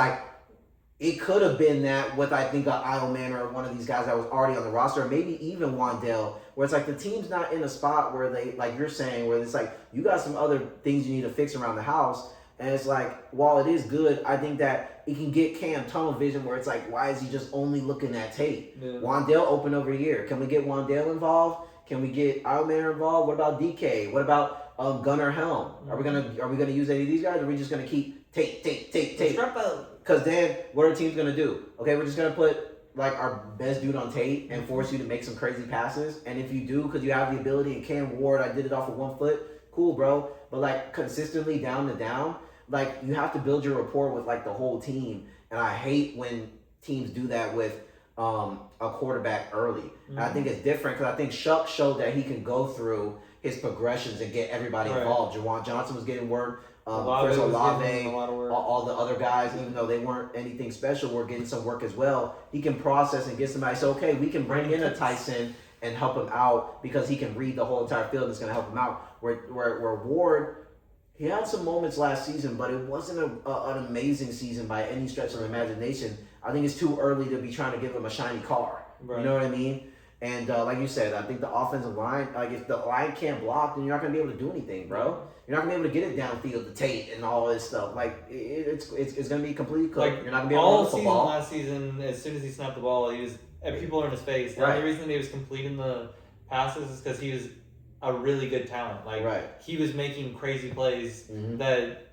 it could have been that with I think an Ironman or one of these guys that was already on the roster, or maybe even Wandale, where it's the team's not in a spot where they you're saying where it's you got some other things you need to fix around the house, and it's while it is good, I think that it can get Cam tunnel vision where it's why is he just only looking at Tate? Wandale open over here. Can we get Wandale involved? Can we get Ironman involved? What about DK? What about Gunnar Helm? Are we gonna use any of these guys? Or are we just gonna keep Tate? Because then what are teams gonna do? Okay, we're just gonna put our best dude on Tate and force you to make some crazy passes. And if you do, because you have the ability, and Cam Ward, I did it off of 1 foot. Cool, bro. But consistently down to down, you have to build your rapport with the whole team. And I hate when teams do that with a quarterback early. And I think it's different because I think Shuck showed that he can go through his progressions and get everybody involved. Jawan Johnson was getting work. Chris Olave, all the other guys, even though they weren't anything special, were getting some work as well. He can process and get somebody. So, okay, we can bring in a Tyson and help him out because he can read the whole entire field and it's going to help him out. Where Ward, he had some moments last season, but it wasn't an amazing season by any stretch of the imagination. I think it's too early to be trying to give him a shiny car. Right. You know what I mean? And like you said, I think the offensive line, like if the line can't block, then you're not going to be able to do anything, bro. You're not going to be able to get it downfield to Tate and all this stuff. Like, it's going to be completely cooked. Like, you're not going to be able to run the football. All season last season, as soon as he snapped the ball, people are in his face. The only reason he was completing the passes is because he was a really good talent. Like, he was making crazy plays that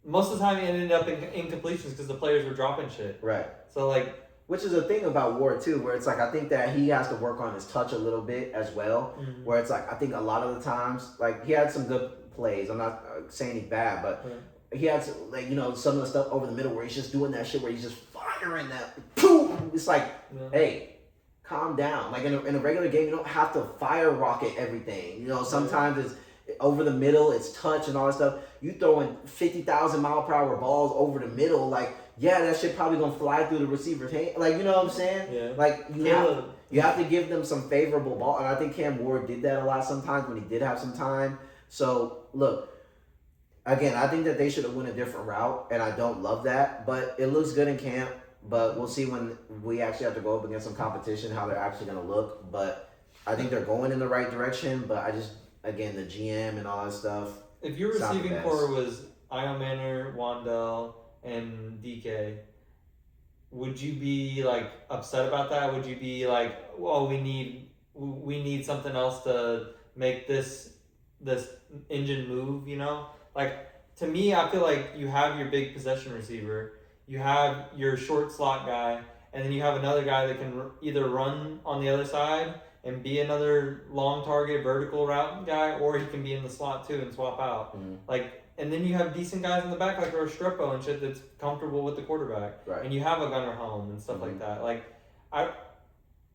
most of the time it ended up in incompletions because the players were dropping shit. Right. So, like... Which is a thing about Ward, too, where it's like, I think that he has to work on his touch a little bit as well, where it's like, I think a lot of the times, like, he had some good plays. I'm not saying he's bad, but he had some, like, you know, some of the stuff over the middle where he's just doing that shit where he's just firing that, boom! It's like, hey, calm down. Like, in a regular game, you don't have to fire rocket everything. You know, sometimes it's over the middle, it's touch and all that stuff. You throwing 50,000 mile per hour balls over the middle, like, yeah, that shit probably gonna fly through the receiver's hand. Like, you know what I'm saying? Yeah. Like, you have to give them some favorable ball. And I think Cam Ward did that a lot sometimes when he did have some time. So, look, again, I think that they should have went a different route, and I don't love that. But it looks good in camp. But we'll see when we actually have to go up against some competition how they're actually going to look. But I think they're going in the right direction. But I just, again, the GM and all that stuff. If your receiving core was Ion Manor, Wandell, and DK, would you be like upset about that? Would you be like, well, we need something else to make this engine move, you know? Like, to me, I feel like you have your big possession receiver, you have your short slot guy, and then you have another guy that can either run on the other side and be another long target vertical route guy, or he can be in the slot too and swap out. Like, and then you have decent guys in the back like Restrepo and shit that's comfortable with the quarterback. Right. And you have a Gunnar Home and stuff like that. Like,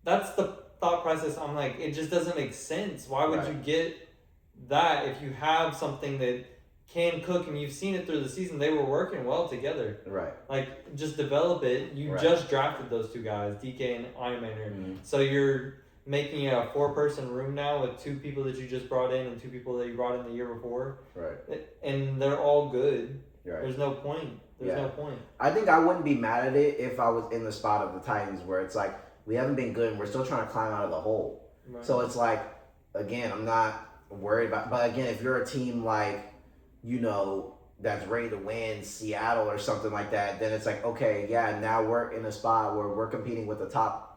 that's the thought process. I'm like, it just doesn't make sense. Why would you get that if you have something that can cook and you've seen it through the season? They were working well together. Right. Like, just develop it. You just drafted those two guys, DK and Iron Manor. So you're making a 4-person room now with 2 people that you just brought in and 2 people that you brought in the year before. Right. And they're all good. Right. There's no point. There's no point. I think I wouldn't be mad at it if I was in the spot of the Titans where it's like, we haven't been good and we're still trying to climb out of the hole. Right. So it's like, again, I'm not worried about, but again, if you're a team like, you know, that's ready to win Seattle or something like that, then it's like, okay, yeah, now we're in a spot where we're competing with the top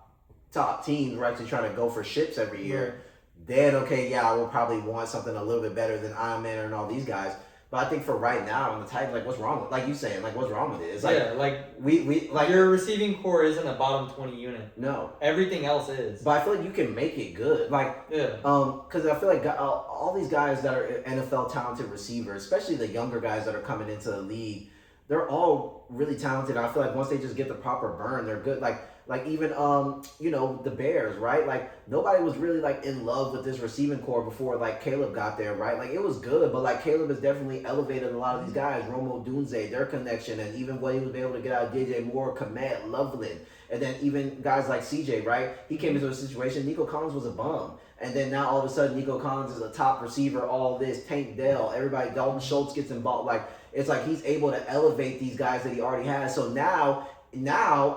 teams. We're actually trying to go for ships every year. Then, okay, yeah, I will probably want something a little bit better than Iron Man and all these guys. But I think for right now on the Titans, like, what's wrong with, like you saying, like, what's wrong with it? It's like, we like, your receiving core isn't a bottom 20 unit. No. Everything else is. But I feel like you can make it good. Like, because I feel like all these guys that are NFL talented receivers, especially the younger guys that are coming into the league, they're all really talented. I feel like once they just get the proper burn, they're good. Like even you know, the Bears, right? Like, nobody was really like in love with this receiving core before like Caleb got there, right? Like, it was good, but like Caleb has definitely elevated a lot of these guys. Romo Dunze, their connection, and even what he was able to get out of DJ Moore, Komet, Loveland, and then even guys like CJ, right? He came into a situation. Nico Collins was a bum, and then now all of a sudden Nico Collins is a top receiver. All this, Tank Dell, everybody, Dalton Schultz gets involved. Like, it's like he's able to elevate these guys that he already has. So now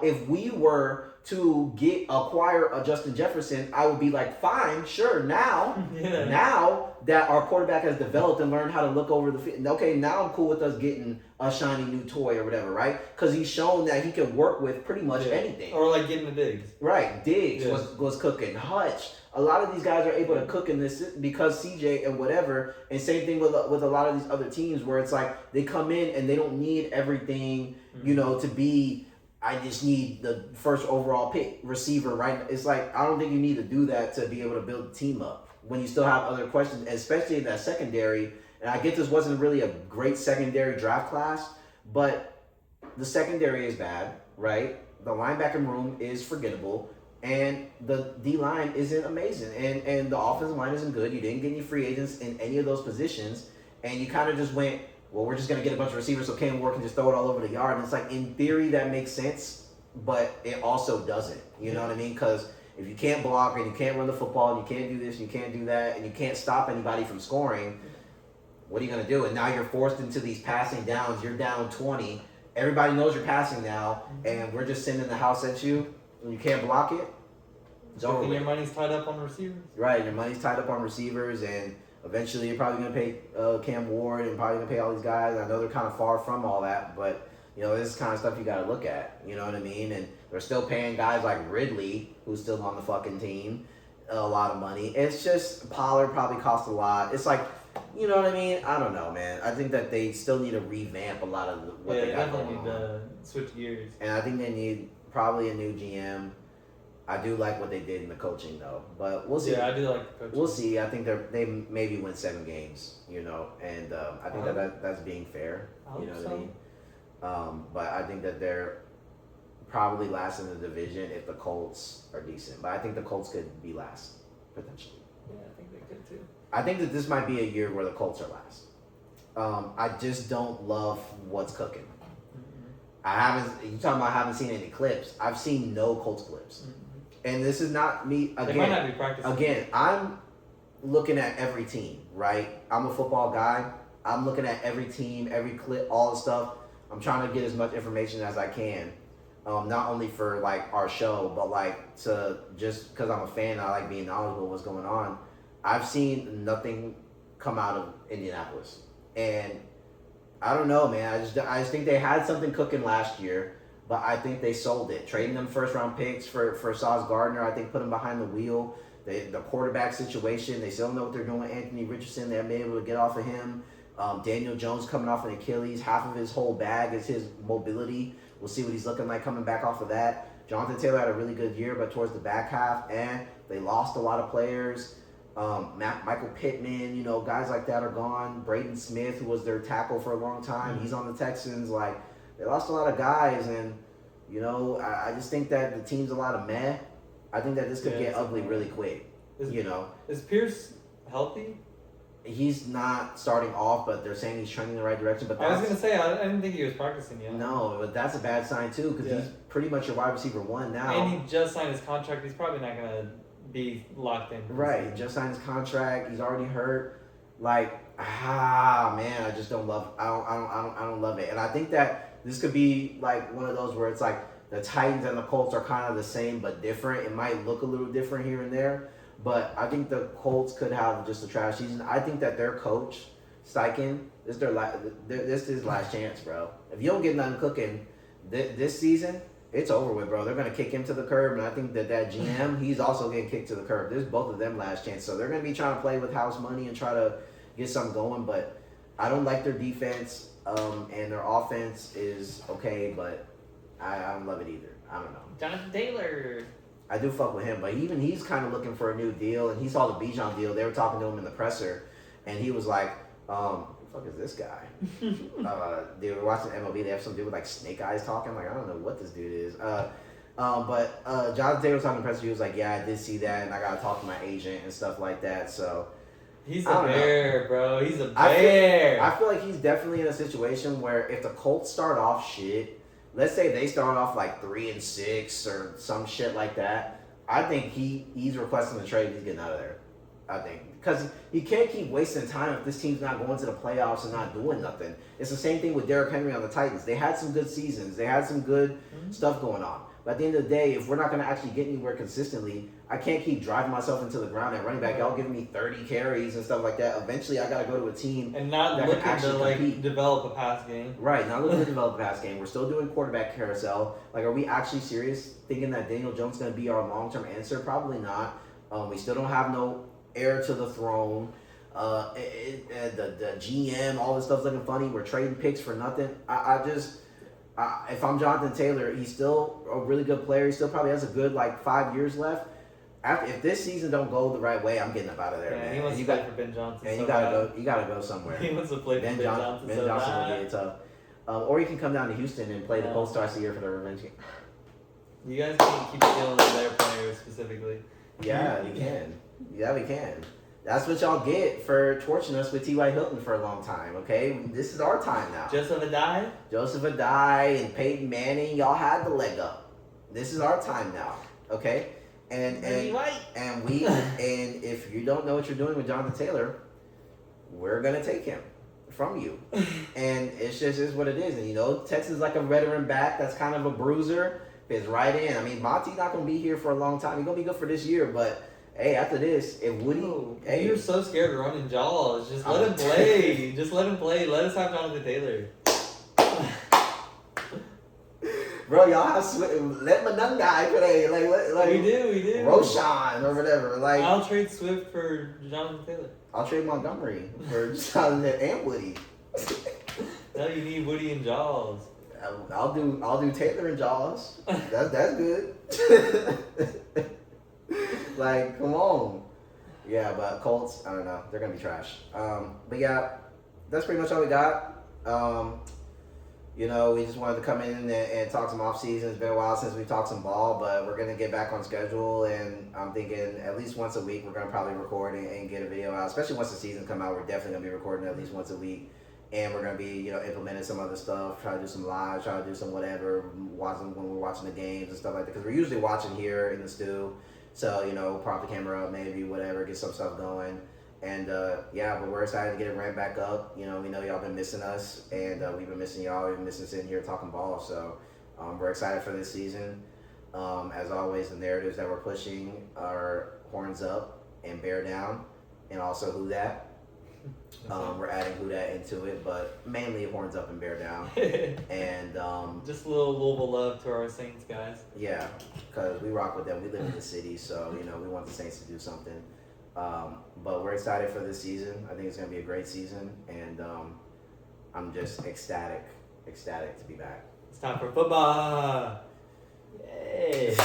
if we were to acquire a Justin Jefferson, I would be like, fine, sure. Now that our quarterback has developed and learned how to look over the field, okay, now I'm cool with us getting a shiny new toy or whatever, right? Because he's shown that he can work with pretty much anything. Or like getting the Diggs. Right, Diggs was cooking. Hutch. A lot of these guys are able to cook in this because CJ and whatever. And same thing with a lot of these other teams where it's like they come in and they don't need everything, you know, to be, I just need the first overall pick receiver, right? It's like, I don't think you need to do that to be able to build a team up when you still have other questions, especially in that secondary. And I get this wasn't really a great secondary draft class, but the secondary is bad, right? The linebacker room is forgettable. and the D line isn't amazing, and the offensive line isn't good. You didn't get any free agents in any of those positions, and you kind of just went, well, we're just gonna get a bunch of receivers so Cam Ward can just throw it all over the yard. And it's like, in theory that makes sense, but it also doesn't. You know what I mean? Because if you can't block and you can't run the football and you can't do this, and you can't do that, and you can't stop anybody from scoring, what are you gonna do? And now you're forced into these passing downs. You're down 20. Everybody knows you're passing now, and we're just sending the house at you, and you can't block it. It's over with. Your money's tied up on receivers. Right, your money's tied up on receivers, and eventually you're probably going to pay Cam Ward and probably going to pay all these guys. I know they're kind of far from all that, but this is kind of stuff you got to look at. You know what I mean? And they're still paying guys like Ridley, who's still on the fucking team, a lot of money. It's just, Pollard probably cost a lot. It's like, you know what I mean? I don't know, man. I think that they still need to revamp a lot of what they got going on. Need to switch gears. And I think they need probably a new GM. I do like what they did in the coaching, though, but we'll see. Yeah, I do like the coaching. We'll see. I think they maybe win 7 games, and I think that's being fair. I You know hope what I mean? But I think that they're probably last in the division if the Colts are decent. But I think the Colts could be last potentially. Yeah, I think they could too. I think that this might be a year where the Colts are last. I just don't love what's cooking. You talking about I haven't seen any clips. I've seen no Colts clips. And this is not me, again. They might not be practicing. Again, I'm looking at every team, right? I'm a football guy. I'm looking at every team, every clip, all the stuff. I'm trying to get as much information as I can. Not only for, like, our show, but, like, to just because I'm a fan, I like being knowledgeable of what's going on. I've seen nothing come out of Indianapolis. And I don't know, man. I just think they had something cooking last year, but I think they sold it. Trading them first-round picks for Sauce Gardner, I think put them behind the wheel. The quarterback situation, they still don't know what they're doing. Anthony Richardson, they haven't been able to get off of him. Daniel Jones coming off an Achilles. Half of his whole bag is his mobility. We'll see what he's looking like coming back off of that. Jonathan Taylor had a really good year, but towards the back half, they lost a lot of players. Michael Pittman, guys like that are gone. Braden Smith, who was their tackle for a long time, he's on the Texans. Like, they lost a lot of guys, and I just think that the team's a lot of meh. I think that this could get ugly really quick. Is Pierce healthy? He's not starting off, but they're saying he's trending in the right direction. But I was gonna say I didn't think he was practicing yet. No, but that's a bad sign too, because he's pretty much your wide receiver 1 now. And he just signed his contract. He's probably not gonna be locked in. Right, just signed his contract. He's already hurt. Like, man, I just don't love. I don't love it. And I think that this could be like one of those where it's like the Titans and the Colts are kind of the same but different. It might look a little different here and there, but I think the Colts could have just a trash season. I think that their coach Steichen, this is his last chance, bro. If you don't get nothing cooking this season, it's over with, bro. They're going to kick him to the curb, and I think that GM, he's also getting kicked to the curb. There's both of them last chance, so they're going to be trying to play with house money and try to get something going, but I don't like their defense, and their offense is okay, but I don't love it either. I don't know. Jonathan Taylor. I do fuck with him, but even he's kind of looking for a new deal, and he saw the Bijan deal. They were talking to him in the presser, and he was like, who the fuck is this guy? They were watching MLB. They have some dude with like snake eyes talking. Like, I don't know what this dude is. But Jonathan Taylor was talking to the presser. He was like, yeah, I did see that, and I got to talk to my agent and stuff like that. So he's a bear, bro. He's a bear. I feel like he's definitely in a situation where if the Colts start off shit, let's say they start off like 3-6 or some shit like that, I think he's requesting the trade. He's getting out of there. I think because you can't keep wasting time if this team's not going to the playoffs and not doing nothing. It's the same thing with Derrick Henry on the Titans. They had some good seasons. They had some good stuff going on. But at the end of the day, if we're not going to actually get anywhere consistently, I can't keep driving myself into the ground at running back. Y'all giving me 30 carries and stuff like that. Eventually, I got to go to a team and not that looking can actually to like compete. Develop a pass game. Right, not looking to develop a pass game. We're still doing quarterback carousel. Like, are we actually serious thinking that Daniel Jones is going to be our long-term answer? Probably not. We still don't have no heir to the throne. The GM, all this stuff's looking funny. We're trading picks for nothing. If I'm Jonathan Taylor, he's still a really good player. He still probably has a good 5 years left. If this season don't go the right way, I'm getting up out of there, man. He wants to play for Ben Johnson. And you gotta go somewhere. He wants to play for Ben Johnson. Ben Johnson will get it tough. Or he can come down to Houston and play the Colts twice a year for the revenge game. You guys can keep stealing their players specifically. Yeah, you can. Yeah, we can. That's what y'all get for torching us with T.Y. Hilton for a long time, okay? This is our time now. Joseph Adai? Joseph Adai and Peyton Manning, y'all had the leg up. This is our time now, okay? And if you don't know what you're doing with Jonathan Taylor, we're gonna take him from you. And it's just is what it is. And you know, Texas is like a veteran back that's kind of a bruiser. Fits right in. I mean, Monty's not gonna be here for a long time. He's gonna be good for this year, but hey, after this, if Woody, hey, you're so scared of running Jaws. Just let him play. Just let him play. Let us have Jonathan Taylor. Bro, y'all have let Manungai play. Like we do. Roshan or whatever. Like I'll trade Swift for Jonathan Taylor. I'll trade Montgomery for Jonathan and Woody. No, you need Woody and Jaws. I'll do Taylor and Jaws. That's good. Like, come on. Yeah, but Colts, I don't know. They're gonna be trash. But yeah, that's pretty much all we got. You know, we just wanted to come in and talk some off season. It's been a while since we talked some ball, but we're gonna get back on schedule. And I'm thinking at least once a week we're gonna probably record and get a video out. Especially once the season come out, we're definitely gonna be recording at least once a week. And we're gonna be, you know, implementing some other stuff. Try to do some live. Try to do some whatever. Watching when we're watching the games and stuff like that. Because we're usually watching here in the stew. So, you know, prop the camera up, maybe whatever, get some stuff going. And yeah, but we're excited to get it ramped back up. You know, we know y'all been missing us, and we've been missing y'all. We've been missing sitting here talking ball. So we're excited for this season. As always, the narratives that we're pushing are horns up and bear down, and also who that. We're adding who that into it, but mainly horns up and bear down. And just a little Louisville love to our Saints guys. Yeah, because we rock with them. We live in the city, so you know we want the Saints to do something. But we're excited for this season. I think it's going to be a great season, and I'm just ecstatic to be back. It's time for football. Yay!